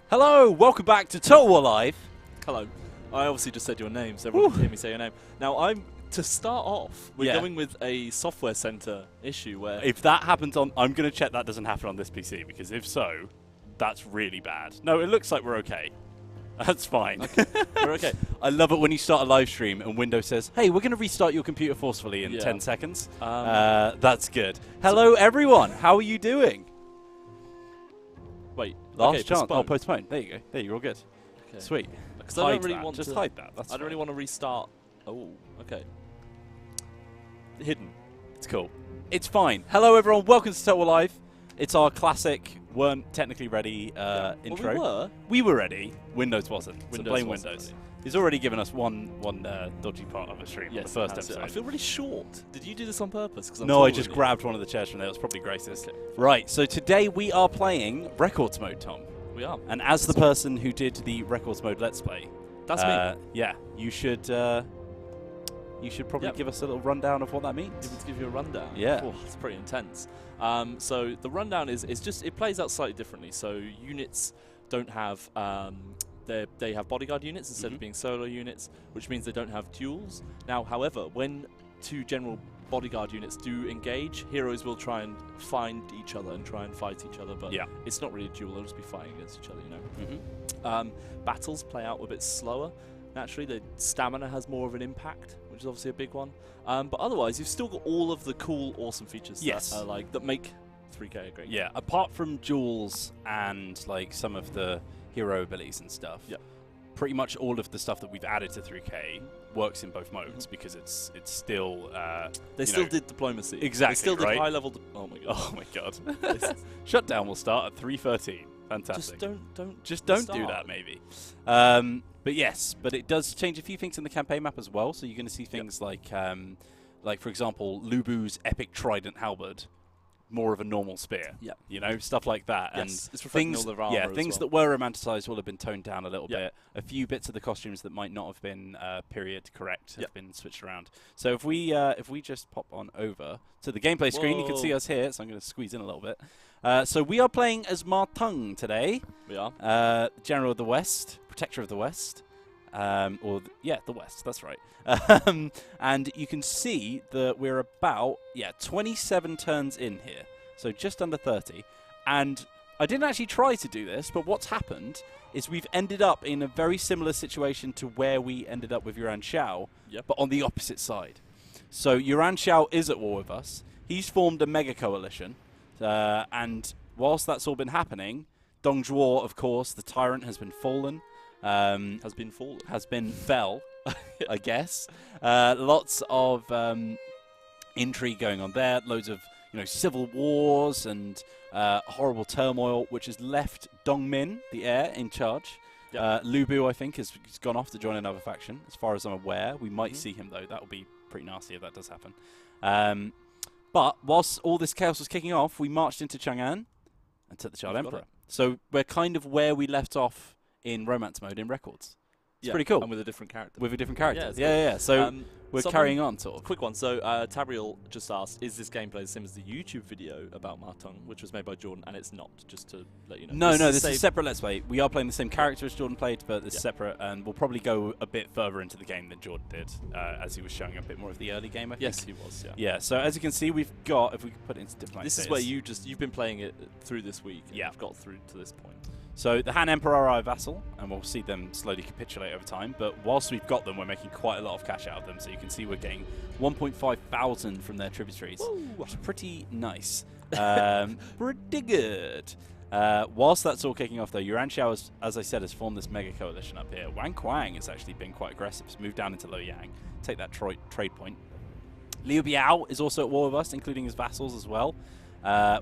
Hello, welcome back to Total War Live. Hello. I obviously just said your name, so everyone can hear me say your name. Now, to start off, we're going with a software center issue where... If that happens on... I'm going to check that doesn't happen on this PC, because if so, that's really bad. No, it looks like we're okay. That's fine. Okay. We're okay. I love it when you start a live stream and Windows says, hey, we're going to restart your computer forcefully in 10 seconds. That's good. Hello, everyone. How are you doing? Wait. Last chance. Oh, postpone. There you go. There, you're all good. Okay. Sweet. Because I don't really want Just to... hide that. I don't really want to restart... Oh, okay. Hidden. It's cool. It's fine. Hello, everyone. Welcome to Total War Live. It's our classic, weren't technically ready intro. Well, we were ready. Windows wasn't. So blame wasn't Windows. ready. He's already given us one dodgy part of a stream. Yes, the first episode. I feel really short. Did you do this on purpose? No, I just grabbed one of the chairs from there. It was probably Grace's. Okay. Right. So today we are playing Records Mode, Tom. We are. And as the person who did the Records Mode Let's Play, that's me. Yeah, you should probably give us a little rundown of what that means. Give you a rundown. Yeah. Oh, it's pretty intense. So the rundown is just it plays out slightly differently. So units don't have they have bodyguard units instead of being solo units, which means they don't have duels. Now, however, when two general bodyguard units do engage, heroes will try and find each other and try and fight each other, but it's not really a duel, they'll just be fighting against each other, you know. Battles play out a bit slower. Naturally, the stamina has more of an impact, which is obviously a big one. But otherwise, you've still got all of the cool, awesome features that make 3K a great game. Yeah, apart from duels and like some of the hero abilities and stuff, pretty much all of the stuff that we've added to 3K works in both modes because it's still they still did diplomacy. Exactly. They still did right? high level. Oh my god. Oh my god. Shutdown will start at 3:13. Fantastic. Just don't do that maybe. But yes, but it does change a few things in the campaign map as well. So you're going to see things like for example, Lubu's epic trident halberd. More of a normal spear, you know, stuff like that, and it's things, all their armor things that were romanticized will have been toned down a little bit. A few bits of the costumes that might not have been period correct have been switched around. So if we just pop on over to the gameplay screen, you can see us here. So I'm going to squeeze in a little bit. So we are playing as Teng today. We are General of the West, Protector of the West. The West, that's right. And you can see that we're about 27 turns in here, so just under 30. And I didn't actually try to do this, but what's happened is we've ended up in a very similar situation to where we ended up with Yuan Shao, but on the opposite side. So Yuan Shao is at war with us. He's formed a mega coalition, and whilst that's all been happening, Dong Zhuo, of course, the tyrant, has been fallen. Has been fell, I guess. Lots of intrigue going on there. Loads of civil wars and horrible turmoil, which has left Dongmin, the heir, in charge. Lubu, I think, has gone off to join another faction. As far as I'm aware, we might see him though. That will be pretty nasty if that does happen. But whilst all this chaos was kicking off, we marched into Chang'an and took the Child Emperor. So we're kind of where we left off in romance mode in Records. It's pretty cool. And with a different character. With a different character. Yeah. So we're carrying on, sort of. Quick one. So Tabriel just asked, is this gameplay the same as the YouTube video about Teng, which was made by Jordan? And it's not, just to let you know. No, this is separate Let's Play. We are playing the same character as Jordan played, but it's separate, and we'll probably go a bit further into the game than Jordan did, as he was showing a bit more of the early game, I think. Yes, he was, Yeah, so as you can see, we've got, if we could put it into different This is where you've been playing it through this week, and you've got through to this point. So the Han Emperor are our vassal, and we'll see them slowly capitulate over time. But whilst we've got them, we're making quite a lot of cash out of them. So you can see we're getting 1.5 thousand from their tributaries, which is pretty nice. Pretty good. Whilst that's all kicking off, though, Yuan Shao, as I said, has formed this mega coalition up here. Wang Kuang has actually been quite aggressive. He's moved down into Luoyang, take that trade point. Liu Biao is also at war with us, including his vassals as well.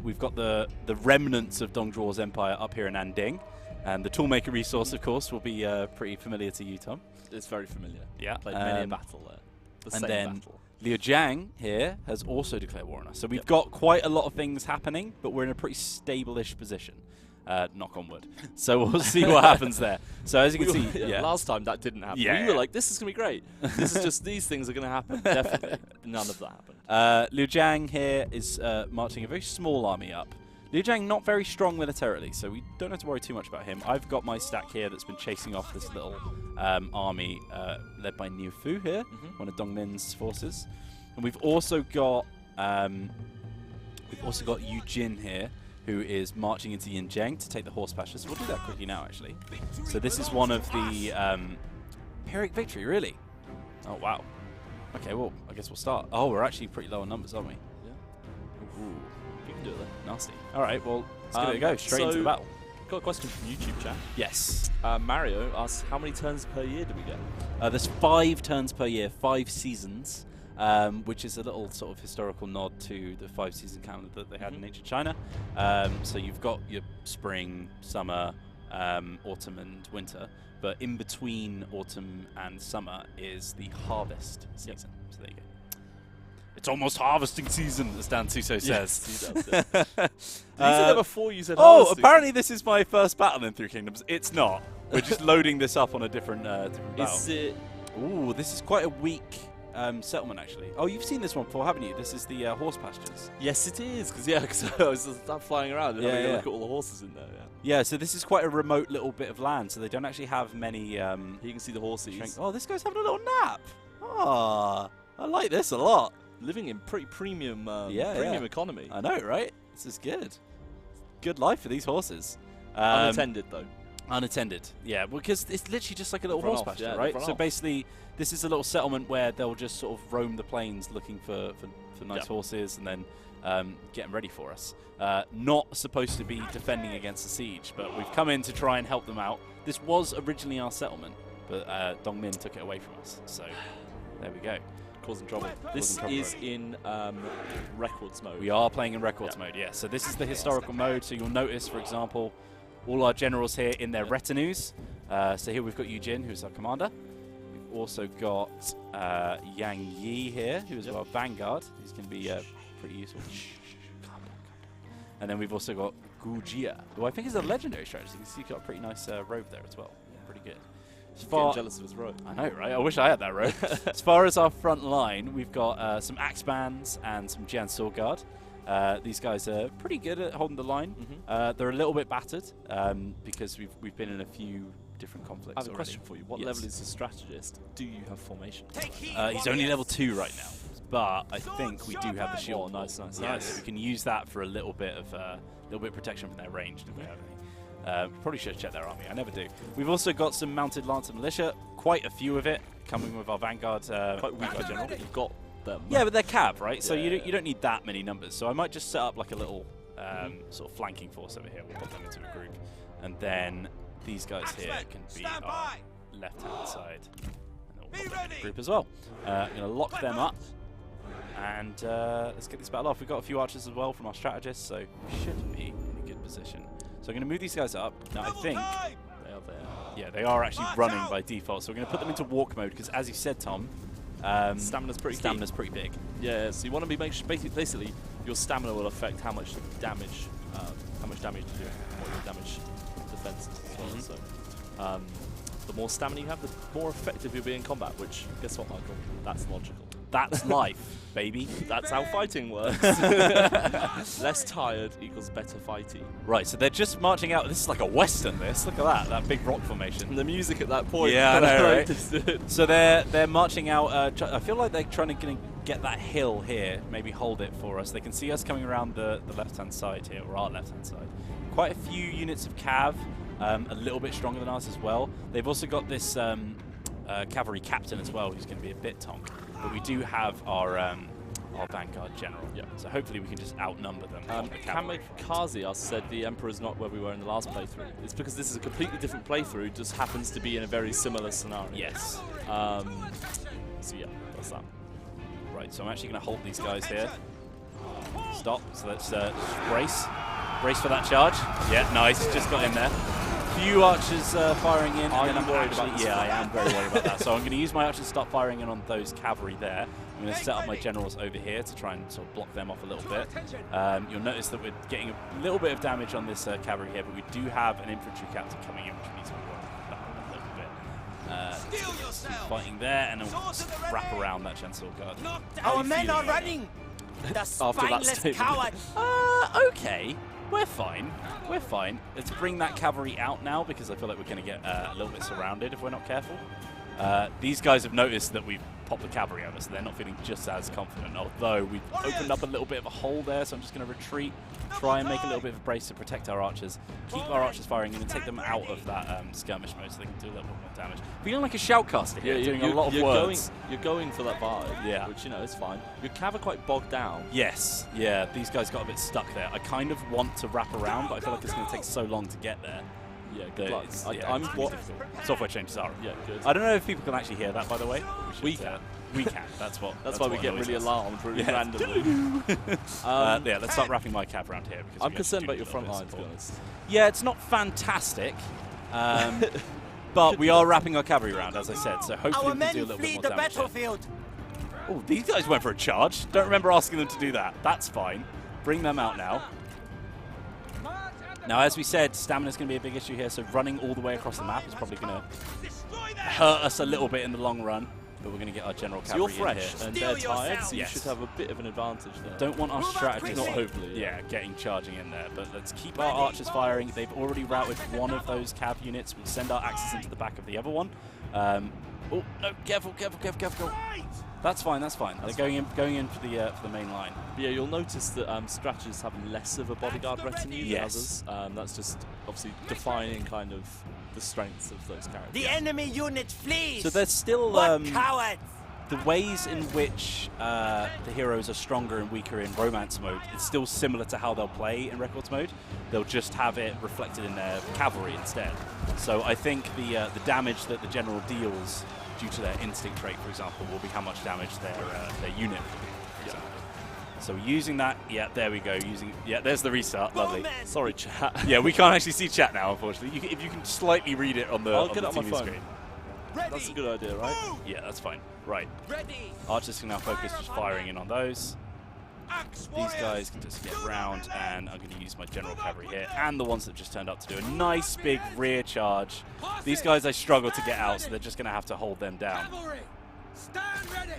We've got the remnants of Dong Zhuo's empire up here in Anding. And the Toolmaker resource, of course, will be pretty familiar to you, Tom. It's very familiar. Yeah. Played many a battle there. And then Liu Jiang here has also declared war on us. So we've got quite a lot of things happening, but we're in a pretty stable-ish position. Knock on wood. So we'll see what happens there. So as you can see, last time that didn't happen. We were like, this is going to be great. This is just, these things are going to happen. Definitely. None of that happened. Liu Jiang here is marching a very small army up. Liu Jiang not very strong militarily, so we don't have to worry too much about him. I've got my stack here that's been chasing off this little army led by Niu Fu here, one of Dongmin's forces, and we've also got Yu Jin here, who is marching into Yinjiang to take the horse pasture. So we'll do that quickly now, actually. So this is one of the Pyrrhic victory, really. Oh wow. Okay, well I guess we'll start. Oh, we're actually pretty low on numbers, aren't we? Yeah. Ooh, you can do it then. Nasty. All right, well let's give it a go. Straight into the battle. Got a question from YouTube chat. Yes. Mario asks, how many turns per year do we get? There's 5 turns per year, 5 seasons, which is a little sort of historical nod to the 5-season calendar that they had in ancient China. So you've got your spring, summer, autumn, and winter. But in between autumn and summer is the harvest season. So there you go. It's almost harvesting season, as Dan Suso says. Yes, he does. Did you say that before you said Oh, harvesting? apparently this is my first battle in Three Kingdoms. It's not. We're just loading this up on a different battle. Is it? Ooh, this is quite a weak settlement, actually. Oh, you've seen this one before, haven't you? This is the horse pastures. Yes, it is. Because I was just flying around and having a look at all the horses in there. Yeah, so this is quite a remote little bit of land, so they don't actually have many... You can see the horses. Oh, this guy's having a little nap. Oh, I like this a lot. Living in pretty premium economy. I know, right? This is good. Good life for these horses. Unattended, though. Unattended, yeah, because it's literally just like a little horse pasture, yeah, right? So basically, this is a little settlement where they'll just sort of roam the plains looking for nice horses and then get them ready for us. Not supposed to be defending against a siege, but we've come in to try and help them out. This was originally our settlement, but Dongmin took it away from us, so there we go. Causing trouble. This is in records mode. We are playing in records mode, yeah. So this is the historical mode, so you'll notice, for example, all our generals here in their retinues. So here we've got Yu Jin, who's our commander. We've also got Yang Yi here, who is our vanguard. He's going to be pretty useful. Calm down. And then we've also got Gu Jia, who I think is a legendary strategist. You can see he's got a pretty nice robe there as well. Pretty good. Getting jealous of his robe. I know, right? I wish I had that robe. As far as our front line, we've got some axe bands and some Jian sword guard. These guys are pretty good at holding the line. They're a little bit battered because we've been in a few different conflicts. I have a question for you. What level is the strategist? Do you have formation? He's only level 2 right now, but I think we do have the shield. Oh, nice. So we can use that for a little bit of protection from their range if we have any. Probably should check their army. I never do. We've also got some mounted Lancer militia, quite a few of it, coming with our vanguard. Quite weak general. You've got them. Yeah, but they're cav, right? So you don't need that many numbers. So I might just set up like a little sort of flanking force over here. We'll put them into a group, and then these guys here can be our left-hand side, and we'll put them in a group as well. I'm going to lock them up, and let's get this battle off. We've got a few archers as well from our strategists, so we should be in a good position. So I'm going to move these guys up. Now I think they are there. Yeah, they are actually running by default. So we're going to put them into walk mode because, as you said, Tom, stamina's pretty big. Yeah, so you want to be basically your stamina will affect how much damage you do, what your damage defense is as well. So the more stamina you have, the more effective you'll be in combat. Which, guess what, Michael? That's logical. That's life, baby. That's how fighting works. Less tired equals better fighting. Right, so they're just marching out. This is like a western, this. Look at that big rock formation. And the music at that point. Yeah, I know, right? So they're marching out. I feel like they're trying to get that hill here, maybe hold it for us. They can see us coming around the left-hand side here, or our left-hand side. Quite a few units of cav, a little bit stronger than us as well. They've also got this cavalry captain as well, who's going to be a bit tonk. But we do have our vanguard general. Yeah. So hopefully we can just outnumber them. Kamikaze said the Emperor's not where we were in the last playthrough. It's because this is a completely different playthrough, just happens to be in a very similar scenario. Yes. So yeah, that's that. Right, so I'm actually going to hold these guys here. Stop. So let's brace. Brace for that charge. Yeah, nice. Just got in there. Few archers firing in. Are you worried about this? Yeah, I am very worried about that. So I'm going to use my archers to start firing in on those cavalry there. I'm going to set up my generals over here to try and sort of block them off a little bit. You'll notice that we're getting a little bit of damage on this cavalry here, but we do have an infantry captain coming in, which means we're working that a little bit. Fighting there, and then we'll just wrap around that chancellor guard. Our men are running! The spineless coward! Okay. We're fine. We're fine. Let's bring that cavalry out now because I feel like we're going to get a little bit surrounded if we're not careful. These guys have noticed that we've popped the cavalry over, so they're not feeling just as confident, although we've opened up a little bit of a hole there, so I'm just going to retreat, try and make a little bit of a brace to protect our archers, keep our archers firing, and then take them out of that skirmish mode so they can do a little bit more damage. Feeling like a shoutcaster here, doing a lot of words. You're going for that vibe, yeah. Which, you know, is fine. Your cav are quite bogged down. Yes, yeah, these guys got a bit stuck there. I kind of want to wrap around, but I feel like it's going to take so long to get there. Yeah, good luck. I'm software changes are. Yeah, good. I don't know if people can actually hear that, by the way. We can. We can. That's why we get really alarmed really randomly. Yeah, let's start wrapping my cav around here. Because I'm concerned about your front line, to be honest. Yeah, it's not fantastic. But we are wrapping our cavalry around, as I said, so hopefully we can do a little bit more damage. Oh, these guys went for a charge. Don't remember asking them to do that. That's fine. Bring them out now. Now, as we said, stamina's going to be a big issue here, so running all the way across the map is probably going to hurt us a little bit in the long run, but we're going to get our general cavalry in here. So you're fresh and they're tired, so you should have a bit of an advantage there. Don't want our strategists, not hopefully, charging in there, but let's keep our archers firing. They've already routed one of those cav units. We'll send our axes into the back of the other one. Oh, no, careful. That's fine. They're going in for the main line. But yeah, you'll notice that strategists have less of a bodyguard retinue than others. That's just obviously defining kind of the strengths of those characters. The enemy unit flees. So there's still cowards! The ways in which the heroes are stronger and weaker in romance mode. It's still similar to how they'll play in records mode. They'll just have it reflected in their cavalry instead. So I think the damage that the general deals due to their instinct trait, for example, will be how much damage their unit will do, for example. So using that, there we go. There's the restart. Lovely. Sorry, chat. Yeah, we can't actually see chat now, unfortunately. If you can slightly read it on the TV screen. That's a good idea, right? Yeah, that's fine. Right. Archers can now focus just firing in on those. These guys can just get round, and I'm going to use my general cavalry here, and the ones that just turned up to do a nice big rear charge. These guys I struggle to get out, so they're just going to have to hold them down.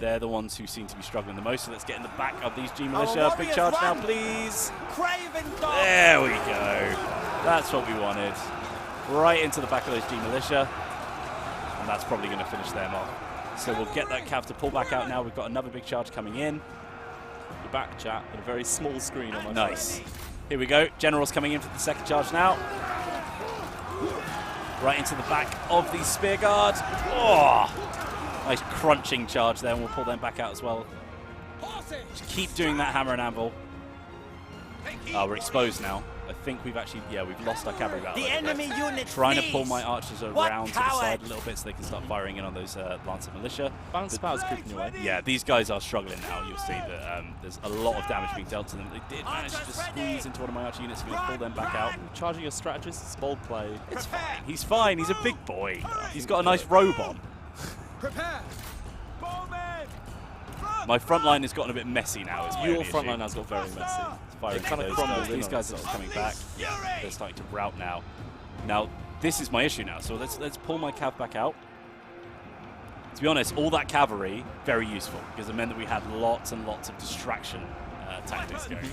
They're the ones who seem to be struggling the most, so let's get in the back of these G Militia. Big charge now, please. There we go. That's what we wanted. Right into the back of those G Militia, and that's probably going to finish them off. So we'll get that cav to pull back out now. We've got another big charge coming in. The back chat and a very small screen on my Nice. Here we go. General's coming in for the second charge now. Right into the back of the spear guard. Oh, nice crunching charge there, and we'll pull them back out as well. Just keep doing that hammer and anvil. We're exposed now. I think we've actually, we've lost our cavalry battle. The enemy unit trying to pull my archers around to the side a little bit so they can start firing in on those Lancer Militia. Balance power's creeping your way. Yeah, these guys are struggling now. You'll see that there's a lot of damage being dealt to them. They did manage to squeeze into one of my archer units. We're going to pull them back out. Charging a strategist, it's bold play. It's fine. He's fine. He's a big boy. He's got a nice robe on. Prepare. My front line has gotten a bit messy now. Your front line has got very messy. Firing kind of crumbles. These guys are just coming back. Yeah, they're starting to rout now. Now, this is my issue now. So let's pull my cav back out. To be honest, all that cavalry, very useful, because it meant that we had lots and lots of distraction tactics going on.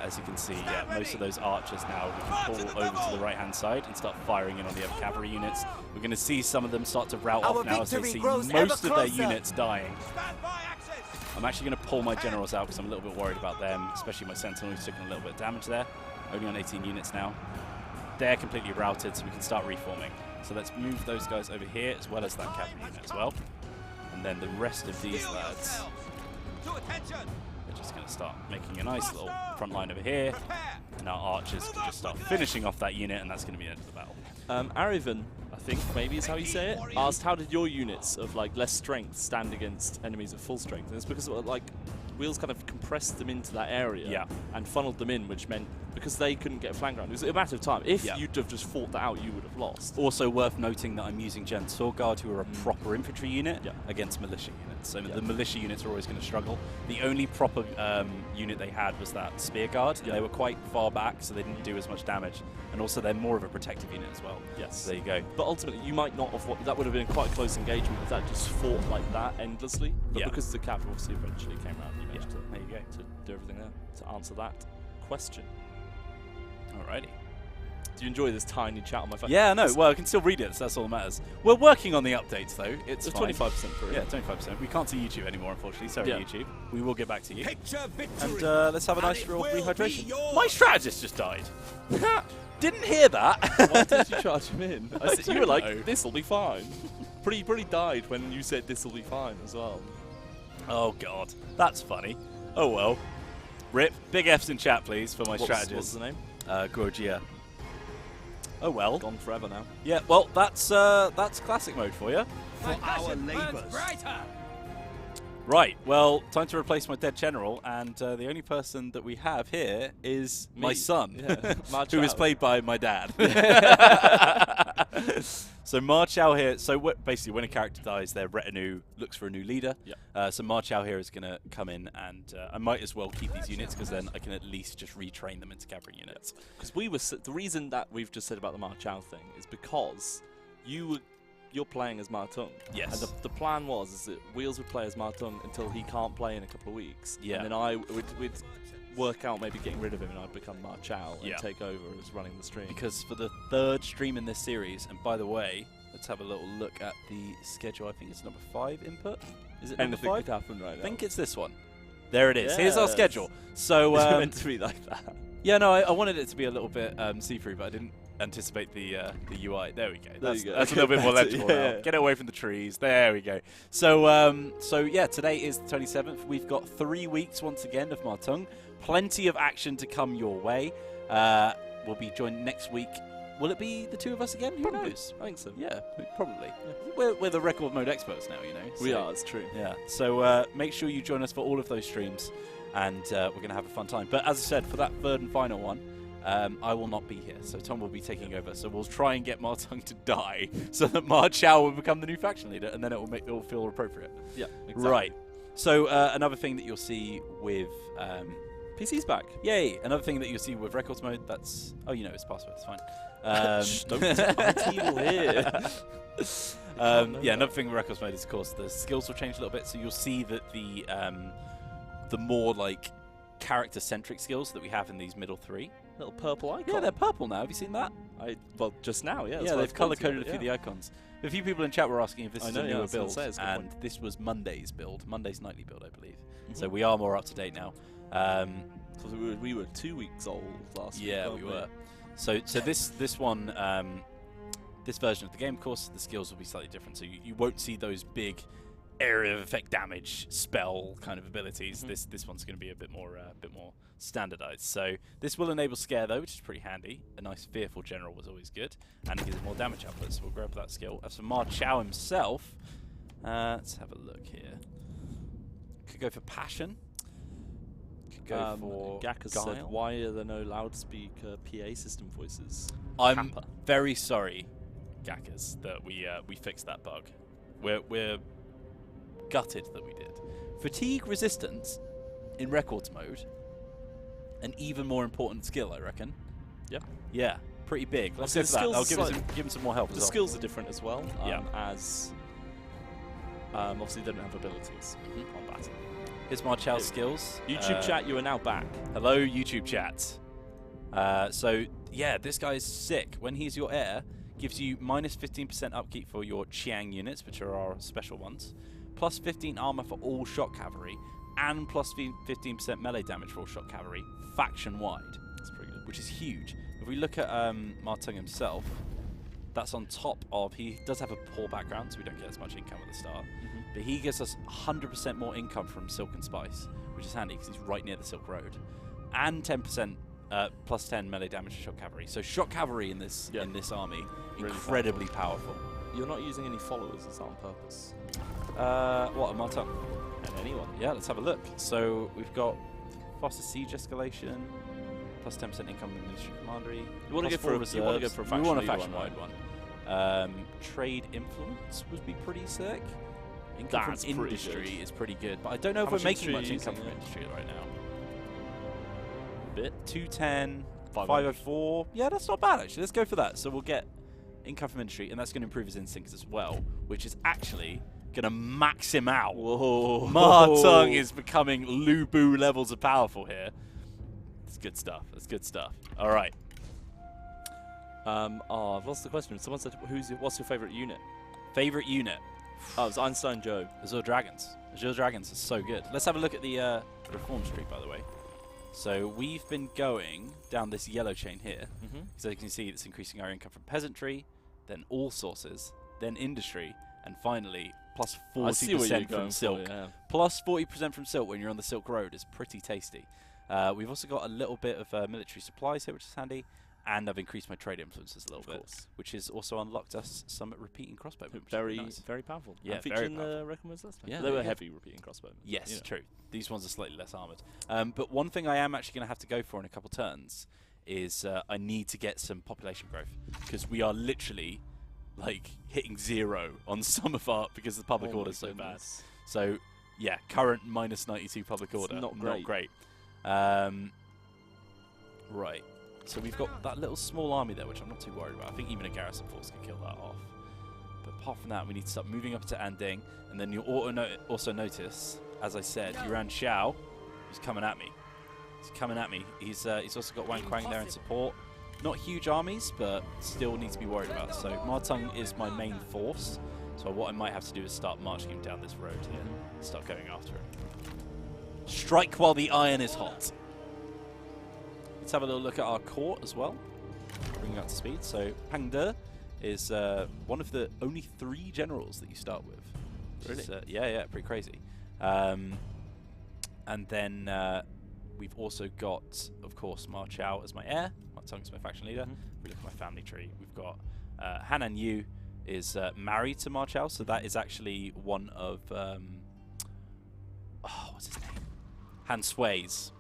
As you can see, most of those archers now we can pull over to the right-hand side and start firing in on the other cavalry units. We're going to see some of them start to rout off now as they see most of their units dying. I'm actually going to pull my generals out because I'm a little bit worried about them, especially my sentinel who's taking a little bit of damage there. Only on 18 units now. They're completely routed, so we can start reforming. So let's move those guys over here as well as that cavalry unit as well. And then the rest of these lads, they're just going to start making a nice little front line over here. And our archers can just start finishing off that unit, and that's going to be the end of the battle. Arivan, I think maybe is how you say it, asked how did your units of like less strength stand against enemies of full strength? And it's because like Wheels kind of compressed them into that area and funneled them in, which meant because they couldn't get a flank round, it was a matter of time. If you'd have just fought that out, you would have lost. Also worth noting that I'm using Gen Sword Guard, who are a proper infantry unit, against militia units. So the militia units are always going to struggle. The only proper unit they had was that Spear Guard. They were quite far back, so they didn't do as much damage. And also they're more of a protective unit as well. Yes. So there you go. But ultimately, you might not have, that would have been quite a close engagement if that just fought like that endlessly. But because the cavalry obviously eventually came around, you managed to, there you go, to do everything there to answer that question. Alrighty. Do you enjoy this tiny chat on my phone? Yeah, no. Well, I can still read it, so that's all that matters. We're working on the updates, though. It's 25% through. Yeah, 25%. We can't see YouTube anymore, unfortunately. Sorry, YouTube. We will get back to you. Picture victory. And let's have a nice And real it will rehydration. be yours. My strategist just died. Didn't hear that. Why did you charge him in? I said, you were don't like, know. this'll be fine. Pretty died when you said this'll be fine as well. Oh, God. That's funny. Oh, well. Rip. Big Fs in chat, please, for my strategist. What's the name? Gorgia. Oh, well. Gone forever now. Yeah, well, that's classic mode for you. For our labours. Right, well, time to replace my dead general, and the only person that we have here is my Me. son, Yeah. who is played by my dad. So Ma Chao here, so basically when a character dies, their retinue looks for a new leader. Yep. So Ma Chao here is going to come in, and I might as well keep these units, because then I can at least just retrain them into cavalry units. Because the reason that we've just said about the Ma Chao thing is because you're playing as Ma Tung. Yes. And the plan is that Wheels would play as Ma Tung until he can't play in a couple of weeks. Yeah. And then we'd work out maybe getting rid of him, and I'd become Ma Chao and Yeah. take over as running the stream. Because for the third stream in this series, and by the way, let's have a little look at the schedule. I think it's number 5 input. Is it number anything 5? could happen right I now. think it's this one. There it is. Here's our Yes. schedule. So It's meant to be like that. yeah, no, I wanted it to be a little bit see-through, but I didn't anticipate the UI. There we go. That's, you go. that's a little bit more Better, legible yeah. now. Get away from the trees. There we go. So yeah, today is the 27th. We've got 3 weeks once again of Ma Tung. Plenty of action to come your way. We'll be joined next week. Will it be the two of us again? Who Probably. knows? I think so. Yeah, probably. We're the record mode experts now, you know. We so- are, it's true. Yeah, so make sure you join us for all of those streams, and we're going to have a fun time. But as I said, for that third and final one, I will not be here, so Tom will be taking over. So we'll try and get Ma Tung to die, so that Ma Chao will become the new faction leader, and then it will feel appropriate. Yeah, exactly. Right. So another thing that you'll see with PC's back. yay, another thing that you'll see with records mode. That's it's password. It's fine. Shh, don't IT will hear. Yeah, another thing with records mode is, of course, the skills will change a little bit. So you'll see that the more like character-centric skills that we have in these middle 3. Little purple icon. Yeah, they're purple now. Have you seen that? Well, just now, yeah. Yeah, they've color-coded a few of the icons. A few people in chat were asking if this I is know, a yeah, newer I was gonna build, say, it's a good and point. this was Monday's build, Monday's nightly build, I believe. Mhm. So we are more up to date now. Because we were 2 weeks old last week. Yeah, weren't we were. So this one, this version of the game, of course, the skills will be slightly different. So you won't see those big area of effect damage spell kind of abilities. Mhm. This one's going to be a bit more standardized. So this will enable scare though, which is pretty handy. A nice fearful general was always good, and it gives more damage output. So we'll grab that skill. As for Ma Chao himself, let's have a look here. Could go for passion. Could go for Gak has guile. said, why are there no loudspeaker PA system voices? I'm Kappa. very sorry, Gackers, that we fixed that bug. We're gutted that we did. Fatigue resistance in records mode, an even more important skill, I reckon. Yeah. Yeah, pretty big. Let's Obviously go for that. the I'll skills give him some more help The as well. skills are different as well. Yeah. As obviously they don't have abilities Mhm. on battle. Here's Ma Chao's skills. YouTube chat, you are now back. Hello, YouTube chat. So, yeah, this guy's sick. When he's your heir, gives you minus 15% upkeep for your Chiang units, which are our special ones, plus 15 armor for all shock cavalry, and plus 15% melee damage for all shock cavalry, faction-wide, That's pretty good. which is huge. If we look at Ma Tung himself, that's on top of, he does have a poor background, so we don't get as much income at the start, but he gives us 100% more income from Silk and Spice, which is handy because he's right near the Silk Road, and 10% plus 10 melee damage to shock cavalry. So shock cavalry in this army, Really incredibly powerful. You're not using any followers, is that on purpose? What, a Ma Tung? And anyone? Yeah, let's have a look. So we've got faster siege escalation, plus 10% income in military commandery. You want to go plus for four a reserves. faction We want a leader faction-wide one, one. Trade influence would be pretty sick. Income That's from pretty industry good. is pretty good, but I don't know How if we're much making industry much are you income from using, industry right now. Bit. 210, 500. 504. Yeah, that's not bad actually. Let's go for that. So we'll get income from industry, and that's going to improve his instincts as well, which is actually going to max him out. Whoa. Ma Tung is becoming Lu Bu levels of powerful here. It's good stuff. That's good stuff. All right. I've lost the question. Someone said, what's your favourite unit? Favorite unit? Oh, it was Einstein Joe. Azure Dragons. Azure Dragons is so good. Let's have a look at the reform streak, by the way. So we've been going down this yellow chain here. So you can see it's increasing our income from peasantry, then all sources, then industry, and finally plus 40% from silk. Plus 40% from silk when you're on the Silk Road is pretty tasty. We've also got a little bit of military supplies here, which is handy. And I've increased my trade influences a little bit, which has also unlocked us some repeating crossbowmen. Very, nice. Very powerful. Yeah, very powerful. Recommends last time. Yeah, they were heavy repeating crossbowmen. Yes, true. These ones are slightly less armoured. But one thing I am actually going to have to go for in a couple turns is I need to get some population growth, because we are literally like hitting 0 on some of our, because the public order is so bad. So yeah, current -92 public order. Not great. Right. So we've got that little small army there, which I'm not too worried about. I think even a garrison force can kill that off. But apart from that, we need to start moving up to Anding. And then you'll also notice, as I said, Yuan Xiao is coming at me. He's coming at me. He's also got Wang Quang there in support. Not huge armies, but still need to be worried about. So Martung is my main force. So what I might have to do is start marching him down this road here. Start going after him. Strike while the iron is hot. Let's have a little look at our court as well. Bringing up to speed. So Pang De is one of the only 3 generals that you start with. Really? Yeah, pretty crazy. And then we've also got, of course, Ma Chao as my heir. Ma Tung's my faction leader. We look at my family tree. We've got Hanan Yu is married to Ma Chao, so that is actually one of what's his name? Han Sui's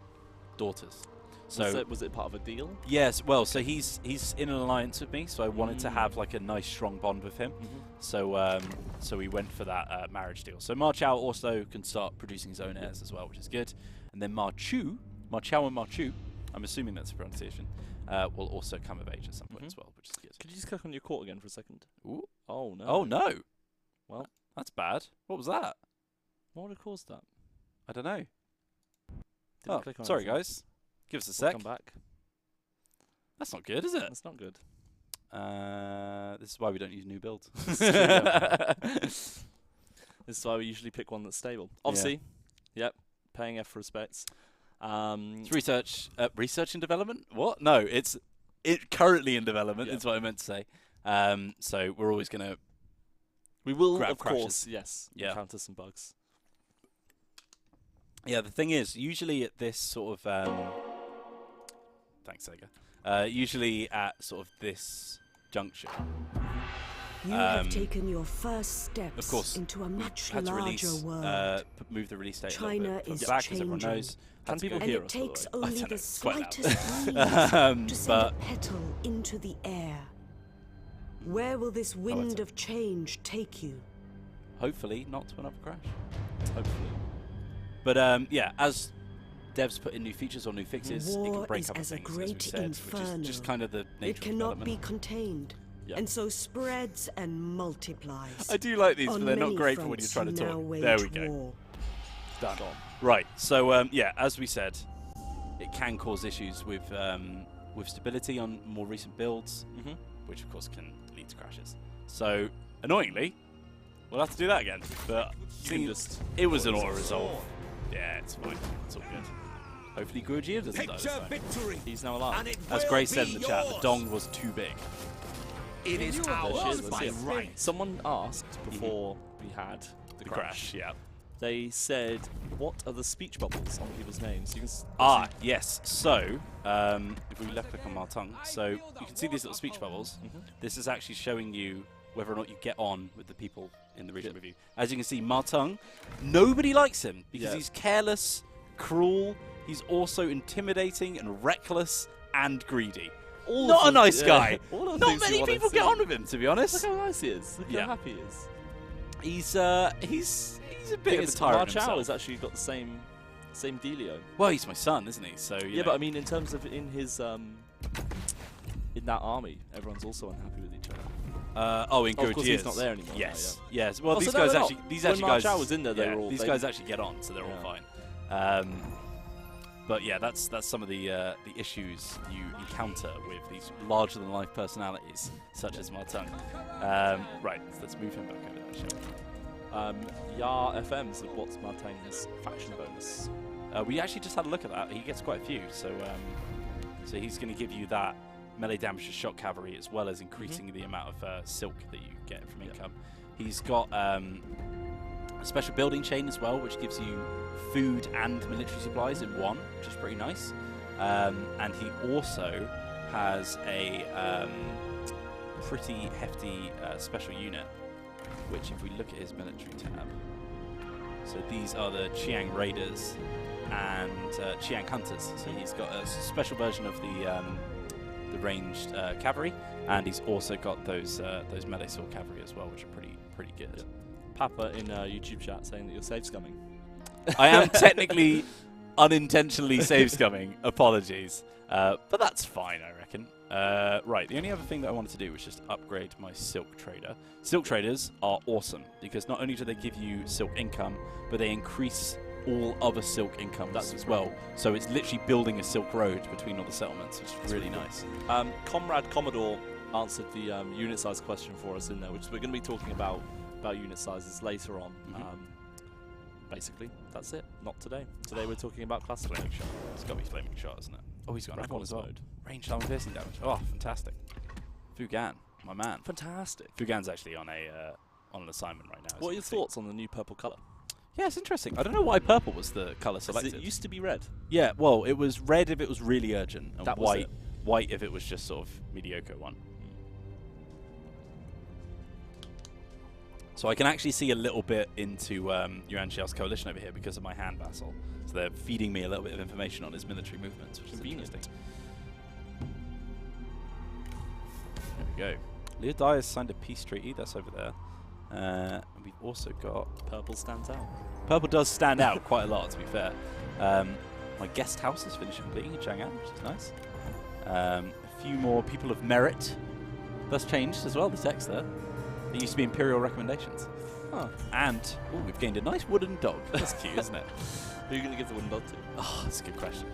daughters. So was it part of a deal? Yes, well, so he's in an alliance with me, so I wanted to have like a nice strong bond with him. So so we went for that marriage deal. So Ma Chao also can start producing his own heirs as well, which is good. And then Ma Chao and Ma Chu, I'm assuming that's the pronunciation, will also come of age at some point as well, which is good. Could you just click on your court again for a second? Ooh. Oh no. Oh no. Well, that's bad. What was that? What would have caused that? I don't know. Didn't click on sorry anything. guys. Give us a sec. Come back. That's not good, is it? That's not good. This is why we don't use new builds. This is why we usually pick one that's stable. Obviously, yep, paying F for respects. It's research and development? What? No, it's currently in development, is what I meant to say. So we're always going to We will, grab of crashes. Course, yes, encounter some bugs. Yeah, the thing is, usually at this sort of... thanks, Sega. Usually at sort of this juncture... You have taken your first steps of course, into a much had to larger release, world. move the release date China a little bit is back, as everyone changing. knows. Can people And hear it us, takes by the way? only the It's quite loud. slightest breeze to send a petal into the air. Where will this wind of change take you? Hopefully not to another crash. Hopefully. But yeah, as devs put in new features or new fixes, it can War break is up as a things, as great we said, inferno. which is just kind of the nature It of cannot be development. contained, and so spreads and multiplies. I do like these, On but they're not many great for when you're fronts trying to you now talk. wage There we go. war. Done. Right. So yeah, as we said, it can cause issues with stability on more recent builds, which of course can lead to crashes. So annoyingly, we'll have to do that again. But it was an auto resolve. Yeah, it's fine. It's all good. Hopefully Guruji doesn't die this time. victory. He's now alive. As Grace said in the chat, the dong was too big. It is There she ours is, by let's see it. right. Someone asked before we had the crash. Yeah. They said, "What are the speech bubbles on people's names?" You can Yes. So, if we left click on Martung, so you can see these little speech bubbles. This is actually showing you whether or not you get on with the people in the region with you. As you can see, Martung, nobody likes him because he's careless, cruel. He's also intimidating and reckless and greedy. Not a nice guy. Not many people get on with him, to be honest. Look how nice he is. Look how happy he is. He's a bit of a tyrant Ma Chao himself. has actually got the same dealio. Well, he's my son, isn't he? So you know. But I mean, in terms of in his in that army, everyone's also unhappy with each other. In good of course, years. he's not there anymore. Yes, now, yes. Well, Oh, these so no, guys they're actually, not. these When actually Ma guys. Chao was in there, they were all. These guys actually get on, so they're all fine. But yeah, that's some of the issues you encounter with these larger-than-life personalities, such as Martung. Right, let's move him back over there, shall we? Yar FM said, what's Martang's faction bonus? We actually just had a look at that. He gets quite a few, so he's going to give you that melee damage to shock cavalry, as well as increasing the amount of silk that you get from income. He's got a special building chain as well, which gives you food and military supplies in one, which is pretty nice. And he also has a pretty hefty special unit, which if we look at his military tab, so these are the Chiyan Raiders and Chiyan Hunters. So he's got a special version of the ranged cavalry, and he's also got those melee sword cavalry as well, which are pretty good. Yeah. Papa in YouTube chat saying that your save's coming. I am technically unintentionally save scumming. Apologies, but that's fine, I reckon. Right, the only other thing that I wanted to do was just upgrade my silk trader. Silk traders are awesome because not only do they give you silk income, but they increase all other silk incomes as well. So it's literally building a silk road between all the settlements, which is really nice. Comrade Commodore answered the unit size question for us in there, which we're going to be talking about unit sizes later on. Basically, that's it. Not today. Today we're talking about class Flaming shot. It's got to be flaming shot, isn't it? Oh, he's got another one as well. Mode. Range armor piercing damage. Oh, fantastic. Fugan, my man. Fantastic. Fugan's actually on an assignment right now. What are your thoughts on the new purple colour? Yeah, it's interesting. I don't know why purple was the colour selected. It used to be red. Yeah, well, it was red if it was really urgent, and That was white if it was just sort of mediocre one. So I can actually see a little bit into Yuan Xiao's coalition over here because of my hand vassal. So they're feeding me a little bit of information on his military movements, which is interesting. There we go. Leah Dai has signed a peace treaty. That's over there. And we've also got... Purple stands out. Purple does stand out quite a lot, to be fair. My guest house is finished completing in Chang'an, which is nice. A few more people of merit. That's changed as well, the text there. It used to be Imperial recommendations. Huh. And we've gained a nice wooden dog. That's cute, isn't it? Who are you going to give the wooden dog to? Oh, that's a good question.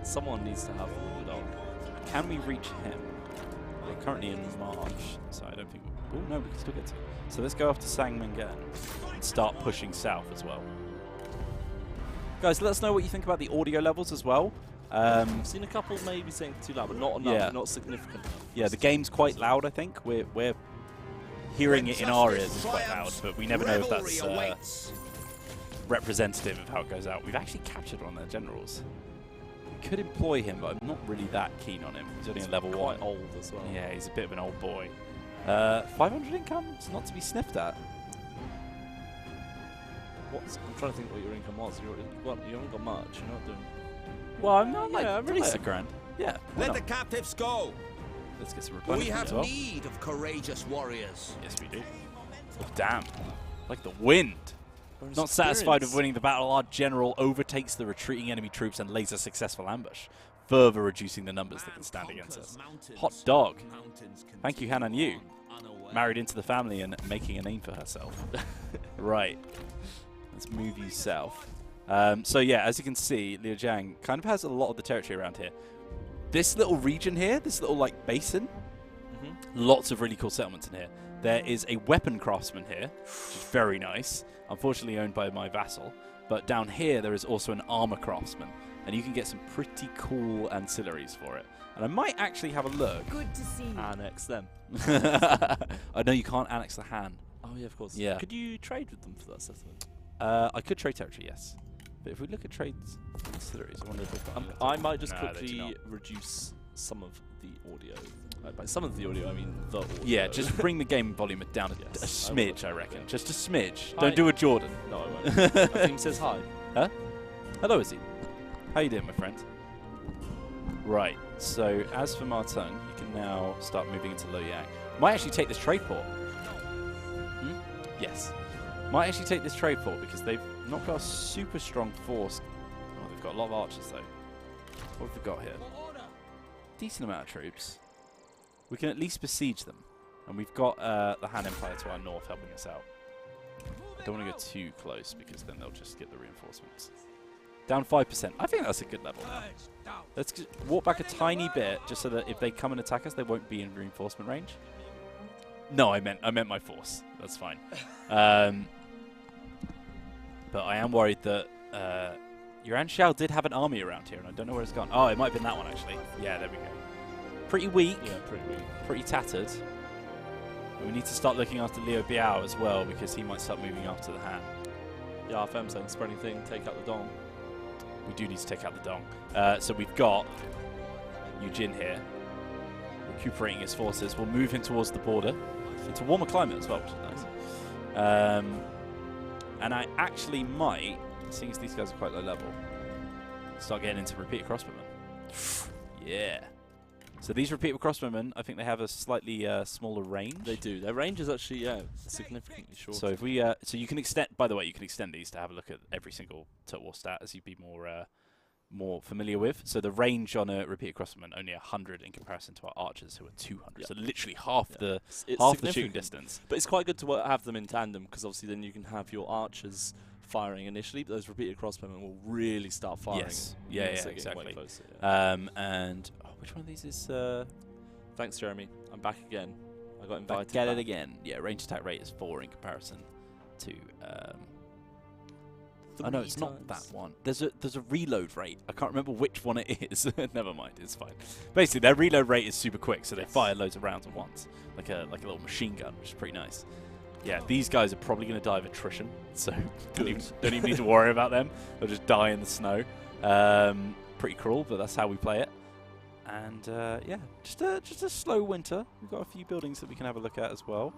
Someone needs to have a wooden dog. Can we reach him? We're currently in March, so I don't think... Oh, no, we can still get to him. So let's go off to Sangmengen and start pushing south as well. Guys, let us know what you think about the audio levels as well. I've seen a couple maybe saying too loud, but not enough, not significant enough. Yeah, the game's quite loud, I think. We're hearing it in our ears is quite loud, but we never know if that's representative of how it goes out. We've actually captured one of their generals. We could employ him, but I'm not really that keen on him. He's only a level 1. Quite old as well. Yeah, he's a bit of an old boy. 500 income? It's not to be sniffed at. I'm trying to think what your income was. You haven't got much. You're not doing... Well, I'm not like I'm really a grand. Yeah. Let the captives go. Let's get some We replenishment have as well. need of courageous warriors. Yes, we do. Oh, damn. Like the wind. Not satisfied with winning the battle, our general overtakes the retreating enemy troops and lays a successful ambush, further reducing the numbers that can stand against us. Hot dog. Thank you, Hanan Yu. Married into the family and making a name for herself. Right. Let's move you south. So yeah, as you can see, Liu Jiang kind of has a lot of the territory around here. This little region here, this little like basin, lots of really cool settlements in here. There is a weapon craftsman here, which is very nice. Unfortunately owned by my vassal. But down here there is also an armor craftsman, and you can get some pretty cool ancillaries for it. And I might actually have a look. Good to see you. Annex them. I know you can't annex the Han. Oh yeah, of course. Yeah. Could you trade with them for that settlement? I could trade territory, yes. But if we look at trades ancillaries, I wonder if we've got I might just Nah, they do quickly reduce some of the audio. By some of the audio, I mean the audio. Yeah, just bring the game volume down a Yes, smidge, I will. reckon. Yeah. Just a smidge. Hi. Don't do a Jordan. No, I won't. I think he says hi. Huh? Hello, Izzy. How you doing, my friend? Right, so as for Martung, you can now start moving into Loyang. Might actually take this trade port. Yes. Might actually take this trade port because they've not got a super strong force. Oh, they've got a lot of archers, though. What have we got here? Decent amount of troops. We can at least besiege them. And we've got the Han Empire to our north helping us out. I don't want to go too close because then they'll just get the reinforcements. Down 5%. I think that's a good level now. Let's just walk back a tiny bit, just so that if they come and attack us, they won't be in reinforcement range. No, I meant my force. That's fine. But I am worried that Yuan Shao did have an army around here, and I don't know where it's gone. Oh, it might have been that one, actually. Yeah, there we go. Pretty weak. Yeah, pretty weak. Pretty tattered. And we need to start looking after Liu Biao as well, because he might start moving after the Han. Yeah, our FM saying spreading thing, take out the Dong. We do need to take out the Dong. So we've got Yu Jin here, recuperating his forces. We'll move him towards the border, into warmer climate as well, which is nice. And I actually might, seeing as these guys are quite low level, start getting into repeated crossbowmen. Yeah. So these repeated crossbowmen, I think they have a slightly smaller range. They do. Their range is actually significantly shorter. So if we, so you can extend. By the way, you can extend these to have a look at every single Total War stat as you'd be more familiar with. So the range on a repeated crossbowman only 100 in comparison to our archers, who are 200. Yep. So literally half the shooting distance. But it's quite good to have them in tandem, because obviously then you can have your archers firing initially, but those repeated crossbowmen will really start firing. Yes. Yeah, exactly. Closer, and which one of these is? Thanks, Jeremy. I'm back again. I got invited. Get it again. Yeah, range attack rate is 4 in comparison to. Oh no, it's not that one. There's a reload rate. I can't remember which one it is. Never mind, it's fine. Basically, their reload rate is super quick, so they fire loads of rounds at once, like a little machine gun, which is pretty nice. Yeah, these guys are probably going to die of attrition, so don't even need to worry about them. They'll just die in the snow. Pretty cruel, but that's how we play it. And yeah, just a slow winter. We've got a few buildings that we can have a look at as well.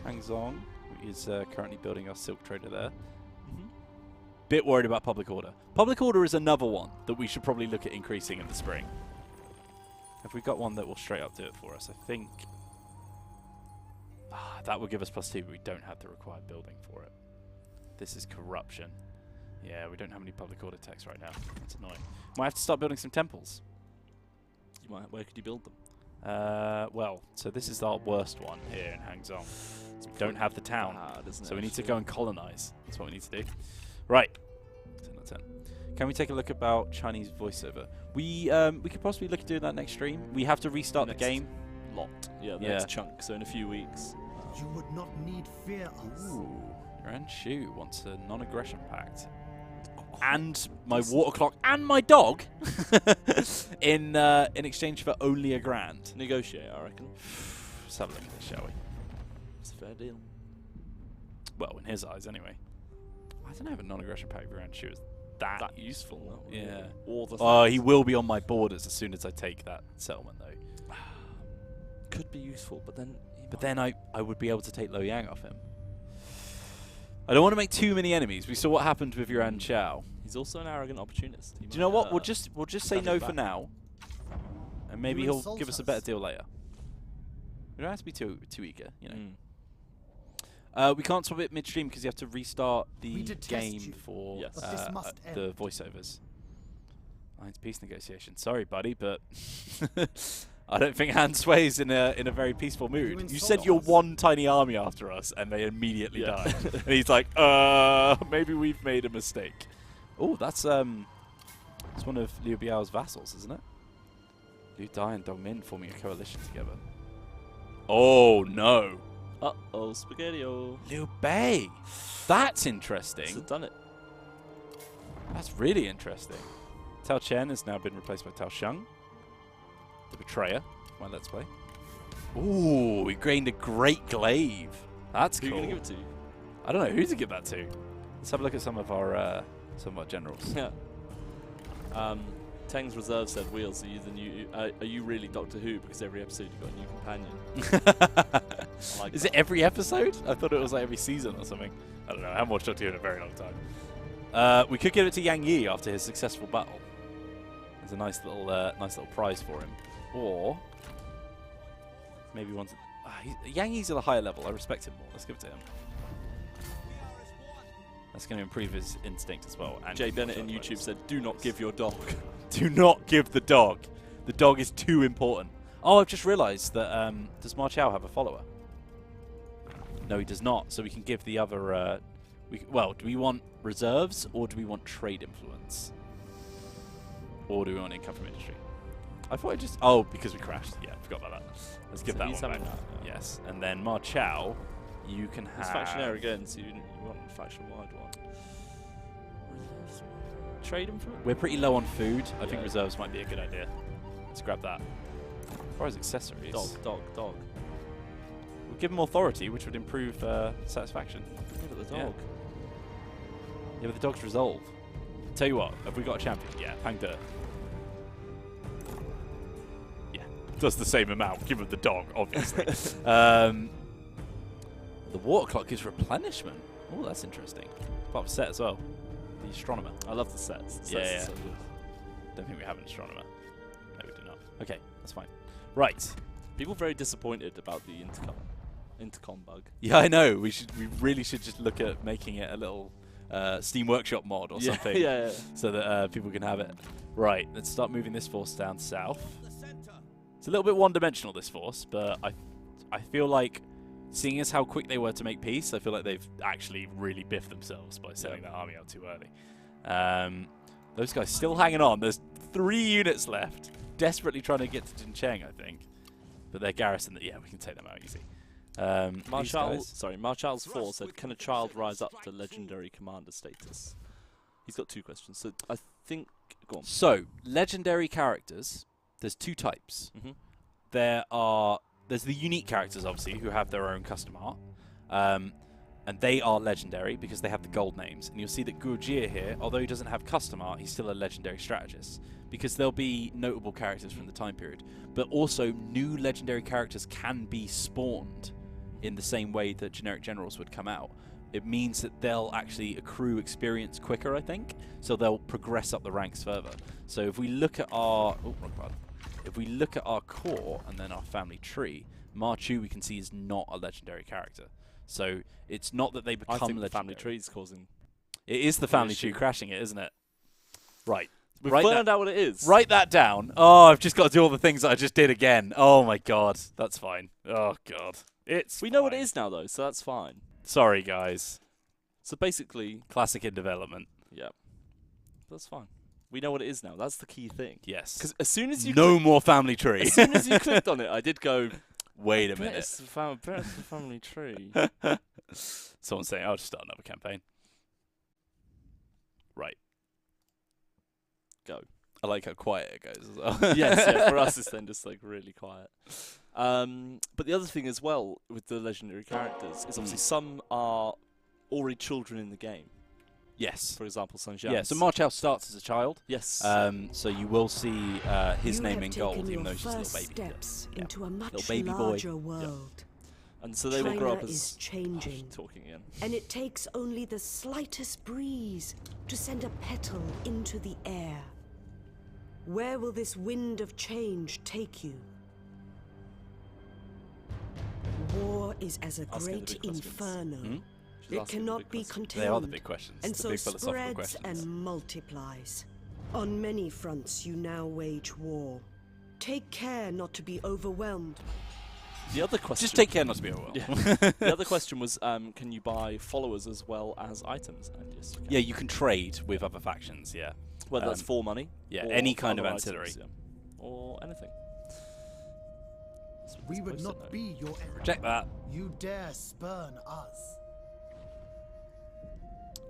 Hang Zong is currently building our silk trader there. Bit worried about public order. Public order is another one that we should probably look at increasing in the spring. Have we got one that will straight up do it for us? I think that will give us +2, but we don't have the required building for it. This is corruption. Yeah, we don't have any public order techs right now. That's annoying. Might have to start building some temples. You might. Where could you build them? Well, so this is our worst one here in Hangzhou. So we don't have the town, so we need to go and colonize. That's what we need to do. Right. 10 out of 10. Can we take a look about Chinese voiceover? We could possibly look at doing that next stream. We have to restart the game. Yeah, the next chunk. So in a few weeks. You would not need fear us. Ooh, Yuan Shu wants a non-aggression pact. And my water clock and my dog in exchange for only $1,000. Negotiate, I reckon. Let's have a look at this, shall we? It's a fair deal. Well, in his eyes, anyway. I don't know if a non-aggression pact for Yuan Shu is that useful. No? Yeah. Oh, he will be on my borders as soon as I take that settlement, though. Could be useful, but then... But then I would be able to take Luoyang off him. I don't want to make too many enemies. We saw what happened with Yuan Shao. He's also an arrogant opportunist. Do you know what? We'll just say no for now, and maybe he'll give us a better deal later. We don't have to be too eager, you know. We can't swap it midstream because you have to restart the game for the voiceovers. It's peace negotiation. Sorry, buddy, but I don't think Han Sui's in a very peaceful mood. You sent your one tiny army after us, and they immediately died. And he's like, maybe we've made a mistake. Oh, that's one of Liu Biao's vassals, isn't it? Liu Dai and Dong Min forming a coalition together. Oh no! Uh-oh, Spaghetti-O. Liu Bei. That's interesting. He's done it. That's really interesting. Tao Chen has now been replaced by Tao Sheng. The betrayer, my Let's Play. Ooh, we gained a great glaive. That's cool. Who are you going to give it to? I don't know who to give that to. Let's have a look at some of our generals. Yeah. Teng's reserve said, "Wheels, are you really Doctor Who? Because every episode you've got a new companion." Is it every episode? I thought it was like every season or something. I don't know. I haven't watched Doctor Who in a very long time. We could give it to Yang Yi after his successful battle. There's a nice little prize for him. Or maybe one. Yang Yi's at a higher level. I respect him more. Let's give it to him. That's going to improve his instinct as well. And Jay Bennett in YouTube said, "Do not give your dog." Do not give the dog. The dog is too important. Oh, I've just realised that does Ma Chao have a follower? No, he does not. So we can give the other. Well, do we want reserves or do we want trade influence? Or do we want to come from industry? I thought I just... Oh, because we crashed. Yeah, forgot about that. Let's give So that he's one back. having that, yeah. Yes. And then Ma Chao, you can have... It's factionaire again, so you want a faction-wide one. Trade him for it? We're pretty low on food. I think Yeah. reserves might be a good idea. Let's grab that. As far as accessories... Dog. We'll give him authority, which would improve satisfaction. Look at the Yeah. dog. Yeah, but the dog's resolve. Tell you what, have we got a champion? Yeah, Pang De. Yeah, does the same amount. Give him the dog, obviously. The water clock gives replenishment. Oh, that's interesting. Part of a set as well. The astronomer. I love the sets. The Yeah, sets are yeah. so good. Don't think we have an astronomer. No, we do not. Okay, that's fine. Right. People very disappointed about the intercom bug. Yeah, I know. We really should just look at making it a little Steam Workshop mod or something. Yeah. So that people can have it. Right, let's start moving this force down south. It's a little bit one-dimensional, this force, but I feel like, seeing as how quick they were to make peace, I feel like they've actually really biffed themselves by sending that army out too early. Those guys still hanging on. There's 3 units left, desperately trying to get to Jincheng, I think. But they're garrisoned. Yeah, we can take them out easy. Marshall's 4 said, can a child rise up to legendary commander status? He's got 2 questions. So I think, go on. So, legendary characters, there's 2 types. There's the unique characters, obviously, who have their own custom art. And they are legendary because they have the gold names. And you'll see that Gurjir here, although he doesn't have custom art, he's still a legendary strategist. Because there'll be notable characters from the time period. But also, new legendary characters can be spawned in the same way that generic generals would come out. It means that they'll actually accrue experience quicker, I think. So they'll progress up the ranks further. So if we look at our... Oh, wrong button. If we look at our core and then our family tree, Ma Chu we can see is not a legendary character. So it's not that they become I think legendary. the family tree is causing... It is the family tree crashing it, isn't it? Right. We've learned out what it is. Write that down. Oh, I've just got to do all the things that I just did again. Oh my god. That's fine. Oh god. We know what it is now, though, so that's fine. Sorry, guys. So basically... Classic in development. Yeah. That's fine. We know what it is now. That's the key thing. Yes. Because as soon as you... No more family tree. As soon as you clicked on it, I did go... Wait a minute. It's the family tree. Someone's saying, I'll just start another campaign. Right. Go. I like how quiet it goes as well. Yes, yeah, for us it's then just like really quiet. But the other thing as well with the legendary characters is obviously some are already children in the game. Yes. For example, Sun Jian. Yeah, so Ma Chao starts as a child. Yes. So you will see his You name have in gold, taken even though your she's a little first baby. steps Yeah. into a much Little baby boy. larger world. And so they will grow up China as... is changing. talking again. And it takes only the slightest breeze to send a petal into the air. Where will this wind of change take you? War is as a Asking the great big questions. inferno. She's It asking the cannot big be questions. contained. They are the big questions. And the so big philosophical spreads questions. and multiplies. On many fronts you now wage war. Take care not to be overwhelmed. The other question... Just take care not to be overwhelmed. Yeah. The other question was, can you buy followers as well as items? And yes, you can. Yeah, you can trade with other factions, yeah. Whether that's for money. Yeah, or any kind of other ancillary. items, yeah. Or anything. That's what We it's would supposed to not know. be your enemy. Reject that. You dare spurn us.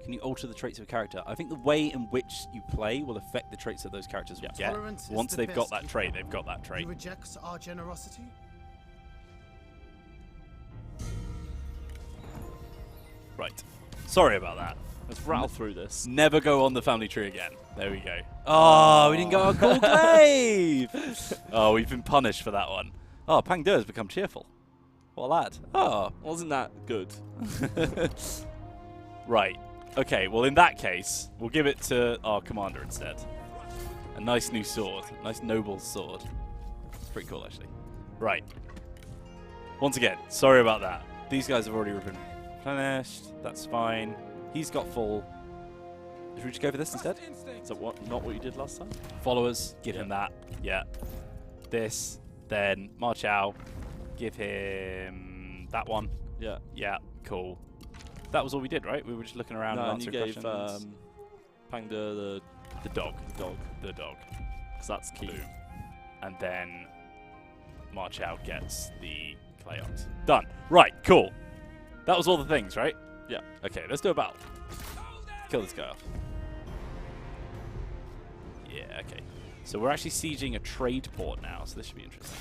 Can you alter the traits of a character? I think the way in which you play will affect the traits that those characters will get. Tolerance is Once the they've got best that trait, they've got that He trait. rejects our generosity. Right. Sorry about that. Let's rattle through this. Never go on the family tree again. There we go. Oh, we didn't go on Cool Glaive! Oh, we've been punished for that one. Oh, Pang De has become cheerful. What a lad. Oh. Wasn't that good? Right. Okay, well in that case, we'll give it to our commander instead. A nice new sword. Nice noble sword. It's pretty cool, actually. Right. Once again, sorry about that. These guys have already been replenished. That's fine. He's got full... Should we just go for this instead? Is that not what you did last time? Followers, give him that. Yeah. This. Then Ma Chao, give him that one. Yeah. Yeah, cool. That was all we did, right? We were just looking around No, and and you answering gave questions. Pang De the The dog. dog. The dog. because that's key. Boom. And then March Out gets the clay ox. Done. Right, cool. That was all the things, right? Yeah. Okay, let's do a battle. Kill this guy off. Yeah, okay. So we're actually sieging a trade port now, so this should be interesting.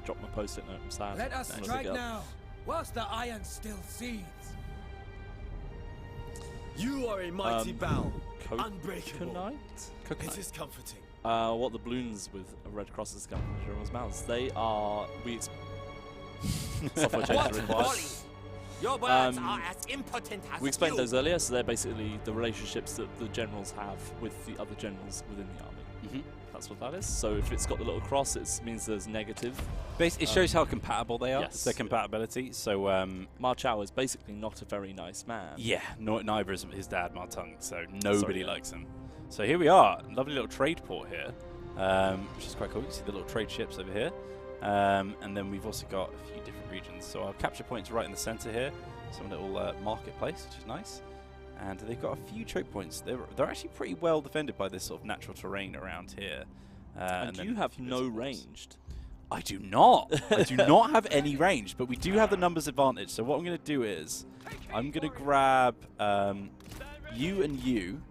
Drop my post-it note. I'm sad. Let us Nice. strike now, whilst the iron still seethes. You are a mighty bow, unbreakable. Coconut? It is comforting. What the balloons with red crosses come from everyone's mouths. They are... Software changes required. Your words are as impotent as We explained you. those earlier, so they're basically the relationships that the generals have with the other generals within the army. That's what that is. So if it's got the little cross, it means there's negative. It shows how compatible they are. Yes. It's their compatibility. So, Ma Chao is basically not a very nice man. yeah, neither is his dad, Ma Tung, so nobody likes him. So here we are, lovely little trade port here, which is quite cool. You can see the little trade ships over here. And then we've also got a few different regions. So our capture point's right in the center here. Some little marketplace, which is nice. And they've got a few choke points. They're actually pretty well defended by this sort of natural terrain around here. And you have no ranged. I do not. I do not have any range, but we do have the numbers advantage. So what I'm going to do is I'm going to grab you and you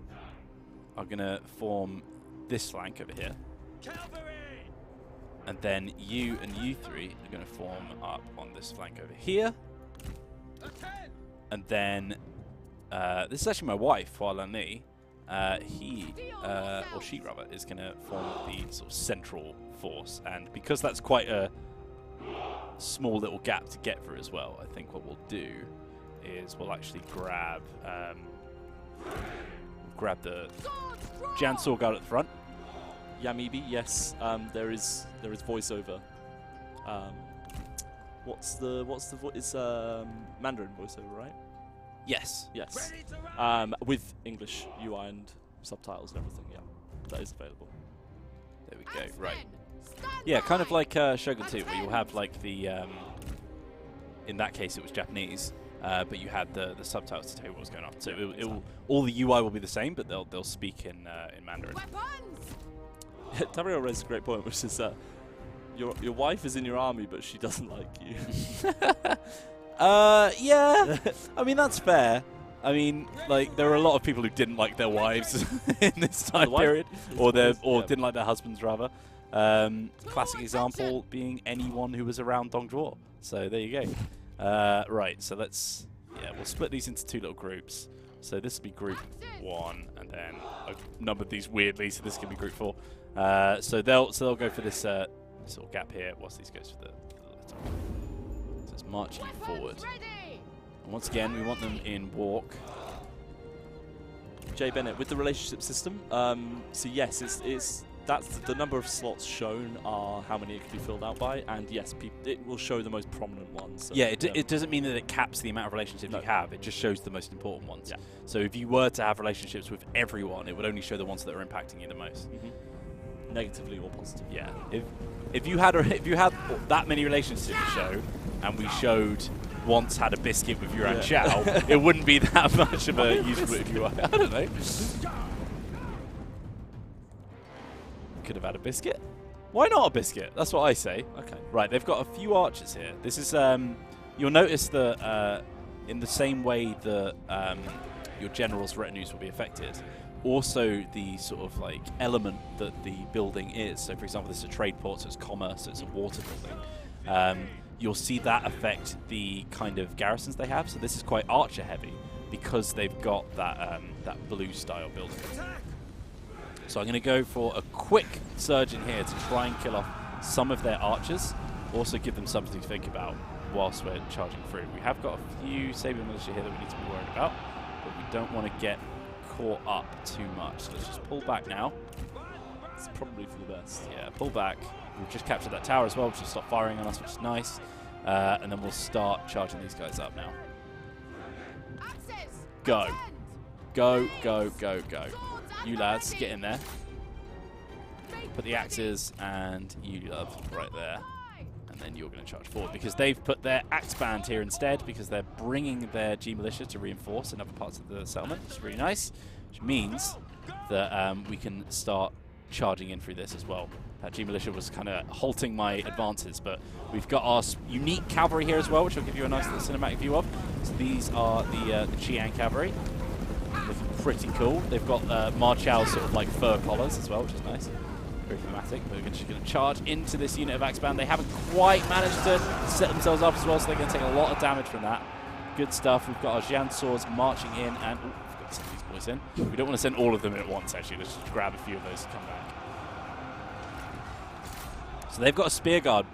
are going to form this flank over here. And then you and you three are going to form up on this flank over here. And then this is actually my wife, Hualani. He, or she rather, is going to form the sort of central force. And because that's quite a small little gap to get through as well, I think what we'll do is we'll actually grab the Jan Sorgal at the front. Yamibi, yes. There is voiceover. What's the it's Mandarin voiceover, right? Yes. Yes. With English UI and subtitles and everything. Yeah, that is available. There we go. Right. Yeah, kind of like Shogun 2, where you'll have like the in that case it was Japanese, but you had the subtitles to tell you what was going on. So it will all the UI will be the same, but they'll speak in Mandarin. Tabriel raised a great point, which is your wife is in your army, but she doesn't like you. Yeah. I mean, that's fair. I mean, like, there are a lot of people who didn't like their wives in this time period, or didn't like their husbands, rather. Classic example being anyone who was around Dong Zhuo. So there you go. Right, so we'll split these into two little groups. So this will be group 1, and then I've numbered these weirdly, so this can be group 4. So they'll go for this sort of gap here, whilst these goes for the letter. So it's marching forward. And once again, we want them in walk. Jay Bennett, with the relationship system, so yes, that's the number of slots shown are how many it can be filled out by, and yes, it will show the most prominent ones. So yeah, it doesn't mean that it caps the amount of relationships you have, it just shows the most important ones. Yeah. So if you were to have relationships with everyone, it would only show the ones that are impacting you the most. Negatively or positive. Yeah. If you had that many relationships to show, and we showed once had a biscuit with Yuan Chao, it wouldn't be that much of a useful if you. I don't know. Could have had a biscuit. Why not a biscuit? That's what I say. Okay. Right, they've got a few archers here. This is you'll notice that in the same way that your general's retinues will be affected, also the sort of like element that the building is. So for example, this is a trade port, so it's commerce, so it's a water building. You'll see that affect the kind of garrisons they have. So this is quite archer heavy because they've got that that blue style building. So I'm going to go for a quick surge in here to try and kill off some of their archers. Also give them something to think about whilst we're charging through. We have got a few Sabian militia here that we need to be worried about, but we don't want to get caught up too much. So let's just pull back now. It's probably for the best. Yeah, pull back. We've just captured that tower as well, which will stop firing on us, which is nice. And then we'll start charging these guys up now. Go. Go, go, go, go. You lads, get in there. Put the axes, and you love right there. And then you're going to charge forward, because they've put their axe band here instead, because they're bringing their G militia to reinforce in other parts of the settlement. It's really nice. which means that we can start charging in through this as well. That G Militia was kind of halting my advances, but we've got our unique cavalry here as well, which I'll give you a nice little cinematic view of. So these are the Chiyan Cavalry. Looking pretty cool. They've got Martial's sort of like fur collars as well, which is nice. Very thematic, but we're just going to charge into this unit of Axeman. They haven't quite managed to set themselves up as well, so they're going to take a lot of damage from that. Good stuff. We've got our Jian swords marching in, and we've got to send these boys in. We don't want to send all of them in at once, actually. Let's just grab a few of those and come back. So they've got a spear guard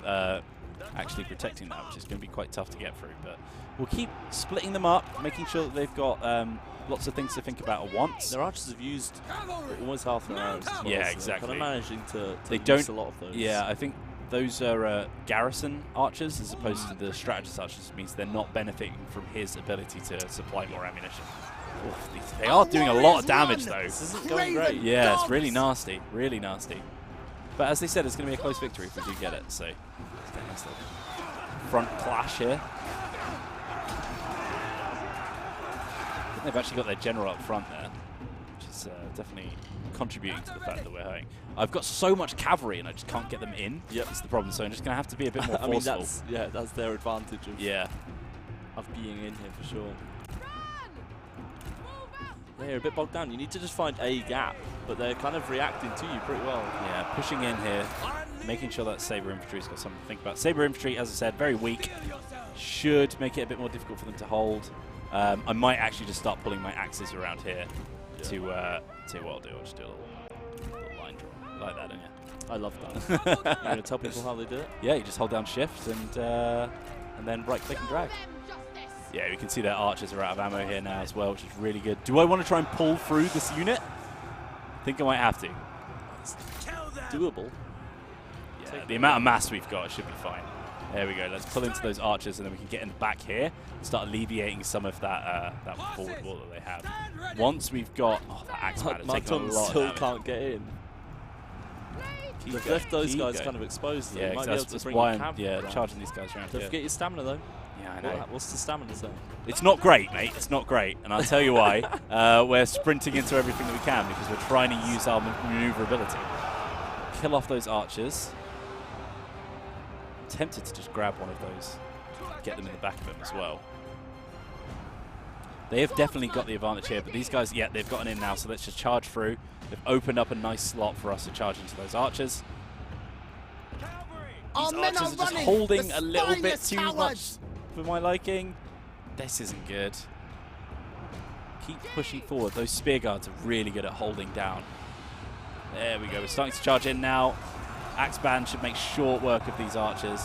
actually protecting that, which is going to be quite tough to get through. But we'll keep splitting them up, making sure that they've got lots of things to think about at once. Their archers have used almost half their arrows. Well, yeah, so exactly. Kind of managing to they use don't, a lot of those. Yeah, I think those are garrison archers as opposed to the strategist archers. It means they're not benefiting from his ability to supply more ammunition. Oof, they are doing a lot of damage though. This isn't going great. Yeah, it's really nasty, really nasty. But as they said, it's going to be a close victory if we do get it. So let's get a nice little front clash here. I think they've actually got their general up front there, which is definitely contributing to the fact that we're hurting. I've got so much cavalry and I just can't get them in. Yep. That's the problem. So I'm just going to have to be a bit more forceful. I mean, that's their advantage of being in here for sure. They're a bit bogged down. You need to just find a gap, but they're kind of reacting to you pretty well. Yeah, pushing in here, making sure that Saber Infantry's got something to think about. Saber Infantry, as I said, very weak. Should make it a bit more difficult for them to hold. I might actually just start pulling my axes around here to what I'll do. I'll just do a little line draw like that, don't you? I love that. You're going to tell people how they do it? Yeah, you just hold down shift and then right click and drag. Yeah, you can see their archers are out of ammo here now as well, which is really good. Do I want to try and pull through this unit? I think I might have to. It's doable. Yeah, the amount of mass we've got, it should be fine. There we go. Let's pull into those archers, and then we can get in the back here and start alleviating some of that that forward wall that they have. Once we've got that Axeman, my taking a lot still of can't get in. They've left those guys kind of exposed. Yeah, might that's be why I'm charging these guys around. Don't forget your stamina though. Yeah, I know. What's the stamina zone? It's not great, mate. It's not great. And I'll tell you why. We're sprinting into everything that we can because we're trying to use our maneuverability. Kill off those archers. I'm tempted to just grab one of those, get them in the back of them as well. They have definitely got the advantage here, but these guys, yeah, they've gotten in now, so let's just charge through. They've opened up a nice slot for us to charge into those archers. These archers are just holding a little bit too much for my liking. This isn't good. Keep pushing forward. Those spear guards are really good at holding down. There we go. We're starting to charge in now. Axeman should make short work of these archers.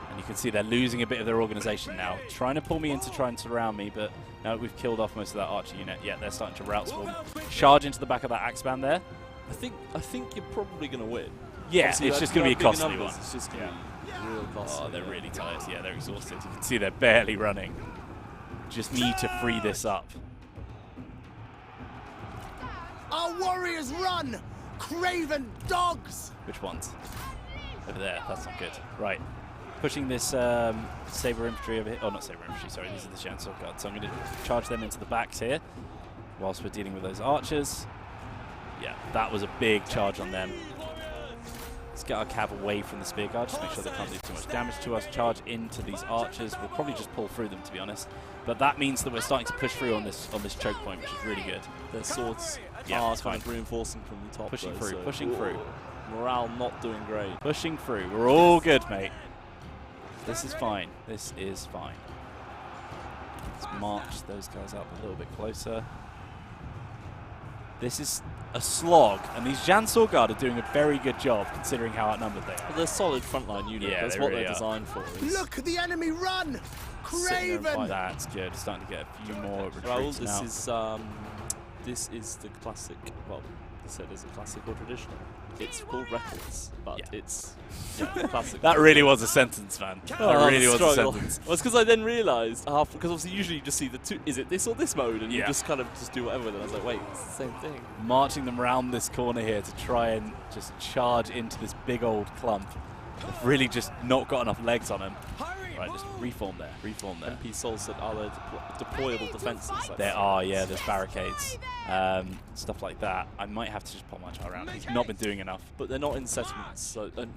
And you can see they're losing a bit of their organization now. Trying to pull me in to try and surround me, but now that we've killed off most of that archer unit, yeah, they're starting to rout swarm. Charge into the back of that Axeman there. I think you're probably going to win. Yeah, obviously it's just going to be a costly one. It's just going to be real costly. Oh, they're really tired. Yeah, they're exhausted. You can see they're barely running. Just need to free this up. Our warriors run! Craven dogs! Which ones? Over there. That's not good. Right. Pushing this Saber Infantry over here. Oh, not Saber Infantry, sorry. These are the Chiyan Guards. So I'm going to charge them into the backs here whilst we're dealing with those archers. Yeah, that was a big charge on them. Let's get our cav away from the spear guard, just make sure they can't do too much damage to us. Charge into these archers. We'll probably just pull through them, to be honest. But that means that we're starting to push through on this choke point, which is really good. Their swords are kind of reinforcing from the top. Pushing through, so pushing through. Morale not doing great. Pushing through. We're all good, mate. This is fine. This is fine. Let's march those guys up a little bit closer. This is a slog, and these Jian Guard are doing a very good job considering how outnumbered they are. Well, they're solid frontline unit. Yeah, that's what they're designed for. Look at the enemy run! Craven! That's good. Starting to get a few more retreats now. This is the classic. Well, they said it's a classic or traditional. It's called Records, but it's classic. That really was a sentence, man. That really was a sentence. Well, it's because I then realised, because obviously usually you just see the two, is it this or this mode? And you just kind of just do whatever with it. I was like, wait, it's the same thing. Marching them around this corner here to try and just charge into this big old clump. They've really just not got enough legs on them. Right, just reform there. Reform there. MP Soul said, are there deployable defenses? Like There are, yeah. There's barricades, stuff like that. I might have to just pop my child around. He's not been doing enough. But they're not in settlements. So not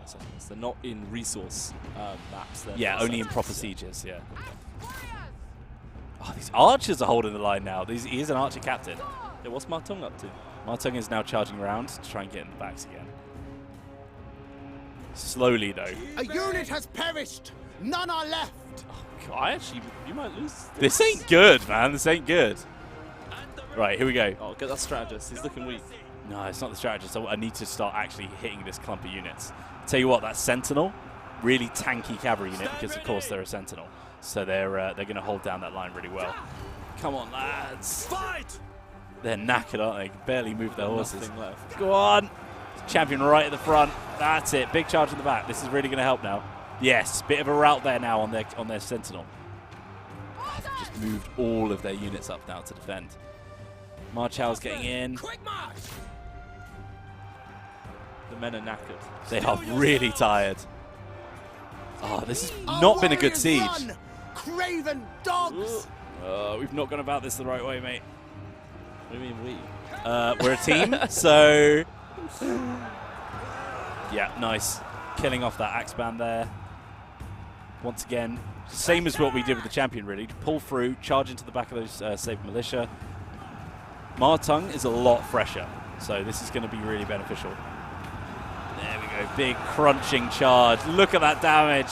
settlements. They're not in resource maps. Yeah, only in proper sieges. Yeah. Oh, these archers are holding the line now. He is an archer captain. Yeah, what's Martung up to? Martung is now charging around to try and get in the backs again. Slowly, though. A unit has perished. None are left. Oh, God, you might lose. This ain't good, man. This ain't good. Right, here we go. Oh, get that strategist. He's looking weak. No, it's not the strategist. I need to start actually hitting this clump of units. Tell you what, that Sentinel, really tanky cavalry unit because, of course, they're a Sentinel. So they're going to hold down that line really well. Come on, lads. Fight! They're knackered, aren't they? Can barely move their horses. Nothing left. Go on. Champion right at the front. That's it. Big charge in the back. This is really going to help now. Yes, bit of a rout there now on their Sentinel. They've just moved all of their units up now to defend. Marchow's getting in. Quick march! The men are knackered. They are really tired. Oh, this has not been a good siege. Run, craven dogs! We've not gone about this the right way, mate. What do you mean we? We're a team, so... Yeah, nice. Killing off that axe band there. Once again, same as what we did with the champion, really. Pull through, charge into the back of those Saved Militia. Martung is a lot fresher, so this is going to be really beneficial. There we go. Big crunching charge. Look at that damage.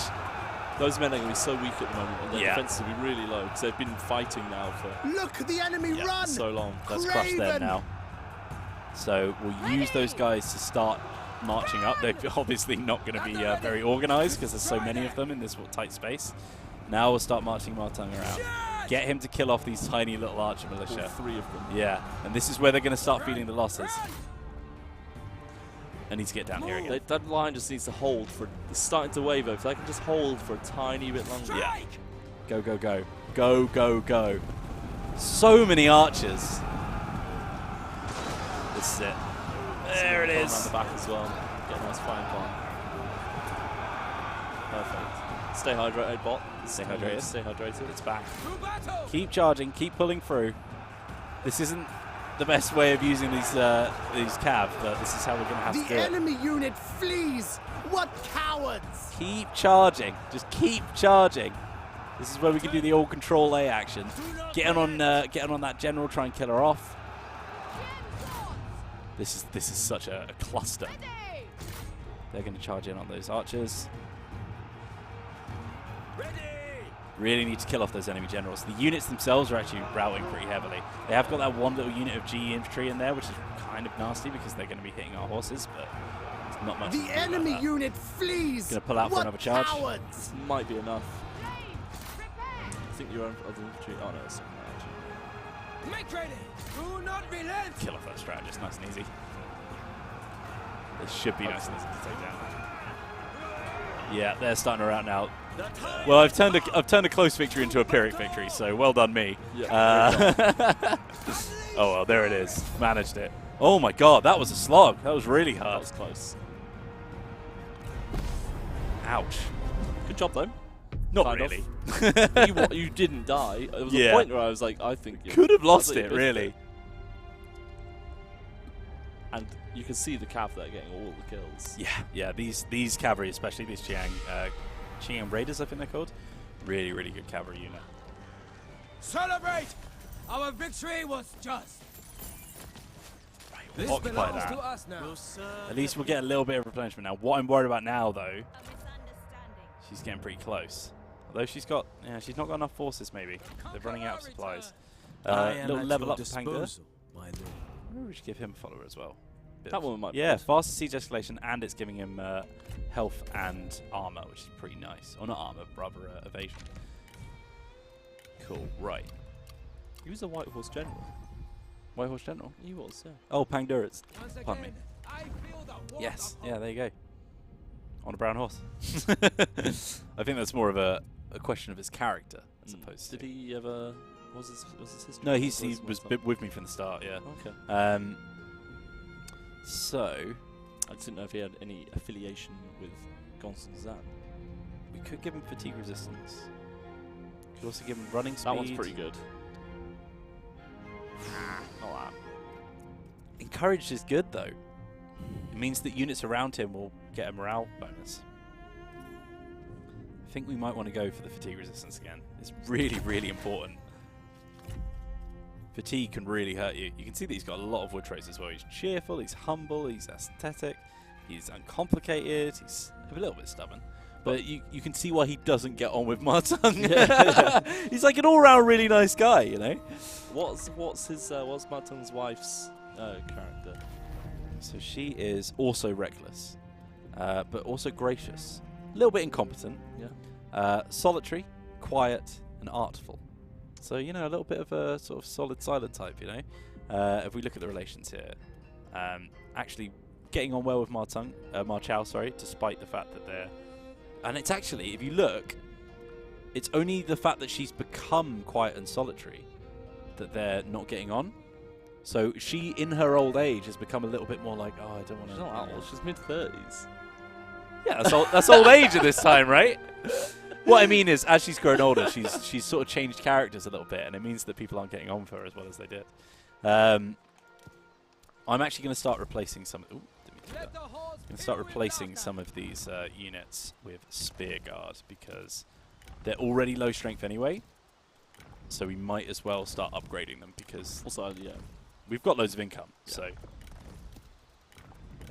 Those men are going to be so weak at the moment, and their Yeah. defenses will be really low because they've been fighting now for Look at the enemy run! so long. Let's crush them now. So we'll use those guys to start marching up. They're obviously not going to be very organised because there's so many of them in this tight space. Now we'll start marching Martung around. Get him to kill off these tiny little archer militia. all three of them. Yeah, and this is where they're going to start feeling the losses. I need to get down here again. That line just needs to hold for. It's starting to waver. If I can just hold for a tiny bit longer. Yeah. Go, go, go. Go, go, go. So many archers. This is it. There it is. Around the back as well. Get a nice flying palm. Perfect. Stay hydrated, bot. Stay hydrated. Stay hydrated. It's back. To battle! Keep charging. Keep pulling through. This isn't the best way of using these cav, but this is how we're going to have to do The it. enemy unit flees! What cowards! Keep charging. Just keep charging. This is where we can do the all control A action. Get on that general. Try and kill her off. This is such a cluster. They're going to charge in on those archers. Really need to kill off those enemy generals. The units themselves are actually routing pretty heavily. They have got that one little unit of G infantry in there, which is kind of nasty because they're going to be hitting our horses, but it's not much. The enemy unit flees! Gonna pull out for What another charge. Cowards! This might be enough. I think your own other infantry. Oh no, it's not actually. Make ready! Do not relent! Kill off that strategist, nice and easy. This should be nice and easy to take down. Yeah, they're starting to rout now. Well, I've turned a close victory into a Pyrrhic victory, so well done me. Yeah. Oh well, there it is. Managed it. Oh my god, that was a slog. That was really hard. That was close. Ouch. Good job though. Not Kind really. of. you didn't die. There was Yeah. a point where I was like, I think you Could have lost I thought it, you really. missed it. And you can see the cav that are getting all the kills. Yeah. These cavalry, especially these Chiyan Raiders, I think they're called. Really, really good cavalry unit. Celebrate! Our victory was just. This Occupy belongs that. to us now. At least we'll get a little bit of replenishment now. What I'm worried about now, though, she's getting pretty close. Although she's not got enough forces. Maybe they're running out of supplies. Little level up for Pangda. Maybe we should give him a follower as well. That one might be Yeah, good. faster siege escalation, and it's giving him health and armor, which is pretty nice. Or not armor, rather evasion. Cool. Right. He was a White Horse General. White Horse General. He was, yeah. Oh, Pangduritz. Once Pardon me. again, I feel the warmth Yes. of Yeah, there you go. On a brown horse. I think that's more of a question of his character as opposed to. Did he ever? Was his history? No, Or he was with me from the start. Yeah. Okay. So I just didn't know if he had any affiliation with Gonsun Zan. We could give him fatigue resistance. Could also give him running speed. That one's pretty good. Not that. Encouraged is good though. It means that units around him will get a morale bonus. I think we might want to go for the fatigue resistance again. It's really, really important. Fatigue can really hurt you. You can see that he's got a lot of wood traits as well. He's cheerful, he's humble, he's aesthetic, he's uncomplicated, he's a little bit stubborn. But you can see why he doesn't get on with Martung. He's like an all-round really nice guy, you know. What's Martung's wife's character? So she is also reckless, but also gracious. A little bit incompetent. Yeah. Solitary, quiet, and artful. So, you know, a little bit of a sort of solid silent type, you know. If we look at the relations here, actually getting on well with Marchal, sorry, despite the fact that they're... And it's actually, if you look, it's only the fact that she's become quiet and solitary that they're not getting on. So she, in her old age, has become a little bit more like, oh, I don't want to... She's not that old, she's mid-30s. Yeah, that's old age at this time, right? What I mean is, as she's grown older, she's sort of changed characters a little bit, and it means that people aren't getting on with her as well as they did. I'm actually going to start replacing some... Ooh, didn't mean to do that. I'm going to start replacing some of these units with Spear Guard, because they're already low strength anyway, so we might as well start upgrading them, because Also, yeah, we've got loads of income, so... There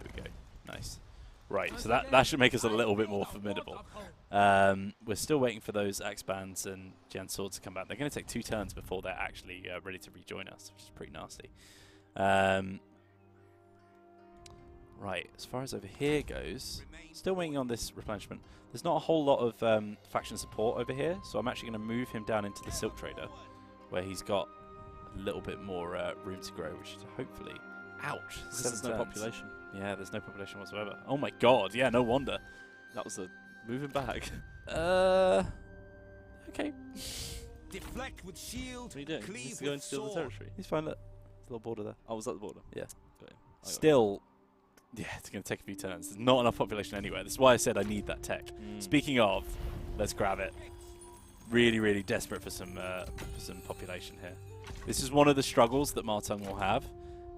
we go. Nice. Right, so that should make us a little bit more formidable. We're still waiting for those axe bands and Chiyan swords to come back. They're going to take 2 turns before they're actually ready to rejoin us, which is pretty nasty. Right, as far as over here goes, still waiting on this replenishment. There's not a whole lot of faction support over here, so I'm actually going to move him down into the Silk Trader, where he's got a little bit more room to grow, which is hopefully... Ouch! there's no population. Yeah, there's no population whatsoever. Oh my god, yeah, no wonder. That was a moving back. Okay. Deflect with shield. What are you doing? Cleave He's going with to steal the sword. territory. He's fine, look. There's a little border there. Oh, was that the border? Yeah. Got it. I got it. Still, yeah, it's going to take a few turns. There's not enough population anywhere. That's why I said I need that tech. Speaking of, let's grab it. Really, really desperate for some population here. This is one of the struggles that Martung will have,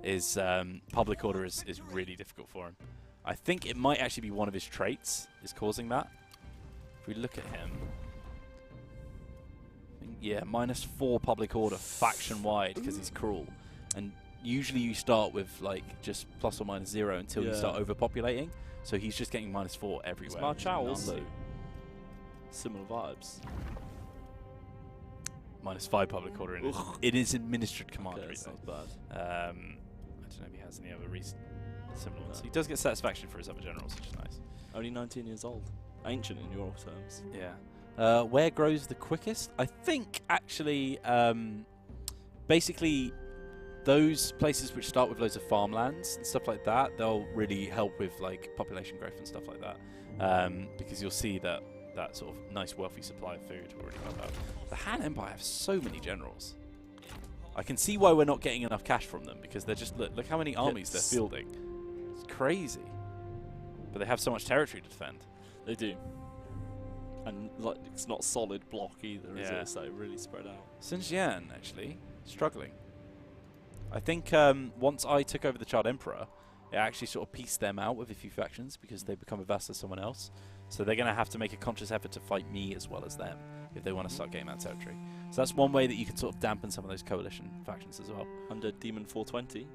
is public order is really difficult for him. I think it might actually be one of his traits is causing that. If we look at him, I think, yeah, -4 public order faction-wide because he's cruel. And usually you start with like just +or -0 until you start overpopulating. So he's just getting -4 everywhere. It's Marchal also. Similar vibes. -5 public order in it. It is administered commander. Okay, that's not bad. I don't know if he has any other similar ones. He does get satisfaction for his other generals, which is nice. Only 19 years old. Ancient in your terms. Yeah. Where grows the quickest? I think actually, basically, those places which start with loads of farmlands and stuff like that, they'll really help with like population growth and stuff like that. Because you'll see that sort of nice wealthy supply of food will really help out. The Han Empire have so many generals. I can see why we're not getting enough cash from them, because they're just look how many armies they're fielding. It's crazy. But they have so much territory to defend. They do. And like it's not solid block either, is it? So really spread out. Sun Jian actually struggling. I think once I took over the Child Emperor, it actually sort of pieced them out with a few factions because they become a vassal to someone else. So they're going to have to make a conscious effort to fight me as well as them if they want to start getting that territory. So that's one way that you can sort of dampen some of those coalition factions as well. Under Demon 420,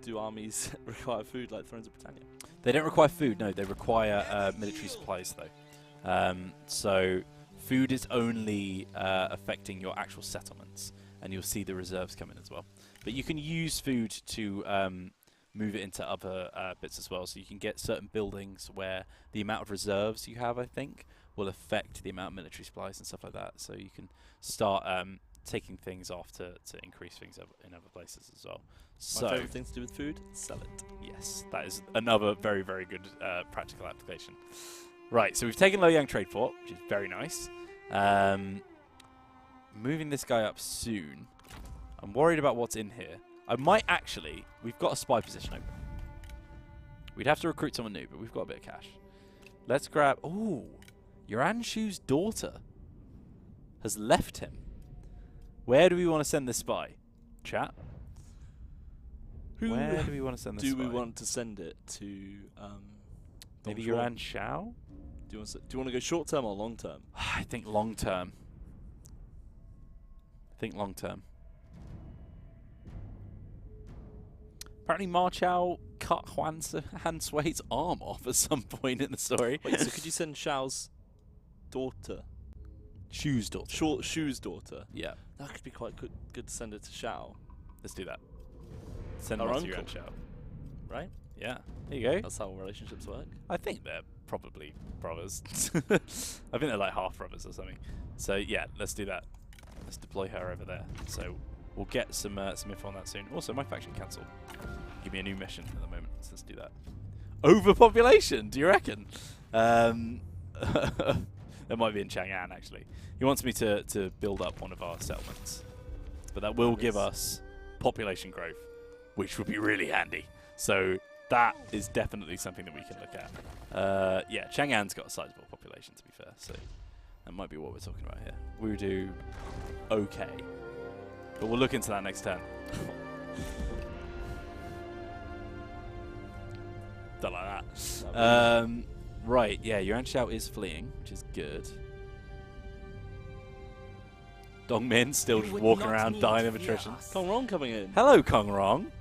do armies require food like Thrones of Britannia? They don't require food, no. They require military supplies, though. So food is only affecting your actual settlements, and you'll see the reserves come in as well. But you can use food to move it into other bits as well. So you can get certain buildings where the amount of reserves you have, I think, will affect the amount of military supplies and stuff like that. So you can start taking things off to increase things in other places as well. My favourite thing to do with food, sell it. Yes, that is another very, very good practical application. Right, so we've taken Loyang Trade Fort, which is very nice. Moving this guy up soon. I'm worried about what's in here. I might actually... We've got a spy position open. We'd have to recruit someone new, but we've got a bit of cash. Let's grab... Ooh! Yuan Shu's daughter has left him. Where do we want to send this spy? Chat. Where do we want to send this spy? Do we want to send it to maybe Yuan Shao? Do you want to go short term or long term? I think long term. Apparently Ma Chao cut Han Sui's arm off at some point in the story. Wait, so could you send Shao's daughter? Shu's daughter. Shu's daughter. Yeah. That could be quite good to send it to Shao. Let's do that. Send Our her to uncle. Yuan Shao. Right? Yeah. There you go. That's how relationships work. I think they're probably brothers. I think they're like half brothers or something. So yeah, let's do that. Let's deploy her over there. So we'll get some info on that soon. Also, my faction cancelled. Give me a new mission at the moment. So let's do that. Overpopulation, do you reckon? That might be in Chang'an, actually. He wants me to build up one of our settlements. But that will give us population growth, which would be really handy. So that is definitely something that we can look at. Yeah, Chang'an's got a sizable population, to be fair. So that might be what we're talking about here. We would do okay. But we'll look into that next turn. Don't like that. Right, yeah, Yuan Shao is fleeing, which is good. Dongmin still just walking around dying of attrition. Kong Rong coming in. Hello, Kong Rong.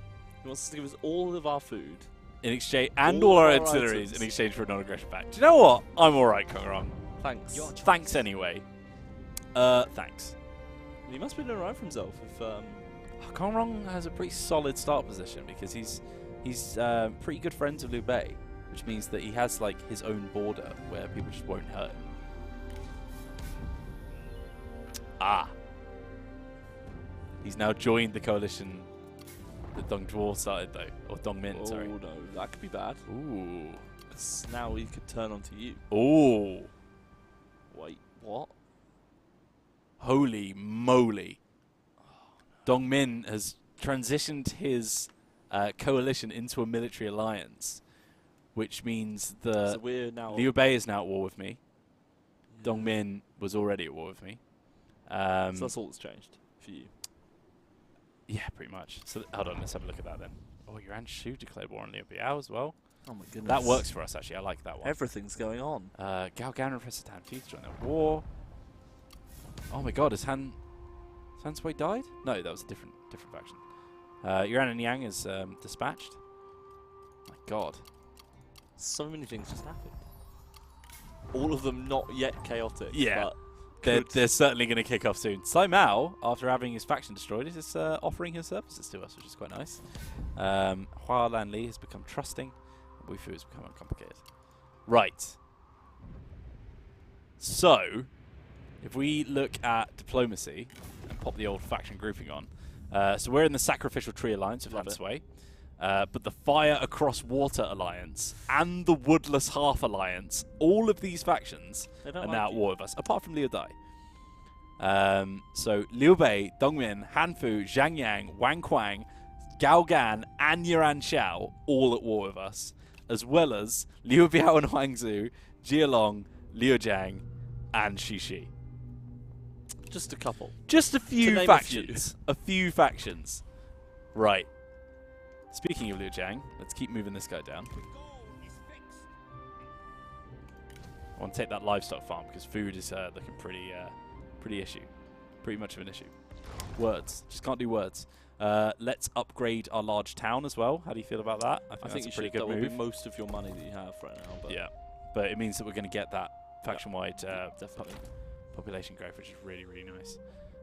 He wants to give us all of our food. In exchange, and all our auxiliaries in exchange for a non-aggression pact. Do you know what? I'm alright, Kong Rong. Thanks. Thanks anyway. Thanks. He must be doing alright for himself. If Kong Rong has a pretty solid start position because he's pretty good friends with Liu Bei, which means that he has like his own border where people just won't hurt him. Ah. He's now joined the coalition that Dong Zhuo started, though. Or Dong Min, sorry. Oh, no. That could be bad. Ooh. Because now he could turn onto you. Ooh. Wait, what? Holy moly. Dong Min has transitioned his coalition into a military alliance, which means that So we're now Liu Bei is now at war with me. Yeah. Dong Min was already at war with me. So that's all that's changed for you. Yeah, pretty much. So hold on, let's have a look at that then. Oh, Yuan Shu declared war on Liu Biao as well. Oh my goodness. That works for us, actually. I like that one. Everything's going on. Gao Gan requested Han Fu to join the war. Oh my god, has Han Sui died? No, that was a different faction. Yuan and Yang is dispatched. My god. So many things just happened. All of them not yet chaotic. Yeah. But they're certainly going to kick off soon. Sai Mao, after having his faction destroyed, is offering his services to us, which is quite nice. Hua Lan Li has become trusting. Wu Fu has become uncomplicated. Right. So, if we look at diplomacy and pop the old faction grouping on. So we're in the Sacrificial Tree Alliance with Han Sui. But the Fire Across Water Alliance and the Woodless Half Alliance, all of these factions are now at war with us, apart from Liu Dai. So Liu Bei, Dongmin, Han Fu, Zhang Yang, Wang Quang, Gao Gan, and Yuan Shao all at war with us, as well as Liu Biao and Huang Zu, Jialong, Liu Jiang, and Xi. just a couple. Just a few factions. A few factions. Right. Speaking of Liu Jiang, let's keep moving this guy down. I want to take that livestock farm because food is looking pretty much of an issue. Words. Just can't do words. Let's upgrade our large town as well. How do you feel about that? I think that's a pretty good move. That will be most of your money that you have right now. But yeah, but it means that we're going to get that faction-wide definitely population growth, which is really, really nice.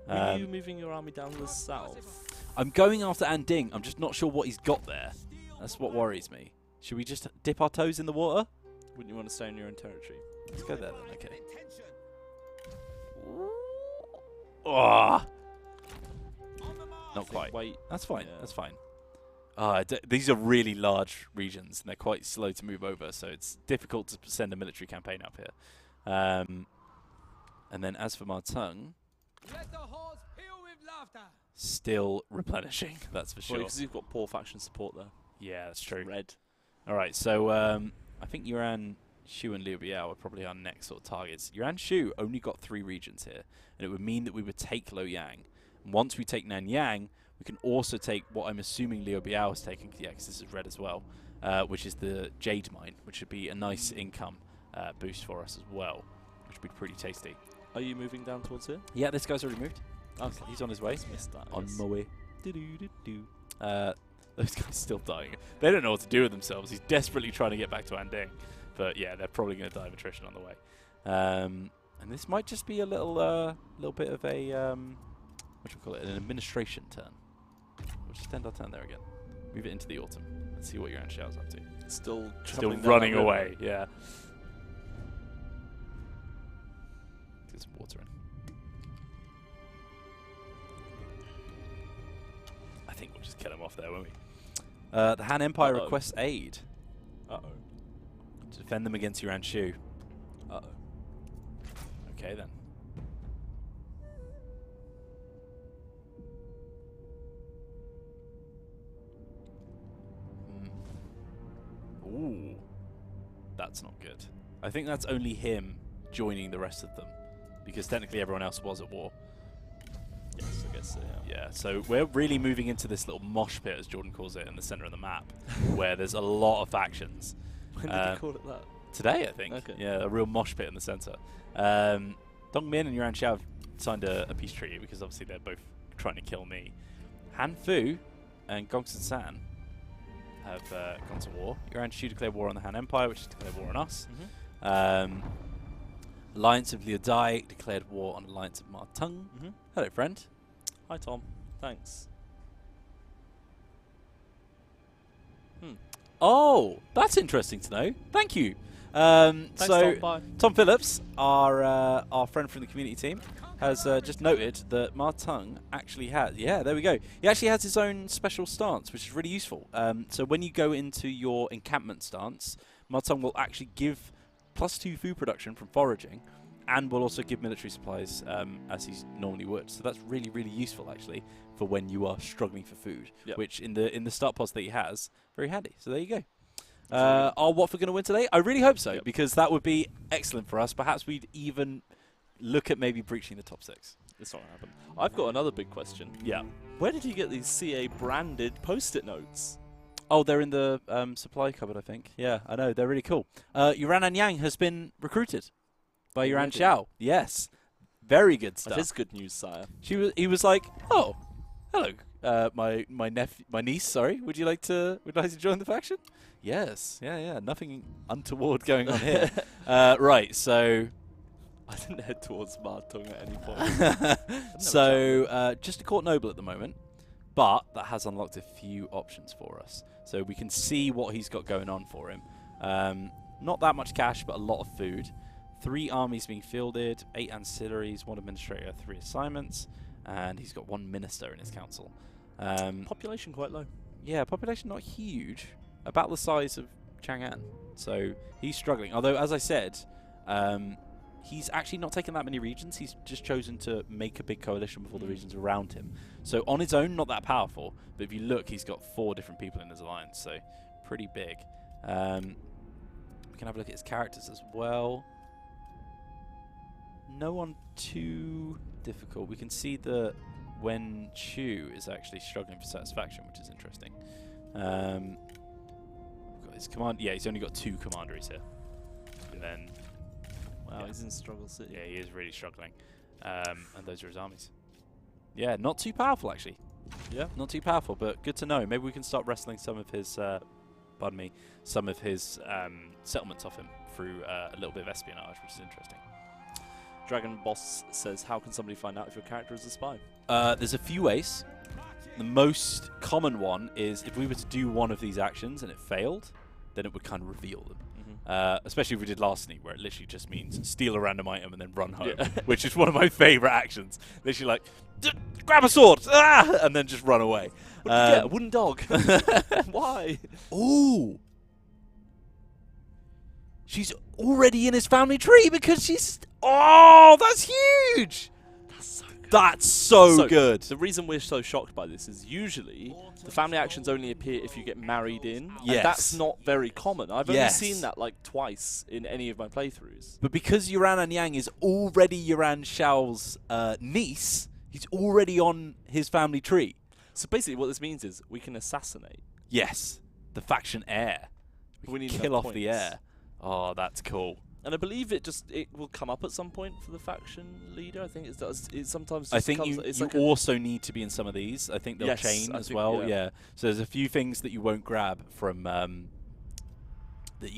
Are you moving your army down the south? I'm going after Anding. I'm just not sure what he's got there. That's what worries me. Should we just dip our toes in the water? Wouldn't you want to stay in your own territory? Let's go there then, okay. Oh, not quite. Wait. That's fine. Yeah. That's fine. These are really large regions, and they're quite slow to move over, so it's difficult to send a military campaign up here. And then as for Ma Teng, Let the halls peal with laughter. still replenishing, that's for sure. Because you've got poor faction support there. Yeah, that's true. Red. All right, so I think Yuan Shu and Liu Biao are probably our next sort of targets. Yuan Shu only got 3 regions here, and it would mean that we would take Luoyang. And once we take Nanyang, we can also take what I'm assuming Liu Biao is taking, yeah, because this is red as well, which is the Jade Mine, which would be a nice income boost for us as well, which would be pretty tasty. Are you moving down towards here? Yeah, this guy's already moved. Okay. He's on his way. Missed that, On yes. my way. Those guys still dying. They don't know what to do with themselves. He's desperately trying to get back to Anding. But yeah, they're probably going to die of attrition on the way. And this might just be a little bit of a, what should we call it, an administration turn. We'll just end our turn there again. Move it into the autumn. Let's see what Yuan Xiao's up to. Still running away, yeah. Get some water in. I think we'll just kill him off there, won't we? The Han Empire requests aid. Uh-oh. To defend them against Yuan Shu. Uh-oh. Okay, then. Ooh. That's not good. I think that's only him joining the rest of them. Because technically everyone else was at war. Yes, I guess so, yeah. Yeah, so we're really moving into this little mosh pit, as Jordan calls it, in the center of the map, where there's a lot of factions. When did you call it that? Today, I think. Okay. Yeah, a real mosh pit in the center. Dongmin and Yuan Xiao have signed a peace treaty because obviously they're both trying to kill me. Han Fu and Gongsun San have gone to war. Yuan Shu declared war on the Han Empire, which has declared war on us. Alliance of Liu Dai declared war on Alliance of Ma Teng. Hello, friend. Hi, Tom. Thanks. Oh, that's interesting to know. Thank you. Thanks, so Tom. Bye. Tom Phillips, our friend from the community team, has just noted that Ma Teng actually has, yeah, there we go. He actually has his own special stance, which is really useful. So when you go into your encampment stance, Ma Teng will actually give +2 food production from foraging, and will also give military supplies as he normally would. So that's really, really useful actually for when you are struggling for food, which in the start pods that he has, very handy. So there you go. Are Watford going to win today? I really hope so, because that would be excellent for us. Perhaps we'd even look at maybe breaching the top 6. It's not going to happen. I've got another big question. Yeah. Where did he get these CA branded post-it notes? Oh, they're in the supply cupboard, I think. Yeah, I know. They're really cool. Yuran Anyang has been recruited by Yuran Xiao. Yes. Very good stuff. That is good news, sire. He was like, oh, hello, my niece, sorry. Would you like to join the faction? Yes. Yeah. Nothing untoward going on here. Right, so I didn't head towards Martung at any point. So just a court noble at the moment, but that has unlocked a few options for us. So we can see what he's got going on for him. Not that much cash, but a lot of food. 3 armies being fielded, 8 ancillaries, 1 administrator, 3 assignments, and he's got 1 minister in his council. Population quite low. Yeah, population not huge, about the size of Chang'an. So he's struggling. Although, as I said, he's actually not taken that many regions. He's just chosen to make a big coalition with all the regions around him. So on his own, not that powerful. But if you look, he's got 4 different people in his alliance. So pretty big. We can have a look at his characters as well. No one too difficult. We can see that Wen Chu is actually struggling for satisfaction, which is interesting. Got his command. Yeah, he's only got 2 commanderies here. And then, wow, he's in struggle city. Yeah, he is really struggling. And those are his armies. Yeah, not too powerful actually. Yeah, not too powerful, but good to know. Maybe we can start wrestling some of his, some of his settlements off him through a little bit of espionage, which is interesting. Dragon Boss says, how can somebody find out if your character is a spy? There's a few ways. The most common one is if we were to do one of these actions and it failed, then it would kind of reveal them. Especially if we did last sneak, where it literally just means steal a random item and then run home, which is one of my favourite actions. Literally like, grab a sword, and then just run away. What did you get? A wooden dog. Why? Ooh. She's already in his family tree because she's... Oh, that's huge! That's so good. That's so good. The reason we're so shocked by this is usually the family actions only appear if you get married in. Yes. And that's not very common. I've only seen that like twice in any of my playthroughs. But because Yuran and Yang is already Yuran Shao's niece, he's already on his family tree. So basically what this means is we can assassinate. Yes, the faction heir. We need can enough kill off points. the heir. Oh, that's cool. And I believe it will come up at some point for the faction leader. I think it does. It sometimes just I think comes, you like also need to be in some of these. I think they'll Yes, chain I as think, well. yeah. So there's a few things that you won't grab from the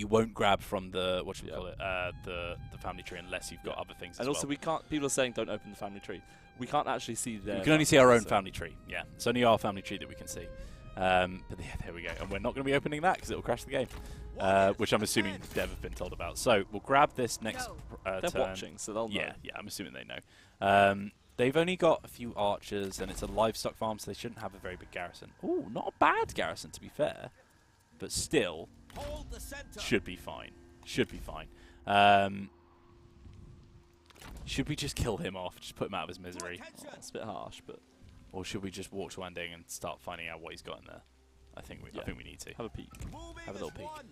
what should we call it the family tree unless you've got other things. And as also well. we can't. People are saying don't open the family tree. We can't actually see their. We can only see our own family tree. Yeah, it's only our family tree that we can see. But yeah, there we go. And we're not going to be opening that because it will crash the game. Which I'm assuming Dev have been told about. So we'll grab this next They're turn. watching, so they'll know. Yeah, I'm assuming they know. They've only got a few archers, and it's a livestock farm, so they shouldn't have a very big garrison. Ooh, not a bad garrison, to be fair. But still, Hold the center. should be fine. Should be fine. Should we just kill him off? Just put him out of his misery? Oh, it's a bit harsh, but Or should we just walk to Wanding and start finding out what he's got in there? I think we need to. have a peek. Moving Have a little as peek. one.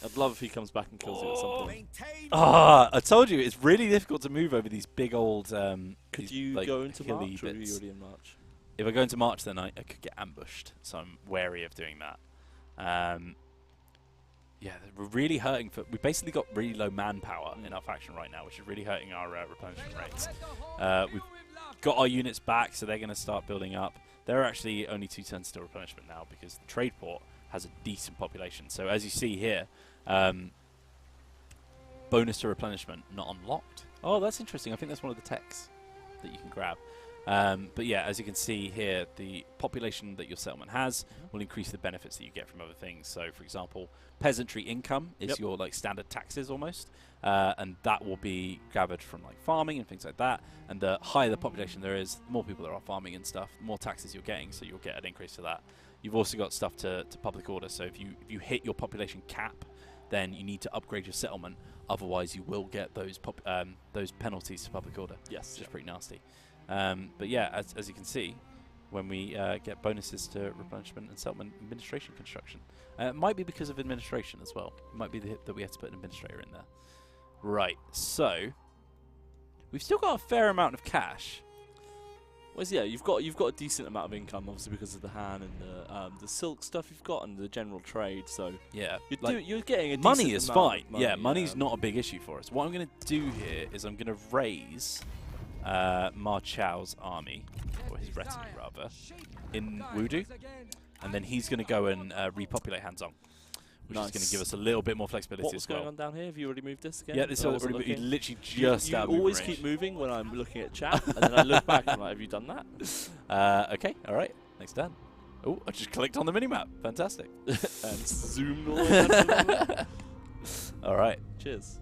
I'd love if he comes back and kills you at some point. Maintain. I told you, it's really difficult to move over these big old... Could these, you like, go into hilly March, or are you bits. already in March? If I go into March, then I could get ambushed, so I'm wary of doing that. Yeah, we're really hurting for... We've basically got really low manpower in our faction right now, which is really hurting our replenishment rates. We've got our units back, so they're going to start building up. There are actually only 2 turns to replenishment now because the trade port has a decent population. So as you see here, bonus to replenishment not unlocked. Oh, that's interesting. I think that's one of the techs that you can grab. But yeah, as you can see here, the population that your settlement has will increase the benefits that you get from other things. So, for example, peasantry income is your like standard taxes almost, and that will be gathered from like farming and things like that. And the higher the population there is, the more people there are farming and stuff, the more taxes you're getting. So you'll get an increase to that. You've also got stuff to public order. So if you hit your population cap, then you need to upgrade your settlement. Otherwise, you will get those penalties to public order. Yes. Which is pretty nasty. But yeah, as you can see, when we get bonuses to replenishment and settlement administration construction. It might be because of administration as well. It might be that we have to put an administrator in there. Right, so we've still got a fair amount of cash. Well, yeah, you've got a decent amount of income, obviously because of the Han and the silk stuff you've got and the general trade. So Yeah, you're getting a money decent is amount fine. of money, Yeah, money's not a big issue for us. What I'm going to do here is I'm going to raise Ma Chao's army, or his retinue rather, in Wudu, and then he's going to go and repopulate Hanzong, which is going to give us a little bit more flexibility What was as well. going on down here? Have you already moved this again? Yeah, this is I wasn't already looking. literally just You out of always moving keep range. moving when I'm looking at chat, and then I look back and I'm like, have you done that? Okay, all right, next turn. Oh, I just clicked on the minimap. Fantastic. And zoomed all the way down to the All right. Cheers.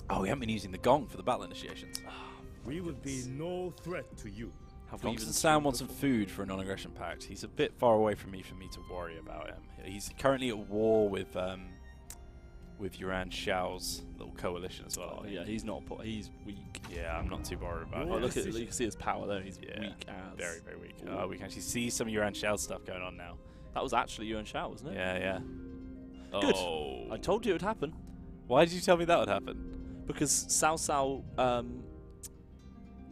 Oh, we haven't been using the gong for the battle initiations. We will be no threat to you. Have we even Thompson Sam wants some food for a non-aggression pact. He's a bit far away from me for me to worry about him. He's currently at war with Yuran Shao's little coalition as well. Oh yeah, he's not. He's weak. Yeah, I'm not too worried about Oh, him. look at you can see his power there. He's Yeah, weak as. very, very weak. Ooh. We can actually see some of Yuran Shao's stuff going on now. That was actually Yuan Shao, wasn't it? Yeah, yeah. Good. Oh. I told you it would happen Why did you tell me that would happen? because Cao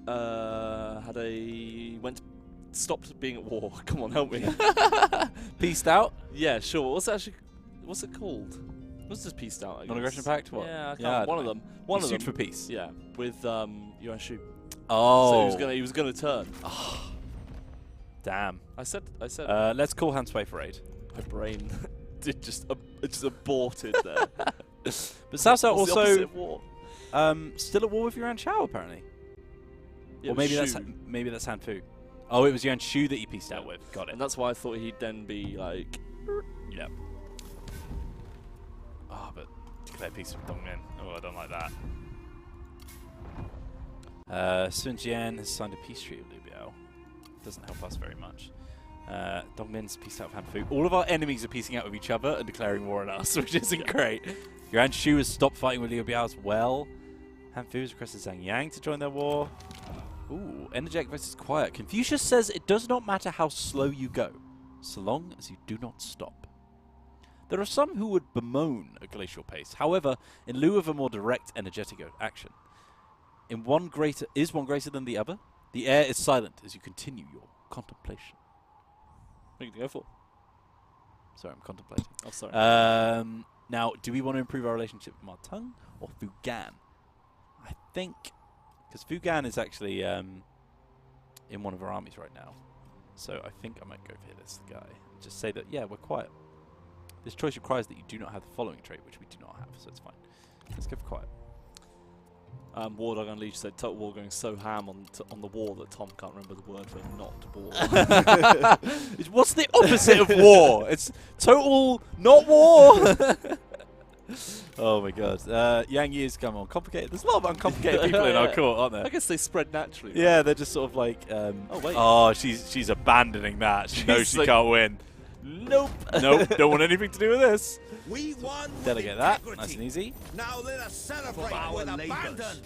Cao stopped being at war. Come on, help me. Peaced out? Yeah, sure. What's it called? What's this peaced out? I guess. Non-aggression pact? What? Yeah, I can't. Yeah, I one don't of know. them. One He of them. sued for peace. Yeah, with Yuan Shu. Oh. So he was gonna turn. Damn. I said. Let's call Hans Sway for aid. My brain did just aborted there. But Cao Cao What's the opposite also of war? still at war with Yuan Shao apparently. Yeah, Or maybe Shu. that's Han Fu. Oh, it was Yuan Shu that he pieced out with. Got it. And that's why I thought he'd then be like. Yeah. Oh, but declare peace with Dongmen. Oh, I don't like that. Sun Jian has signed a peace treaty with Liu Biao. Doesn't help us very much. Dongmin's pieced out of Han Fu. All of our enemies are piecing out of each other and declaring war on us, which isn't great. Yuan Shu has stopped fighting with Liu Biao as well. Han Fu has requested Zhang Yang to join their war. Ooh, energetic versus quiet. Confucius says it does not matter how slow you go, so long as you do not stop. There are some who would bemoan a glacial pace. However, in lieu of a more direct energetic action, is one greater than the other? The air is silent as you continue your contemplation. What are you going to go for? Sorry, I'm contemplating. Oh, sorry. Now, do we want to improve our relationship with Ma Teng or Fu Gan? I think, because Fu Gan is actually in one of our armies right now. So I think I might go for this guy. Just say that, yeah, we're quiet. This choice requires that you do not have the following trait, which we do not have, so it's fine. Let's go for quiet. Wardog Unleashed said Total War going so ham on the war that Tom can't remember the word for not war. What's the opposite of war? It's total not war. Oh my god. Yang Yi's come on. Complicated. There's a lot of uncomplicated people in our court, aren't there? I guess they spread naturally. Right? Yeah, they're just sort of like, oh, wait. Oh, she's abandoning that. She knows she like, can't win. Nope. Nope, don't want anything to do with this. We won with Delegate that. integrity. Nice and easy. Now let us celebrate with abandon.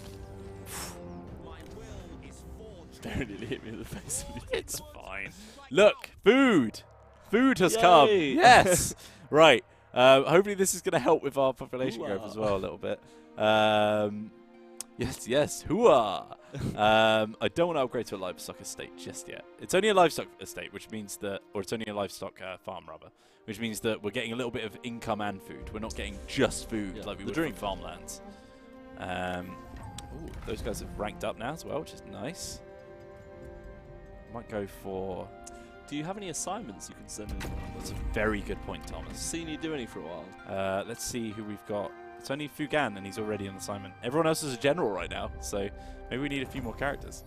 My will is forged. Don't really hit me in the face. It's fine. Look, food. Food has come. Yay. Yes. Right. Hopefully this is going to help with our population growth as well a little bit. Yes. Hooah. I don't want to upgrade to a livestock estate just yet. It's only a livestock estate, which means that, or it's only a livestock farm rather, which means that we're getting a little bit of income and food. We're not getting just food like we would from farmlands. Ooh, those guys have ranked up now as well, which is nice. Might go for... Do you have any assignments you can send in? That's a very good point, Thomas. I've seen you do any for a while. Let's see who we've got. It's only Fu Gan, and he's already on assignment. Everyone else is a general right now, so maybe we need a few more characters.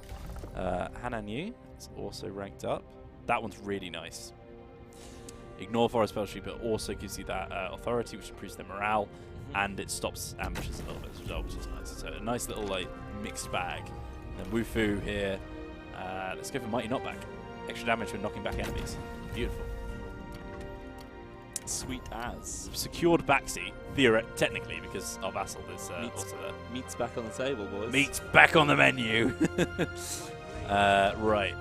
Hanan Yu is also ranked up. That one's really nice. Ignore forest spellsheet, but also gives you that authority, which improves their morale, and it stops ambushes a little bit as well, which is nice. So a nice little like mixed bag. And then Wu Fu here. Let's go for Mighty Knockback. Extra damage when knocking back enemies. Beautiful. Sweet as. Secured backseat, technically, because our vassal is also there. Meat's back on the table, boys. Meat's back on the menu. Right.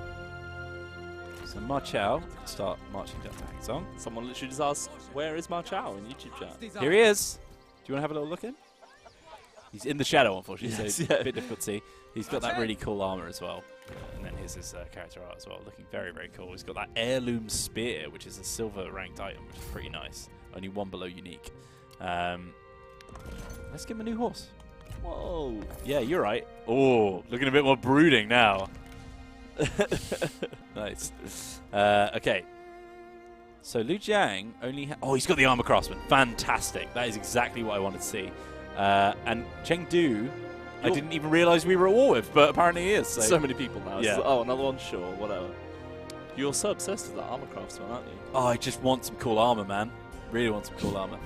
So Ma Chao can start marching down to Hangzong. Someone literally just asked, where is Ma Chao in YouTube chat? Here he is. Do you want to have a little look in? He's in the shadow, unfortunately, yes, so it's a bit difficult to see. He's got that really cool armor as well. And then here's his character art as well, looking very, very cool. He's got that heirloom spear, which is a silver ranked item, which is pretty nice. Only one below unique. Let's give him a new horse. Whoa. Yeah, you're right. Oh, looking a bit more brooding now. Nice. Okay. So Liu Jiang only he's got the armor craftsman. Fantastic. That is exactly what I wanted to see. And Chengdu, I didn't even realize we were at war with, but apparently he is. So many people now. Yeah. Oh, another one? Sure, whatever. You're so obsessed with that armor craftsman, aren't you? Oh, I just want some cool armor, man. Really want some cool armor.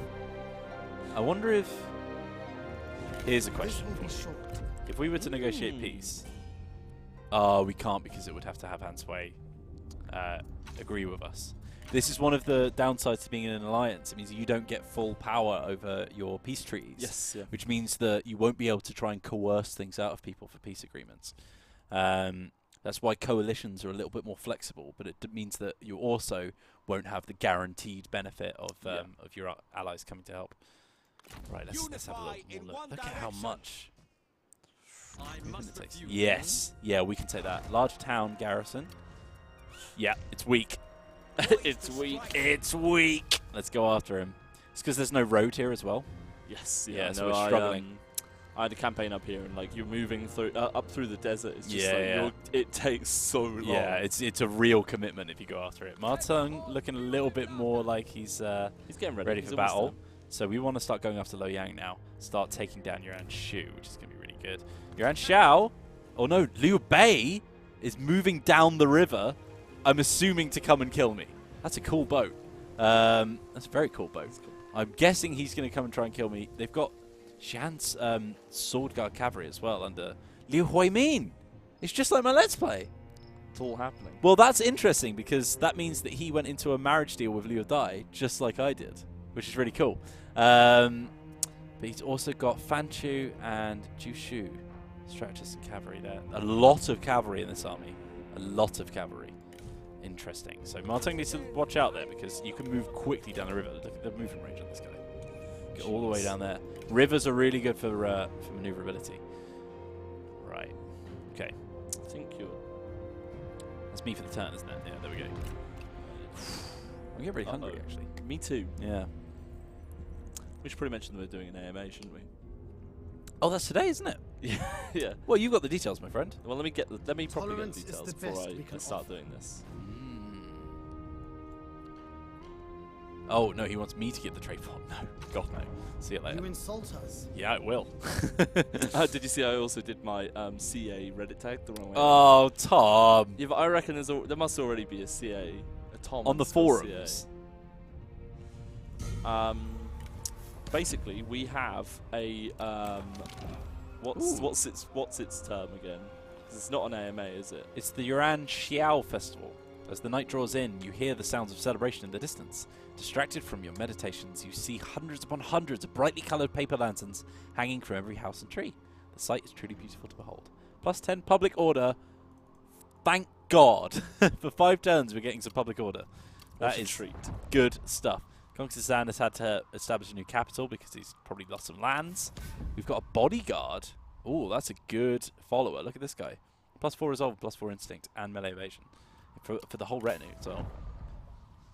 I wonder if... Here's a question. If we were to negotiate peace... we can't, because it would have to have Han Sui agree with us. This is one of the downsides to being in an alliance. It means you don't get full power over your peace treaties. Yes, yeah. Which means that you won't be able to try and coerce things out of people for peace agreements. That's why coalitions are a little bit more flexible, but it means that you also won't have the guaranteed benefit of your allies coming to help. Right, let's have a little more look. Look at how much. Yes, yeah, we can take that. Large town garrison. Yeah, it's weak. It's weak. It's weak. Let's go after him. It's because there's no road here as well. Yes. Yeah, so we're struggling. I had a campaign up here, and like you're moving through up through the desert. It's just it takes so long. Yeah, it's a real commitment if you go after it. Ma Teng looking a little bit more like he's getting ready for battle. So we want to start going after Loyang now. Start taking down Yuan Shu, which is going to be really good. Yuan Shao, Liu Bei is moving down the river. I'm assuming to come and kill me. That's a cool boat. That's a very cool boat. Cool. I'm guessing he's going to come and try and kill me. They've got Chiyan's Sword Guard Cavalry as well under Liu Huimin. It's just like my Let's Play. It's all happening. Well, that's interesting because that means that he went into a marriage deal with Liu Dai, just like I did, which is really cool. But he's also got Fanchu and Jushu, strategists and cavalry there. A lot of cavalry in this army. A lot of cavalry. Interesting. So Martin needs to watch out there because you can move quickly down the river. Look at the movement range on this guy. Get all the way down there. Rivers are really good for maneuverability. Right. Okay. I think you're... That's me for the turn, isn't it? Yeah, there we go. I get really hungry, actually. Me too. Yeah. We should probably mention that we're doing an AMA, shouldn't we? Oh, that's today, isn't it? Yeah. Yeah. Well, you've got the details, my friend. Well, let me probably get Tolerance the is details the before best we I can start offer. doing this. Oh, no, he wants me to get the trade pot. No. God, no. See you later. You insult us. Yeah, it will. Did you see I also did my CA Reddit tag the wrong way? Oh, Tom. Yeah, but I reckon there must already be a CA, a Tom On the underscore forums. CA. Basically, we have a what's its term again? 'Cause it's not an AMA, is it? It's the Yuan Xiao Festival. As the night draws in, you hear the sounds of celebration in the distance. Distracted from your meditations, you see hundreds upon hundreds of brightly coloured paper lanterns hanging from every house and tree. The sight is truly beautiful to behold. Plus 10 public order. Thank God. For 5 turns, we're getting some public order. What That a is treat. good stuff. Kongsi-san has had to establish a new capital because he's probably lost some lands. We've got a bodyguard. Oh, that's a good follower. Look at this guy. +4 resolve, +4 instinct, and melee evasion. For the whole retinue, so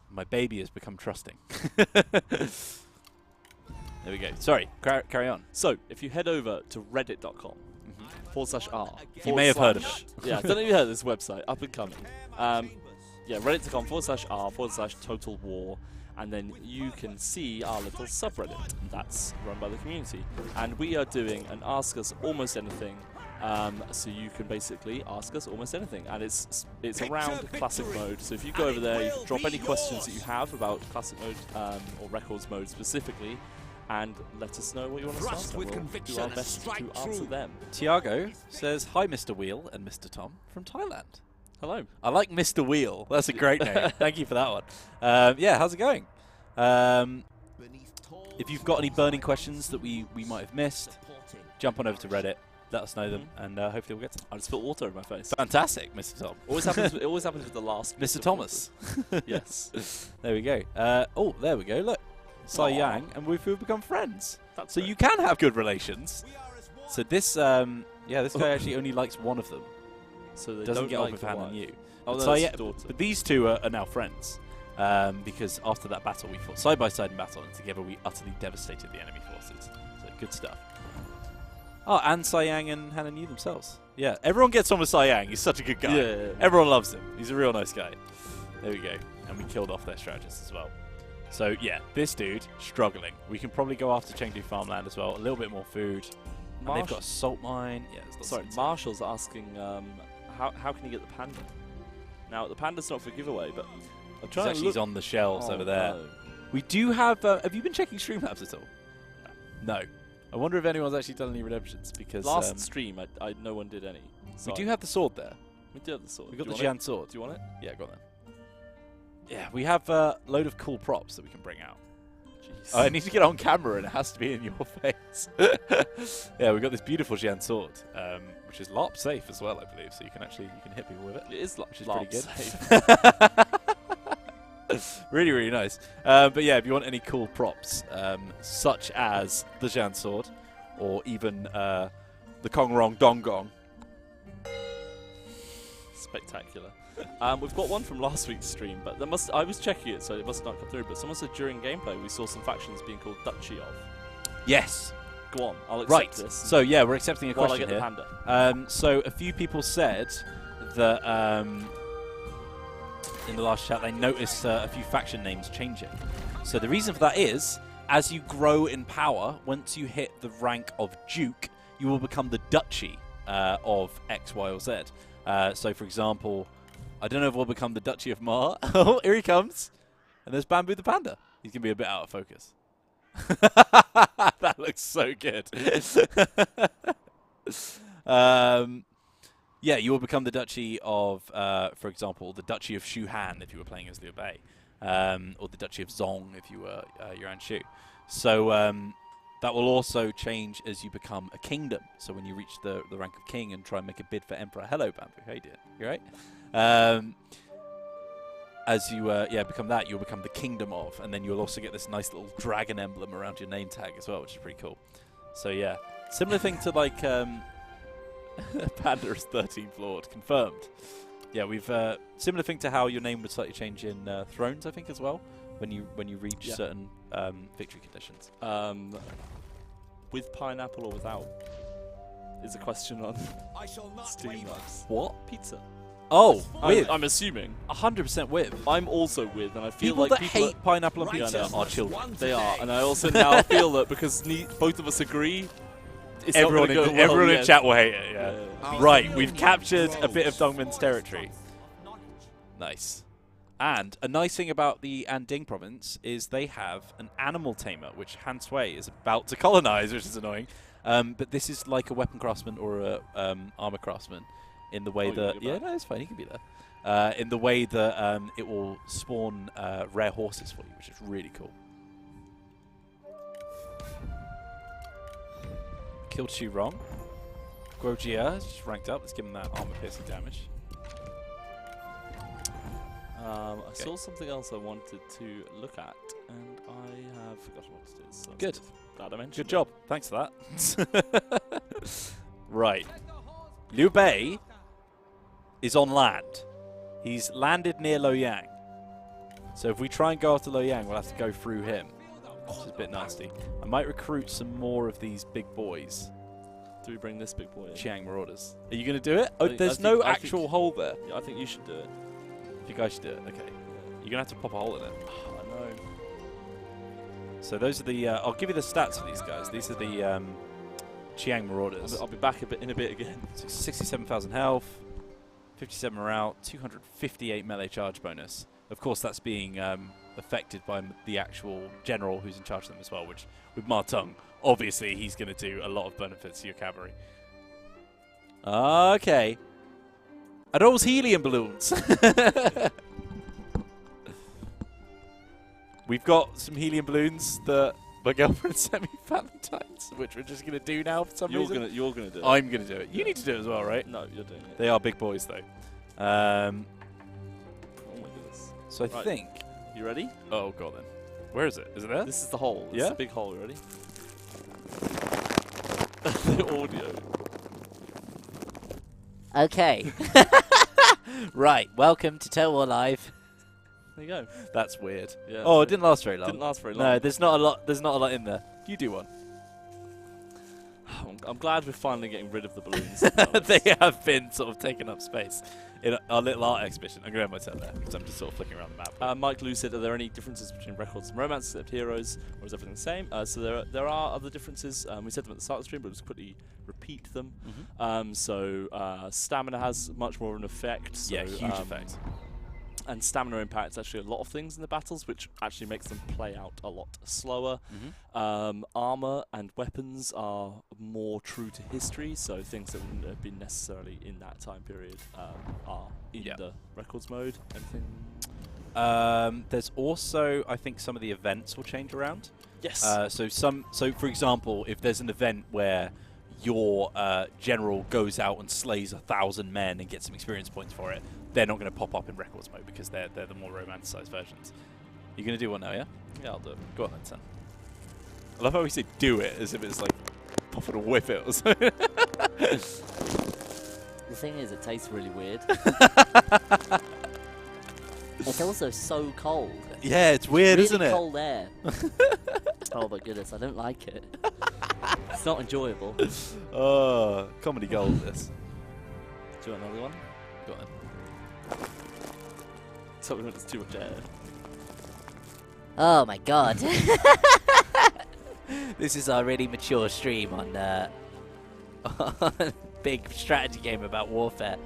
my baby has become trusting. There we go. Sorry, carry on. So, if you head over to reddit.com/r. You may have heard of it. Yeah, I don't know if you heard of this website, up and coming. Yeah, reddit.com/r/total war. And then you can see our little subreddit that's run by the community. And we are doing an Ask Us Almost Anything. So you can basically ask us almost anything. And it's around classic mode. So if you go over there, you can drop any questions that you have about classic mode or records mode specifically. And let us know what you want to start. We'll do our best to answer them. Tiago says, "Hi, Mr. Wheel and Mr. Tom from Thailand." Hello. I like Mr. Wheel. That's a great name. Thank you for that one. Yeah, how's it going? If you've got any burning questions that we might have missed, jump on over to Reddit, let us know them, and hopefully we'll get to them. I just spilled water in my face. Fantastic, Mr. Tom. It always happens with the last. Mr. Thomas. Yes. There we go. Oh, there we go. Look. Sai Yang and Wufu become friends. That's so great. you can have good relations. So this, this guy actually only likes one of them. So they Doesn't don't get on like with the Han wife. and you. Oh, But no, Sai that's Ya- the daughter. but these two are now friends. Because after that battle, we fought side by side in battle, and together we utterly devastated the enemy forces. So good stuff. Oh, and Sai Yang and Han and Yu themselves. Yeah, everyone gets on with Sai Yang. He's such a good guy. Yeah. Everyone loves him. He's a real nice guy. There we go. And we killed off their strategist as well. So yeah, this dude struggling. We can probably go after Chengdu farmland as well. A little bit more food. And they've got a salt mine. Yeah, there's lots Sorry, of Marshall's asking how can you get the panda? Now the panda's not for giveaway, but I'm trying to actually look. on the shelves Oh, over there. no. We do have. Have you been checking Streamlabs at all? No. I wonder if anyone's actually done any redemptions because Last stream, I no one did any. So we do have the sword there. We do have the sword. We got Do the you want Chiyan sword. it? Do you want it? Yeah, go on then. Yeah, we have a load of cool props that we can bring out. Jeez. Oh, I need to get on camera and it has to be in your face. Yeah, we've got this beautiful Chiyan sword, which is LARP safe as well, I believe. So you can hit people with it. It is Which is pretty good. Safe. Really, really nice. But yeah, if you want any cool props, such as the Chiyan sword, or even the Kong Rong Dong Gong. Spectacular. We've got one from last week's stream, but I was checking it, so it must not come through. But someone said during gameplay we saw some factions being called Duchy of. Yes. Go on, I'll accept Right. this. So yeah, we're accepting a while I question get the here. panda. So a few people said that in the last chat they noticed a few faction names changing. So the reason for that is, as you grow in power, once you hit the rank of Duke, you will become the Duchy of X, Y, or Z. So for example, I don't know if we'll become the Duchy of Ma. Oh, here he comes. And there's Bamboo the Panda. He's going to be a bit out of focus. That looks so good. Yeah, you will become the Duchy of, for example, the Duchy of Shuhan if you were playing as Liu Bei, or the Duchy of Zong if you were Yuan Shu. So that will also change as you become a kingdom. So when you reach the rank of king and try and make a bid for Emperor. Hello, Bamboo. Hey, dear. You right? As you become that, you'll become the kingdom of, and then you'll also get this nice little dragon emblem around your name tag as well, which is pretty cool. So yeah, similar thing to like Panda is 13th Lord, confirmed. Yeah, we've similar thing to how your name would slightly change in Thrones, I think, as well, when you reach certain victory conditions. With pineapple or without is a question on Steam Labs. What? Pizza. Oh, with. I'm assuming. 100% with. I'm also with, and I feel People like that people hate pineapple and Yeah, pizza no. are children. They are, and I also now feel that because both of us agree, it's Everyone, not gonna go everyone well, in chat will hate it. Yeah. Yeah. Right, we've captured a bit of Dongmen's territory. Nice. And a nice thing about the Anding province is they have an animal tamer, which Han Sui is about to colonize, which is annoying. But this is like a weapon craftsman or a armor craftsman in the way that... Yeah, no, it's fine. He can be there. In the way that it will spawn rare horses for you, which is really cool. Killed Shu wrong. Guojia has just ranked up. Let's give him that armor-piercing damage. I saw something else I wanted to look at, and I have forgotten what it is. So Good. Glad I mentioned Good job. Thanks for that. Right. Liu Bei is on land. He's landed near Luoyang. So if we try and go after Luoyang, we'll have to go through him, which is a bit nasty. I might recruit some more of these big boys. Do we bring this big boy in? Chiang Marauders. Are you going to do it? Oh, I there's think- no I actual think- hole there. Yeah, I think you should do it. You guys should do it. Okay. You're going to have to pop a hole in it. I know. So those are the... I'll give you the stats for these guys. These are the Chiang Marauders. I'll be back in a bit again. So 67,000 health, 57 morale, 258 melee charge bonus. Of course, that's being affected by the actual general who's in charge of them as well, which with Ma Teng, obviously he's going to do a lot of benefits to your cavalry. Okay. Are those helium balloons? We've got some helium balloons that my girlfriend sent me Valentine's, which we're just going to do now for some reason. You're gonna do it. I'm going to do it. You need to do it as well, right? No, you're doing it. They are big boys, though. Oh my goodness. So I Right. think... You ready? Oh, God, then. Where is it? Is it there? This is the hole. This Yeah? is the big hole. You ready? The audio. Okay. Right, welcome to Total War Live. There you go. That's weird. Yeah. Oh, it didn't last very long. Didn't last very long. No, there's not a lot. There's not a lot in there. You do one. I'm glad we're finally getting rid of the balloons. They have been sort of taking up space in our little art exhibition. I'm going to have my turn there because I'm just sort of flicking around the map. Mike Lou said, are there any differences between records and romance except heroes, or is everything the same? So there are other differences. We said them at the start of the stream, but we'll just quickly repeat them. Stamina has much more of an effect. So, yeah, huge effect. And stamina impacts actually a lot of things in the battles, which actually makes them play out a lot slower. Armor and weapons are more true to history, so things that wouldn't have been necessarily in that time period are in the records mode. Anything? There's also, I think, some of the events will change around. Yes. So for example, if there's an event where your general goes out and slays 1,000 men and gets some experience points for it, they're not going to pop up in records mode because they're the more romanticized versions. You're going to do one now, yeah? Yeah, I'll do it. Go on then, son. I love how we say do it as if it's like popping a whip it or something. The thing is, it tastes really weird. It's also so cold. Yeah, it's weird, really isn't it? Cold air. Oh my goodness, I don't like it. It's not enjoyable. Oh, comedy gold, this. Do you want another one? Go on then. Something that's too much air. Oh my god. This is our really mature stream on on big strategy game about warfare.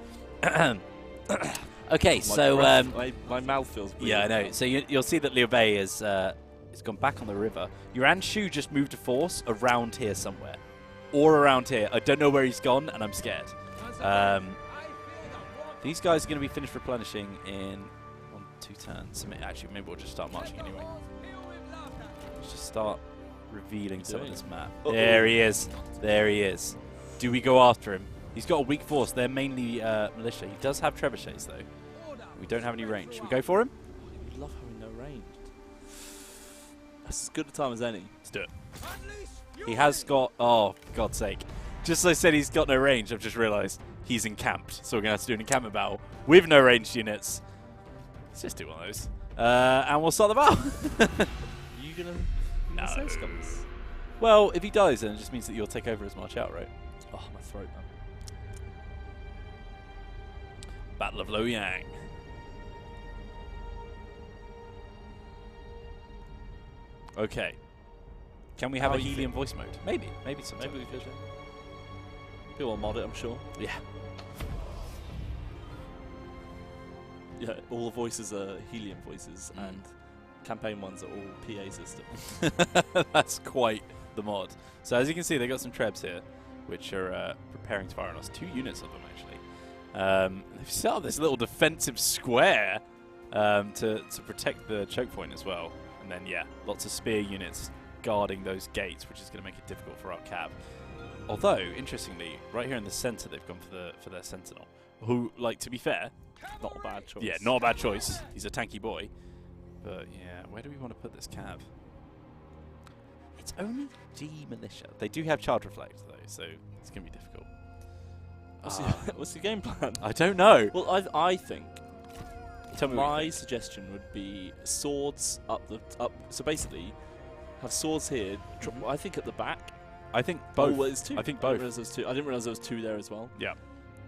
Okay, My mouth feels weird. Yeah, I know. So you'll see that Liu Bei has gone back on the river. Yuan Shu just moved a force around here somewhere. Or around here. I don't know where he's gone, and I'm scared. These guys are going to be finished replenishing in 2 turns. So actually, maybe we'll just start marching anyway. Let's just start revealing some of this map. There he is. There he is. Do we go after him? He's got a weak force. They're mainly militia. He does have trebuchets, though. We don't have any range. Should we go for him? You love having no range. That's as good a time as any. Let's do it. He has got... Oh, for God's sake. Just as I said he's got no range, I've just realised he's encamped. So we're going to have to do an encampment battle with no ranged units. Let's just do one of those. And we'll start the battle. Are you going to... No. Well, if he dies, then it just means that you'll take over as march out, right? Oh, my throat, man. Battle of Loyang. Okay. Can we have a helium voice mode? Maybe. Maybe sometime. Maybe we could. People will mod it, I'm sure. Yeah. Yeah, all the voices are helium voices, and campaign ones are all PA system. That's quite the mod. So as you can see, they got some trebs here, which are preparing to fire on us. 2 units of them, actually. They've set up this little defensive square to protect the choke point as well. And then, yeah, lots of spear units guarding those gates, which is going to make it difficult for our cav. Although, interestingly, right here in the centre, they've gone for their sentinel, who, like, to be fair, not a bad choice. Yeah, not a bad choice. He's a tanky boy. But, yeah, where do we want to put this cav? It's only G militia. They do have charge reflect, though, so it's going to be difficult. What's the game plan? I don't know. Well, I think... Tell me my suggestion would be swords up. So basically, have swords here. I think at the back. I think both. Oh, well, it's 2. I think both. I didn't realize there was 2 there as well. Yeah.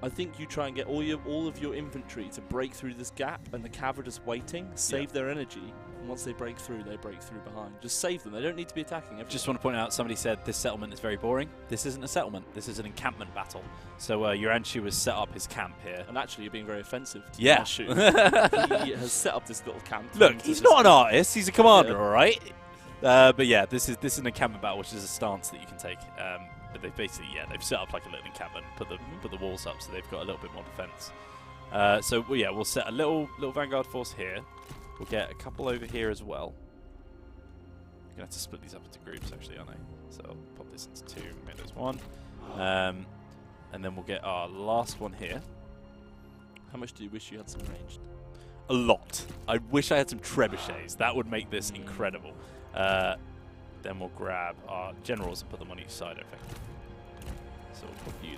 I think you try and get all of your infantry to break through this gap, and the cav are just waiting, save their energy, and once they break through behind. Just save them. They don't need to be attacking everything. Just want to point out, somebody said this settlement is very boring. This isn't a settlement. This is an encampment battle. So Uranshu has set up his camp here. And actually, you're being very offensive to yeah. Uranshu. He has set up this little camp. Look, he's not an artist. He's a commander, all right? But yeah, this is an encampment battle, which is a stance that you can take. But they've basically, they've set up like a little encampment, put the walls up, so they've got a little bit more defense. So we'll set a little vanguard force here. We'll get a couple over here as well. We're gonna have to split these up into groups, actually, aren't I? So I'll pop this into 2, make those 1, and then we'll get our last one here. How much do you wish you had some ranged? A lot. I wish I had some trebuchets. That would make this incredible. Then we'll grab our generals and put them on each side, I think. So we'll put you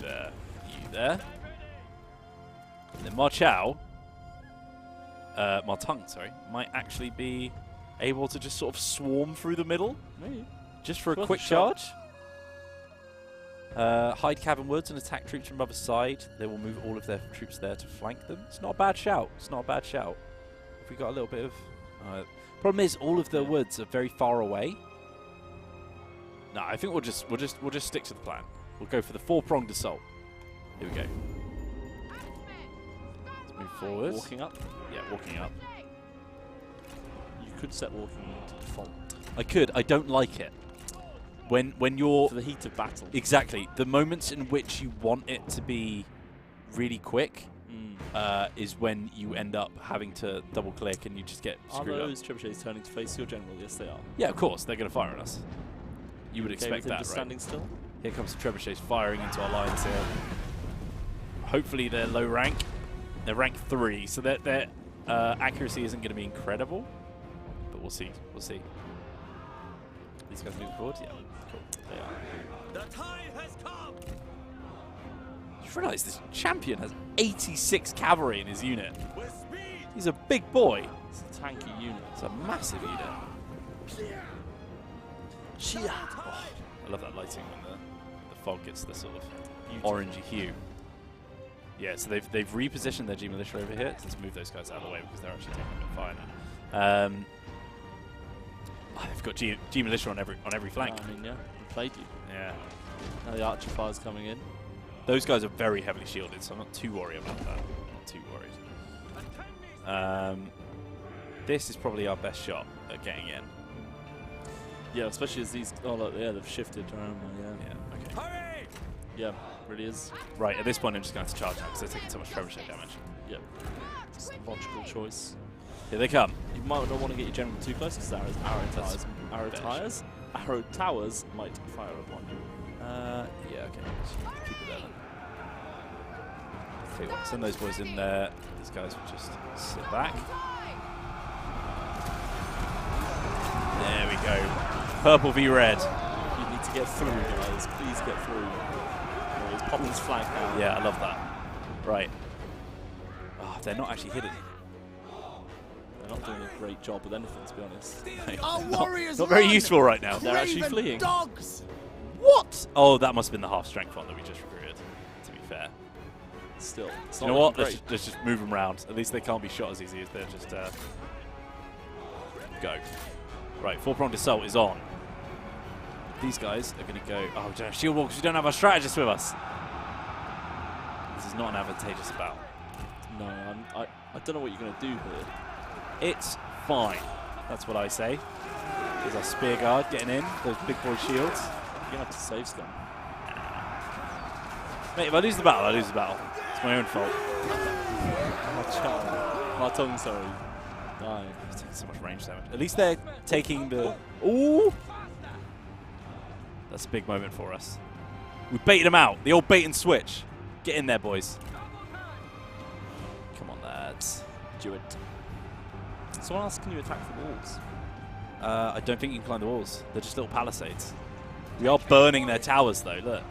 there. And then Martung, sorry, might actually be able to just sort of swarm through the middle. Maybe. Just for a quick charge. Hide Cavern Woods and attack troops from the other side. They will move all of their troops there to flank them. It's not a bad shout. It's not a bad shout. If we got a little bit of... problem is, all of the woods are very far away. No, I think we'll just stick to the plan. We'll go for the 4-pronged assault. Here we go. Let's move forward. Walking up? Yeah, walking up. You could set walking to default. I could. I don't like it. When you're... For the heat of battle. Exactly. The moments in which you want it to be really quick is when you end up having to double-click and you just get screwed up. Are those trebuchets turning to face your general? Yes, they are. Yeah, of course. They're going to fire on us. You would expect that, right? Standing still? Here comes the trebuchets firing into our lines here. Hopefully they're low rank. They're rank 3, so their accuracy isn't going to be incredible. But we'll see. We'll see. These guys moving forward? Yeah. Cool. They are. The time has come. You realise this champion has 86 cavalry in his unit. With speed. He's a big boy. It's a tanky unit. It's a massive unit. Chiyan. Oh, I love that lighting when the fog gets the sort of orangey hue. Yeah, so they've repositioned their G militia over here. Let's move those guys out of the way because they're actually taking a bit of fire now. They've got G militia on every flank. I mean, yeah, we played you. Yeah. Now the archer fire's coming in. Those guys are very heavily shielded, so I'm not too worried about that. Not too worried. This is probably our best shot at getting in. Yeah, especially as these. Oh, look, yeah, they've shifted around. Yeah. Yeah. Okay. Hurry! Yeah, really is. Right, at this point I'm just going to have to charge now because they're taking so much trebuchet damage. Yep. It's a logical choice. Here they come. You might not want to get your general too close because arrow towers might fire upon you. Yeah, okay. Just keep it there then. Tell you what, send those boys in there. These guys will just sit back. There we go. Purple v red. You need to get through, guys. Please get through. Oh, he's popping his flag now. Yeah, I love that. Right. Oh, they're not actually hitting. They're not doing a great job with anything, to be honest. Our warriors Not very run! useful right now. They're actually Craven fleeing. Dogs! What? Oh, that must have been the half-strength one that we just recruited, to be fair. Still. It's You not know what? looking Let's just move them around. At least they can't be shot as easy as they're just... Go. Right, four-pronged assault is on. These guys are going to go... Oh, we don't have shield wall because we don't have our strategist with us. This is not an advantageous bout. No, I don't know what you're going to do here. It's fine. That's what I say. There's our spear guard getting in. Those big boy shields. You're going to have to save some. Mate, if I lose the battle, I lose the battle. It's my own fault. My tongue, sorry. Dying. It's taking so much range damage. At least they're taking the... Ooh! That's a big moment for us. We baited them out. The old bait and switch. Get in there, boys. Come on, lads. Do it. Someone else, can you attack the walls? I don't think you can climb the walls. They're just little palisades. We are burning their towers, though. Look.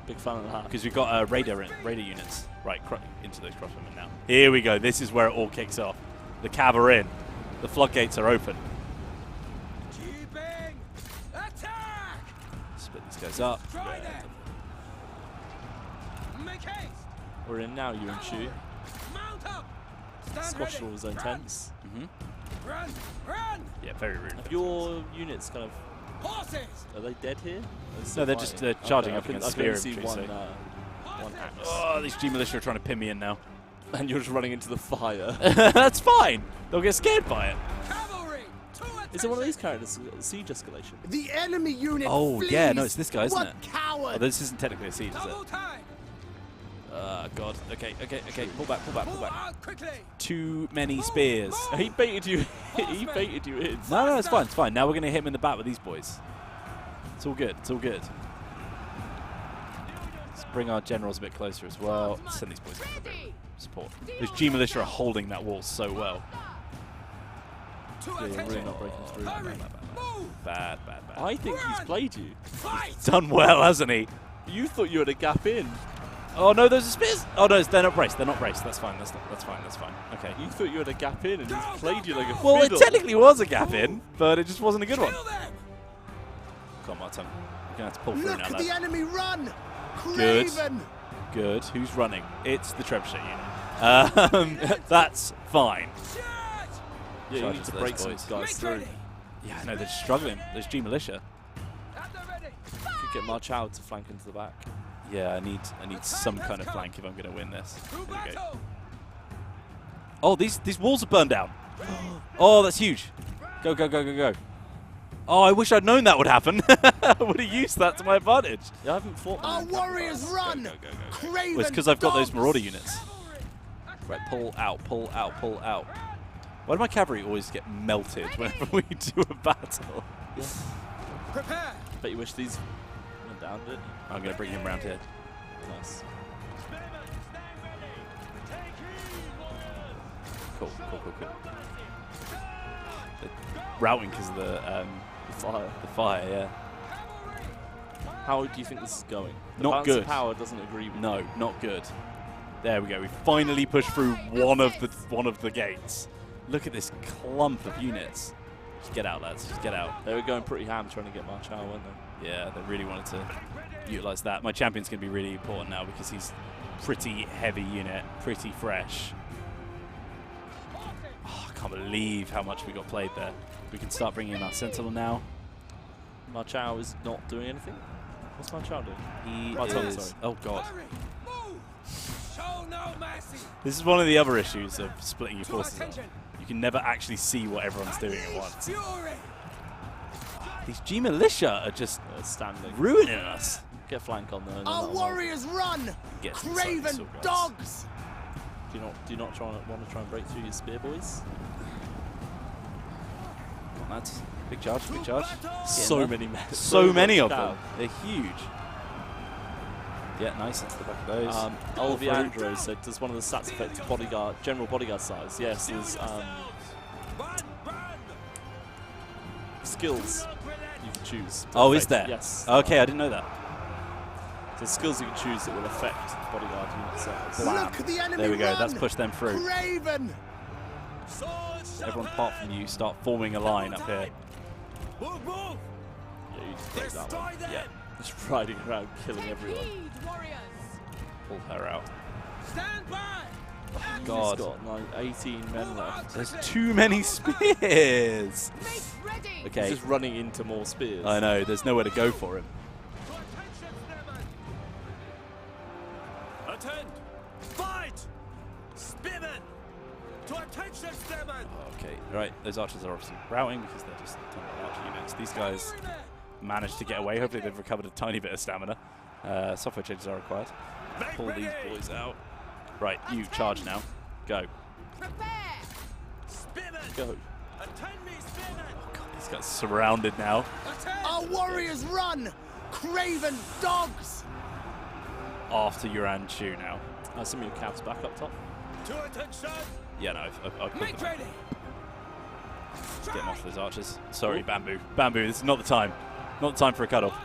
Big fan of that. Because we've got radar units. Right, into those crossbowmen now. Here we go. This is where it all kicks off. The cav are in. The floodgates are open. Keeping attack. Split these guys up. Try them. Make haste. We're in now, you and Chu. Mount up. Stand Squash ready. all his own tents. Run. Run. Yeah, very rude. Have your units kind of... Horses. Are they dead here? No, they're just charging up against spear see infantry. one axe. Oh, these G militia are trying to pin me in now. And you're just running into the fire. That's fine. They'll get scared by it. Cavalry. Is it one of these characters? Siege escalation. The enemy unit Oh, flees! yeah, no, it's this guy, isn't what it? Coward! Oh, this isn't technically a siege, is it? Double time. God. Okay. Pull back. Move out quickly. Too many spears. He baited you. He baited you in. No, it's fine. Now we're going to hit him in the back with these boys. It's all good. Let's bring our generals a bit closer as well. Send these boys in for a bit of support. Those G militia are holding that wall so well. Yeah, you're really not breaking through. Bad. I think he's played you. Done well, hasn't he? You thought you had a gap in. Oh no, those are spears. Oh no, they're not braced. That's fine. That's fine. Okay. You thought you had a gap in, and he's played you like a Well, fiddle. it technically was a gap in, but it just wasn't a good one. Come on, Tom. We're going to have to pull through Look now, at lads. the enemy run! Good. Craven! Good. Who's running? It's the trebuchet unit. That's fine. Yeah, you Charges need to those break some boys. guys through. Yeah, I know, they're struggling. Those G militia. You could get March out to flank into the back. Yeah, I need some kind of flank if I'm going to win this. Here we go. Oh, these walls are burned down. Oh, that's huge. Go. Oh, I wish I'd known that would happen. I would have used that to my advantage. Yeah, I haven't fought them. Our warriors run! Go. Craven Well, it's because I've got those dogs! marauder units. Right, pull out. Why do my cavalry always get melted whenever we do a battle? Prepare. Bet you wish these went down, didn't you? I'm going to bring him around here. Nice. Cool. They're routing because of the Fire. fire, yeah. How do you think this is going? The Not balance good. of power doesn't agree with No, not good. There we go. We finally pushed through one of the gates. Look at this clump of units. Just get out, lads. Just get out. They were going pretty ham trying to get March out, weren't they? Yeah, they really wanted to utilize that. My champion's going to be really important now because he's pretty heavy unit, pretty fresh. Oh, I can't believe how much we got played there. We can start bringing in our sentinel now. Marchao is not doing anything. What's Marchao doing? He Martel, is. sorry. Oh god. Show no mercy. This is one of the other issues of splitting your To forces up. attention. You can never actually see what everyone's doing at once. Fury. These G militia are just Standing. ruining us. Get flank on there. Our warriors run! Get some Craven missile guys. dogs! Do you not want to try and break through your spear, boys? Come on, lads. Big charge, big charge. So there. many men. So many of cow. them. They're huge. Yeah, nice into the back of those. Alviandro said, does one of the stats affect general bodyguard size? Yes, there's skills you can choose. Oh, is there? Yes. Okay, I didn't know that. There's skills you can choose that will affect bodyguard unit size. Blam. Look at the enemy There we go, run. that's pushed them through. Craven! Everyone apart from you start forming a line up here. Move, move! Yeah, you just take that Destroy one. them! Yeah, Just riding around killing everyone. pull her out. Stand by! God. He's got like 18 men left. There's too many spears. Okay, He's just running into more spears. I know, there's nowhere to go for him. Attend! Fight! Spearmen! To attention, spearmen! Okay, right, those archers are obviously routing because they're just ton of archer units. These guys managed to get away. Hopefully they've recovered a tiny bit of stamina. Software changes are required. Pull these boys out. Right, you charge now. Go. Spearmen! Go. Attend me, spearmen! These guys surrounded now. Attend! Our warriors run! Craven dogs! After Yuran Chu now. Some of your caps back up top. To attention! Yeah, no, I've put Make them out. ready! Get them off those archers. Sorry, Bamboo. Bamboo, this is not the time. Not the time for a cutoff.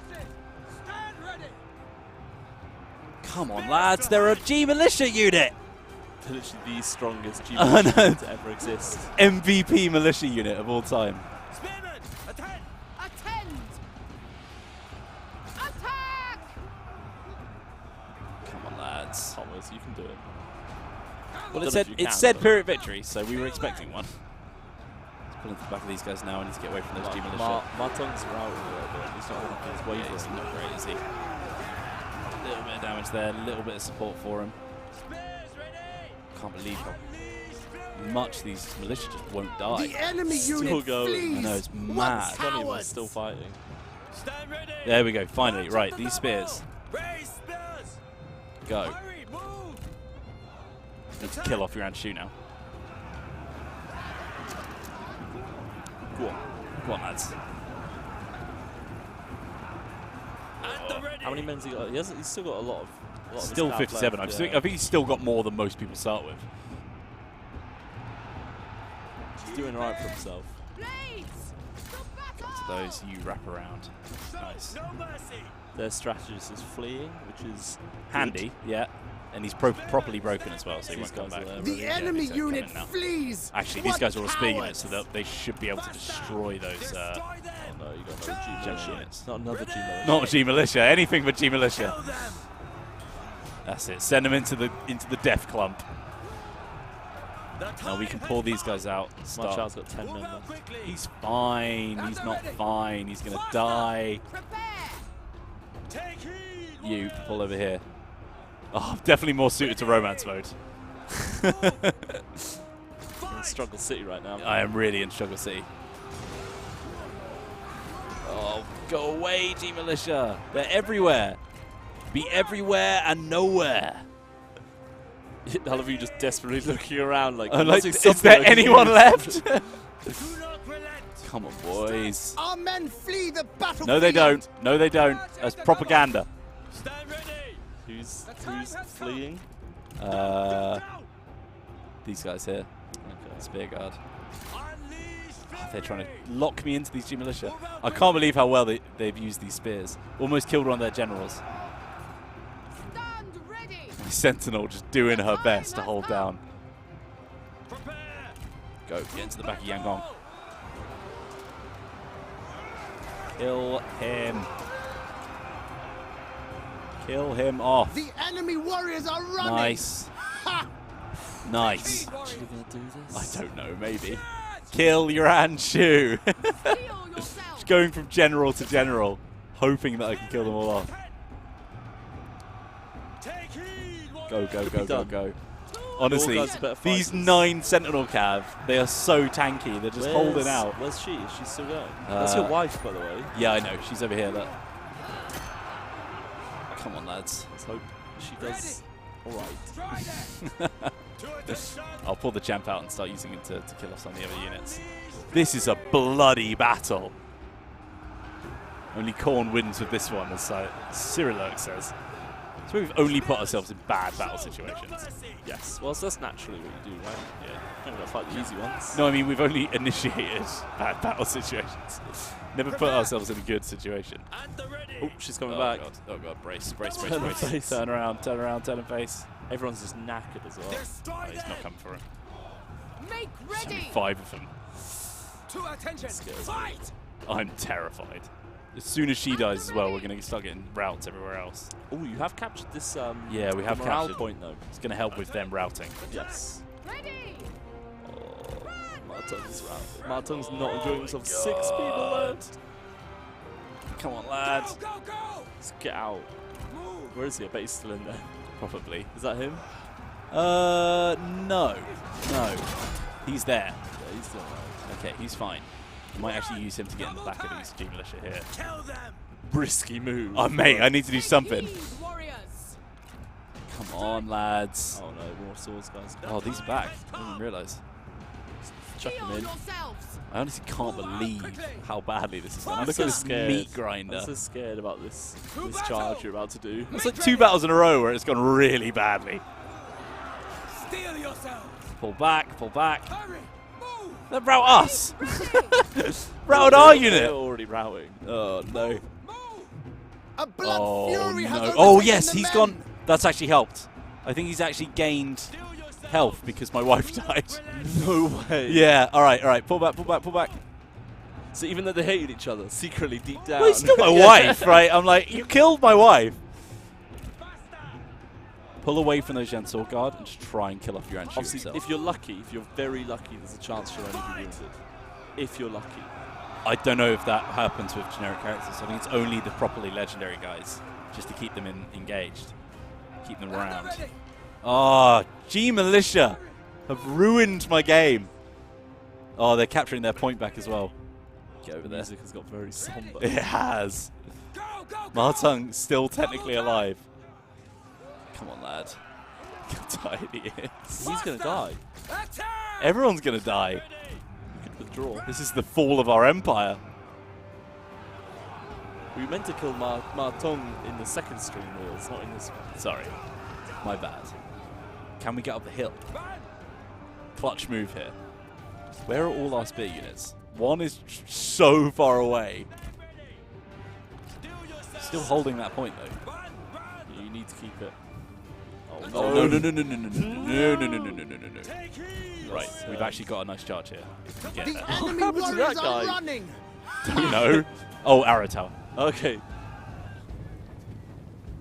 Stand ready! Come on, lads, they're a G militia unit. They're literally the strongest G I know. unit to ever exist. MVP militia unit of all time. Spearmen! Attend! Come on, lads. Thomas, you can do it. Well, Don't know if you it can, said but- period victory, so we were expecting one. Let's pull into the back of these guys now. I need to get away from those G militia. Marton's routing a little bit. He's not really his Yeah, wavering. he's not great, is he? A little bit of damage there, a little bit of support for him. Spears ready! Can't believe how Unleash fury! much these militia just won't die. The enemy Still unit going. flees! I know, it's What mad. 20 of them cowards! still fighting. Stand ready! There we go, finally. March Right, up to these the double. spears. Raise spears! Go. Hurry, move! Need to kill off your Anshu now. Go on. Go on, lads. At the ready! How many men's he got? He's still got a lot of his Still cav 57. left, I think he's still got more than most people start with. He's doing right for himself. Get to those, you wrap around. Nice. No mercy! Their strategist is fleeing, which is Handy, yeah. And he's properly broken as well, so he These won't come guys back. are there. The enemy he's gonna come unit in now. flees! Actually, What these guys are all spear cowards! units, so they should be able to destroy those Destroy them! Oh no, you got another G militia. units. Not another G militia. Not G militia, anything but G militia. Kill them! That's it. Send them into the death clump. The Now we tide can has pull these come. guys out. Marchal's got 10 Move men out left. quickly! He's fine. He's not fine. He's gonna die. Take heed! You warriors! pull over here. Oh, definitely more suited to romance mode. We're in Struggle City right now. I am really in Struggle City. Oh, go away, G Militia. They're everywhere. Be everywhere and nowhere. All of you just desperately looking around like, Like, "Is is there anyone left? Do not relent! Come on, boys. Our men flee the battlefield! No, they don't. No, they don't. That's propaganda. Stand ready! Who's has fleeing? Down! These guys here. Okay. Spear guard. Unleash They're trying to lock me into these G Militia. I can't believe how well they've used these spears. Almost killed one of their generals. My Sentinel just doing her best to hold down. Prepare! Go, get into the back of Yangon. Kill him. Kill him off. The enemy warriors are running! Nice. Ha! Nice. Actually gonna do this? I don't know, maybe. Kill your Anshu. Just going from general to general, hoping that I can kill them all off. Take heed, Go, go, Could go, be go, done. go. Honestly, guys are better these fighters. 9 Sentinel Cav, they are so tanky. They're just holding out. Where's she? Is she still going? That's your wife, by the way. Yeah, I know. She's over here. Look. Come on, lads. Let's hope she does all right. Try that. I'll pull the champ out and start using it to kill off some of the other units. This is a bloody battle. Only Khorne wins with this one, as Cyrilurk says. So we've only put ourselves in bad battle situations. Yes. Well, so that's naturally what you do, right? Yeah. You're going to fight the easy ones. No, I mean, we've only initiated bad battle situations. Never put ourselves in a good situation. Oh, she's coming back. God. Oh, God. Brace. Turn and face. Turn around, turn and face. Everyone's just knackered as well. Oh, he's not coming for him. Make There's only ready. 5 of them. To attention. Fight. I'm terrified. As soon as she dies as well, we're going to start getting routes everywhere else. Oh, you have captured this. Yeah, we have morale captured. point though. It's going to help with them routing. Yes. Ready. Oh, Martung's routed. Martung's not enjoying himself. 6 people left. Come on, lads. Go, go, go. Let's get out. Move. Where is he? I bet he's still in there. Probably. Is that him? No. He's there. Yeah, he's still there. Okay, he's fine. I might actually use him to get in the back of these G militia here. Kill them. Risky move. Oh, mate, I need to do something. Take heed, warriors. Come on, lads. Oh no, more swords, guys. Oh, these are back. I didn't realise. Chuck Be him on in. yourselves. I honestly can't believe how badly this is going. I'm Look so at this scared. meat grinder. I'm so scared about this charge you're about to do. It's like 2 battles in a row where it's gone really badly. Steel yourselves. Pull back, pull back. Hurry. Move. Then rout us. Routed our They're unit. already routing. Oh, no. Move. A blood Oh, fury has no. overtaken Oh, yes, the he's men. gone. That's actually helped. I think he's actually gained health because my wife died. No way. Yeah, all right. Pull back, pull back, pull back. So even though they hated each other, secretly deep down. Well, he's still my Yeah. wife, right? I'm like, you killed my wife. Pull away from those Sword Guard and just try and kill off your Anshu Obviously, yourself. if you're lucky, if you're very lucky, there's a chance she'll only be wounded. If you're lucky. I don't know if that happens with generic characters. I think it's only the properly legendary guys, just to keep them engaged, keep them around. Oh, G Militia have ruined my game. Oh, they're capturing their point back as well. Get over The there. music has got very somber. It has. Go, go, go. Martung still technically alive. Come on, lad. Look how tired he is. He's going to die. Attack. Everyone's going to die. You could withdraw. This is the fall of our empire. We meant to kill Martung in the second stream wheels, not in this one. Sorry. My bad. Can we get up the hill? Clutch move here. Where are all our spear units? One is so far away. Still holding that point though. You need to keep it. Oh Oh no. no. Right, we've actually got a nice charge here. Get The there. enemy happened to warriors that are guy? running. Don't know. Oh, arrow tower. Okay.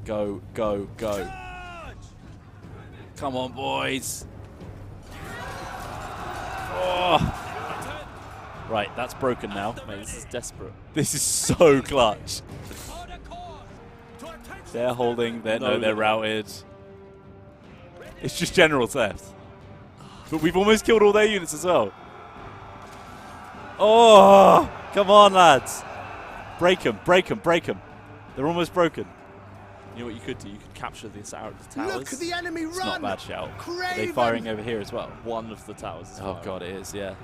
Go, go, go. Come on, boys. Oh. Right, that's broken now. Mate, this is desperate. This is so clutch. They're holding. They're routed. It's just generals left. But we've almost killed all their units as well. Oh, come on, lads. Break them, break them, break them. They're almost broken. You know what you could do? You could capture this out of the towers. Look at the enemy It's run. not a bad shout. Are they Craven. firing over here as well? One of the towers as Oh, well. God, it is, yeah.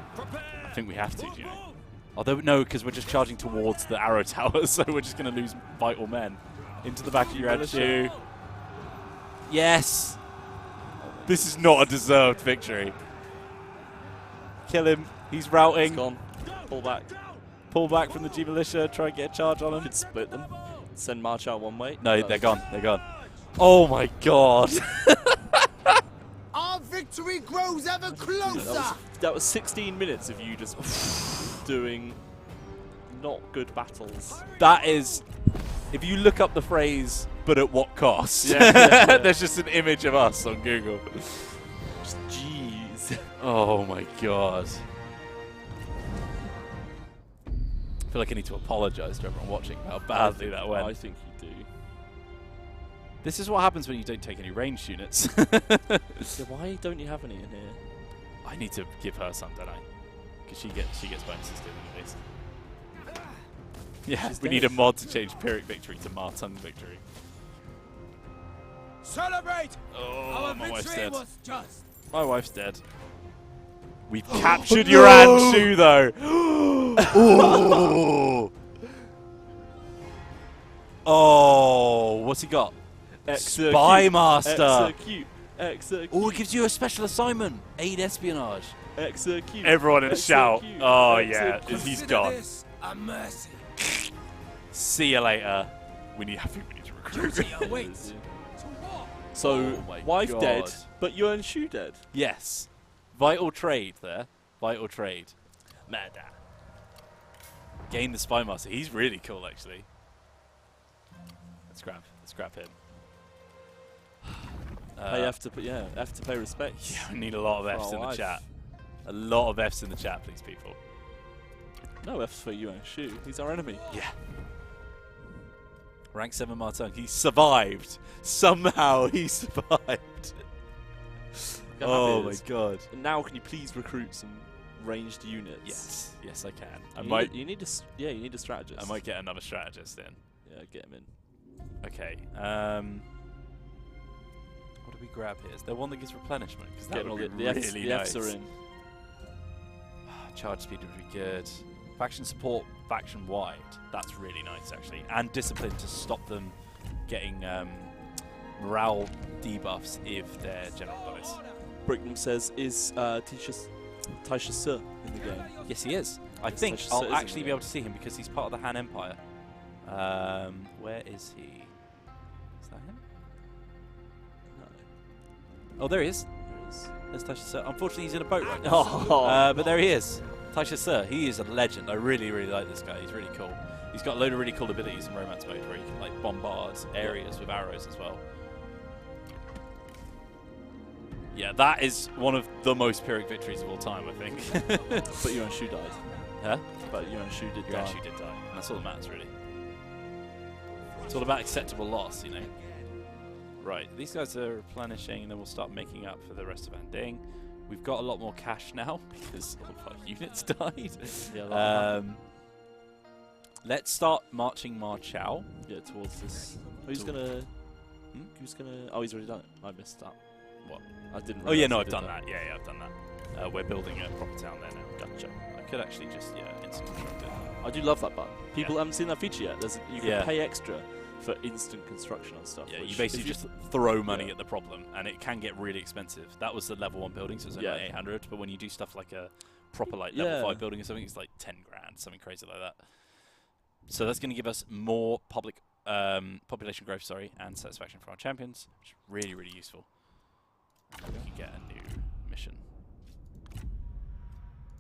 I think we have to, you know. Although, no, because we're just charging towards the arrow tower, so we're just going to lose vital men. Into the back of your Anshu. Yes! This is not a deserved victory. Kill him. He's routing. It's gone. Pull back. Pull back from the G Militia. Try and get a charge on You him. could split them. Send March out one way. No, they're gone. They're gone. Oh, my God. Our victory grows ever closer. That was 16 minutes of you just doing not good battles. That is... If you look up the phrase, but at what cost? Yeah. There's just an image of us on Google. Just jeez. Oh my God. I feel like I need to apologise to everyone watching how badly that went. I think you do. This is what happens when you don't take any ranged units. So why don't you have any in here? I need to give her some, don't I? Because she gets bonuses doing at least. Yeah, She's we dead. need a mod to change Pyrrhic Victory to Martung Victory. Celebrate! Oh, my wife's victory dead. was just. My wife's dead. We've captured your Anshu, though. Ooh. Oh, what's he got? Spy Master. Execute. Oh, it gives you a special assignment. Aid espionage. Execute. Everyone in shout. Execute. Oh, yeah. Execute. He's Consider gone. this a mercy. See you later. I think we need to recruit. Duty awaits. So, Oh my wife God. dead, but Yuan Shu dead. Yes. Vital trade there. Vital trade. Murder. Gain the Spy Master. He's really cool, actually. Let's grab him. Have to pay respect. Yeah, we need a lot of Fs in the wife. chat. A lot of Fs in the chat, please, people. No F's for Yuan Shu. He's our enemy. Yeah. Rank 7 Martin. He survived. Somehow he survived. Oh my god. And now, can you please recruit some ranged units? Yes, I can. You need a strategist. I might get another strategist in. Yeah, get him in. Okay. What do we grab here? Is there one that gives replenishment? Because that would be really nice. Fs are in. Charge speed would be good. Faction support, faction wide. That's really nice, actually. And discipline to stop them getting morale debuffs if their general dies. Bricknam says, is Taisha Su in the game? Yes, he is. I Yes, think Taisha Su I'll is actually in be the able to see him because he's part of the Han Empire. Where is he? Is that him? No. Oh, there he is. There is. There's Taisha Su. Unfortunately, he's in a boat right now. But there he is. Taisha Su. He is a legend. I really, really like this guy. He's really cool. He's got a load of really cool abilities in romance mode where he can like bombard areas with arrows as well. Yeah, that is one of the most Pyrrhic victories of all time, I think. But Yuan Shu died. Huh? But Yuan Shu did You die. actually did die. And that's all that matters, really. It's all about acceptable loss, you know. Right, these guys are replenishing, and then we'll start making up for the rest of Anding. We've got a lot more cash now because all of our units died. Yeah, Let's start marching Ma Chao. yeah, towards this. Who's gonna? Who's gonna? Oh, he's already done it. I missed that. What? I didn't. Oh yeah, realise no, he I've did done that. Yeah, I've done that. We're building a proper town there now. Gotcha. I could actually just instant construct it. I do love that button. People haven't seen that feature yet. You can Yeah. pay extra for instant construction on stuff. Yeah, which you basically if just throw money at the problem, and it can get really expensive. That was the level 1 building, so it's only Yeah. like 800. But when you do stuff like a proper like level Yeah. 5 building or something, it's like 10 grand, something crazy like that. So that's going to give us more population growth, and satisfaction for our champions, which is really, really useful. And we can get a new mission.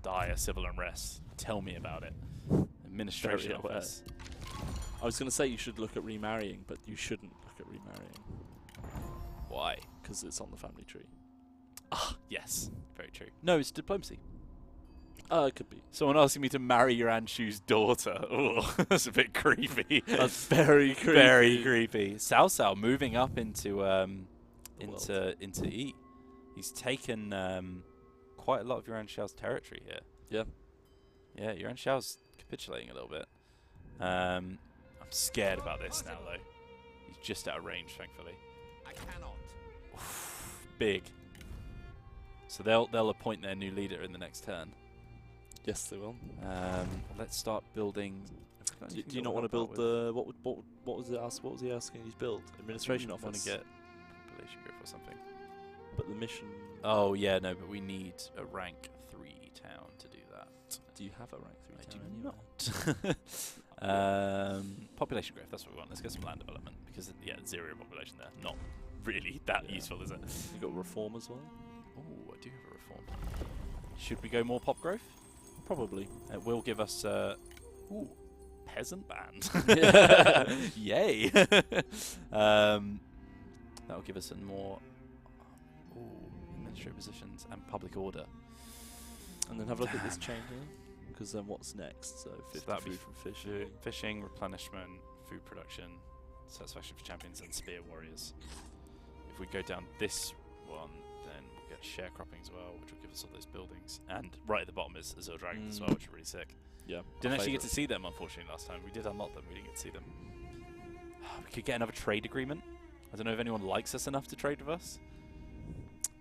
Dire civil unrest. Tell me about it. Administration Very aware. office. I was going to say you should look at remarrying, but you shouldn't look at remarrying Why? because it's on the family tree. Ah, yes, very true. No, it's diplomacy. It could be. Someone asking me to marry your Anshu's daughter. Oh, that's a bit creepy. That's very creepy. Very creepy. Cao Cao moving up into E. He's taken quite a lot of Yuan Shao's territory here. Yeah. Yeah, Yuan Shao's capitulating a little bit. I'm scared about this now, though. He's just out of range, thankfully. I cannot. Big. So they'll appoint their new leader in the next turn. Yes, they will. Let's start building. Do you not want to build the what was it? What was he asking you to build? Administration office. Want to get population growth or something? But the mission. Oh yeah, no, but we need a rank 3 town to do that. Do you have a rank 3 I town do anyway? not. Population growth. That's what we want. Let's get some land development because 0 population there. Not really that useful, is it? You got reform as well. Oh, I do have a reform. Should we go more pop growth? Probably. It will give us. Peasant band. Yay. That'll give us a more administrative positions and public order. And then have a look at this chain here. Because then what's next? So 50 that'd be food from fishing. Fishing, replenishment, food production, satisfaction for champions, and spear warriors. If we go down this one, then we'll get sharecropping as well, which will give us all those buildings. And right at the bottom is Azure Dragons as well, which are really sick. Yeah. Didn't actually get to see them, unfortunately, last time. We did unlock them, we didn't get to see them. We could get another trade agreement. I I don't know if anyone likes us enough to trade with us.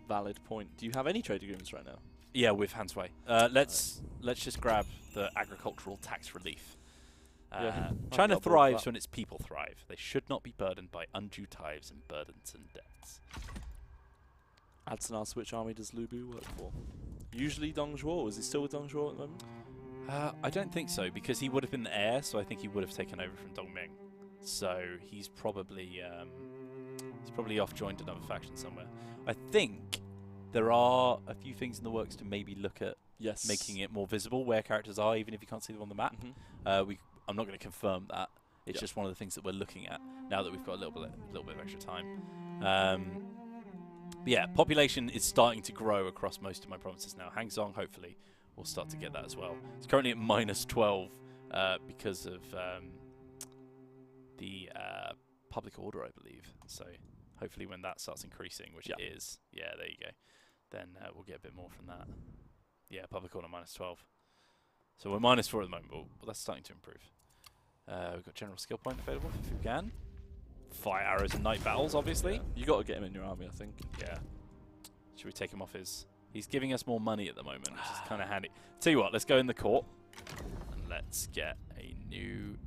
Valid point. Do you have any trade agreements right now? Yeah, with Hansway. Let's just grab the agricultural tax relief. China thrives when its people thrive. They should not be burdened by undue tithes and burdens and debts. Adsanar, which army does Lu Bu work for? Usually Dong Zhuo. Is he still with Dong Zhuo at the moment? I don't think so, because he would have been the heir, so I think he would have taken over from Dongming. So he's probably off joined another faction somewhere. I think there are a few things in the works to maybe look at making it more visible where characters are, even if you can't see them on the map. I'm not going to confirm that. It's just one of the things that we're looking at now that we've got a little bit of extra time. But yeah, population is starting to grow across most of my provinces now. Hangzhou, hopefully, will start to get that as well. It's currently at -12 because of the public order, I believe. So hopefully when that starts increasing, which it is, yeah, there you go, then we'll get a bit more from that. Yeah, public order -12. So we're -4 at the moment, but that's starting to improve. We've got general skill point available if we can. Fire arrows and night battles, obviously. Yeah. You got to get him in your army, I think. Yeah. Should we take him off his... He's giving us more money at the moment, which is kind of handy. Tell you what, let's go in the court and let's get a new...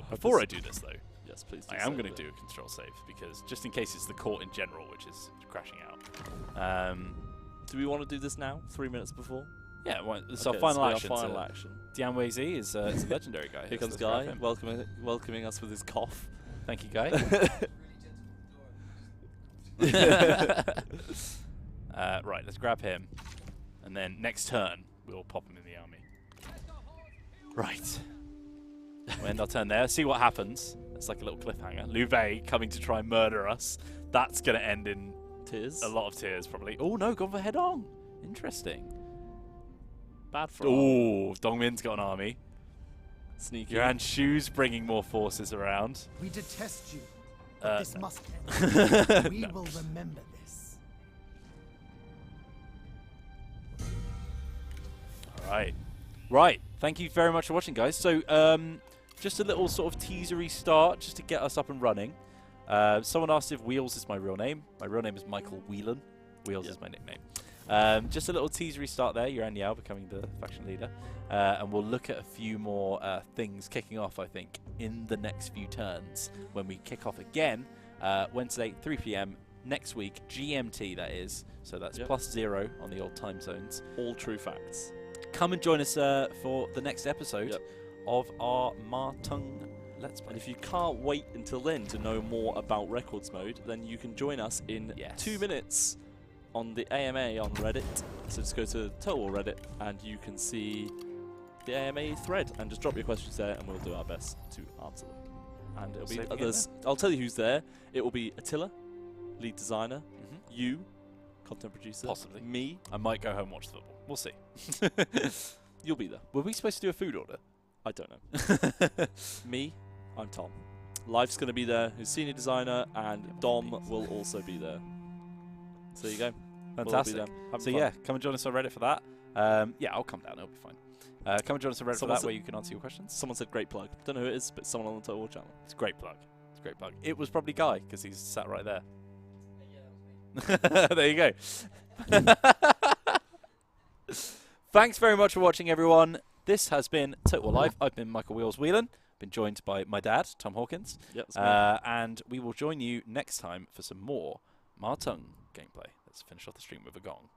before I do this, though, yes, please. I am going to do a control save, because just in case it's the court in general, which is crashing out. Do we want to do this now, 3 minutes before? Yeah, well, it's our final action. Final action. Dianwei Z is a legendary guy. Here comes Guy, welcoming us with his cough. Thank you, Guy. Right, let's grab him. And then next turn, we'll pop him in the army. Right. We'll end our turn there. See what happens. It's like a little cliffhanger. Liu Bei coming to try and murder us. That's going to end in tears. A lot of tears, probably. Oh, no, gone for head-on. Interesting. Bad for Oh, Dongmin's got an army. Sneaky. Yuan Shu's bringing more forces around. We detest you, but this must end. We will remember this. All right. Right. Thank you very much for watching, guys. So, just a little sort of teasery start, just to get us up and running. Someone asked if Wheels is my real name. My real name is Michael Whelan. Wheels is my nickname. Just a little teasery start there. Yuan Yao becoming the faction leader. And we'll look at a few more things kicking off, I think, in the next few turns when we kick off again. Wednesday, 3 PM, next week, GMT, that is. So that's +0 on the old time zones. All true facts. Come and join us for the next episode of our Ma Teng Let's Play. And if you can't wait until then to know more about Records Mode, then you can join us in 2 minutes on the AMA on Reddit. So just go to Total War Reddit and you can see the AMA thread and just drop your questions there and we'll do our best to answer them. And it'll be others. I'll tell you who's there. It will be Attila, lead designer, you, content producer, possibly me. I might go home and watch the football. We'll see. You'll be there. Were we supposed to do a food order? I don't know. Me, I'm Tom. Life's going to be there, who's senior designer, and Dom will also be there. So there you go. Fantastic. We'll so yeah, come and join us on Reddit for that. Yeah, I'll come down. It'll be fine. Come and join us on Reddit for that, where you can answer your questions. Someone said great plug. Don't know who it is, but someone on the Total War channel. It's a great plug. It's a great plug. It was probably Guy, because he's sat right there. There you go. Thanks very much for watching, everyone. This has been Total War Live. I've been Michael Wheels Whelan. Been joined by my dad, Tom Hawkins. And we will join you next time for some more Ma Teng gameplay. Let's finish off the stream with a gong.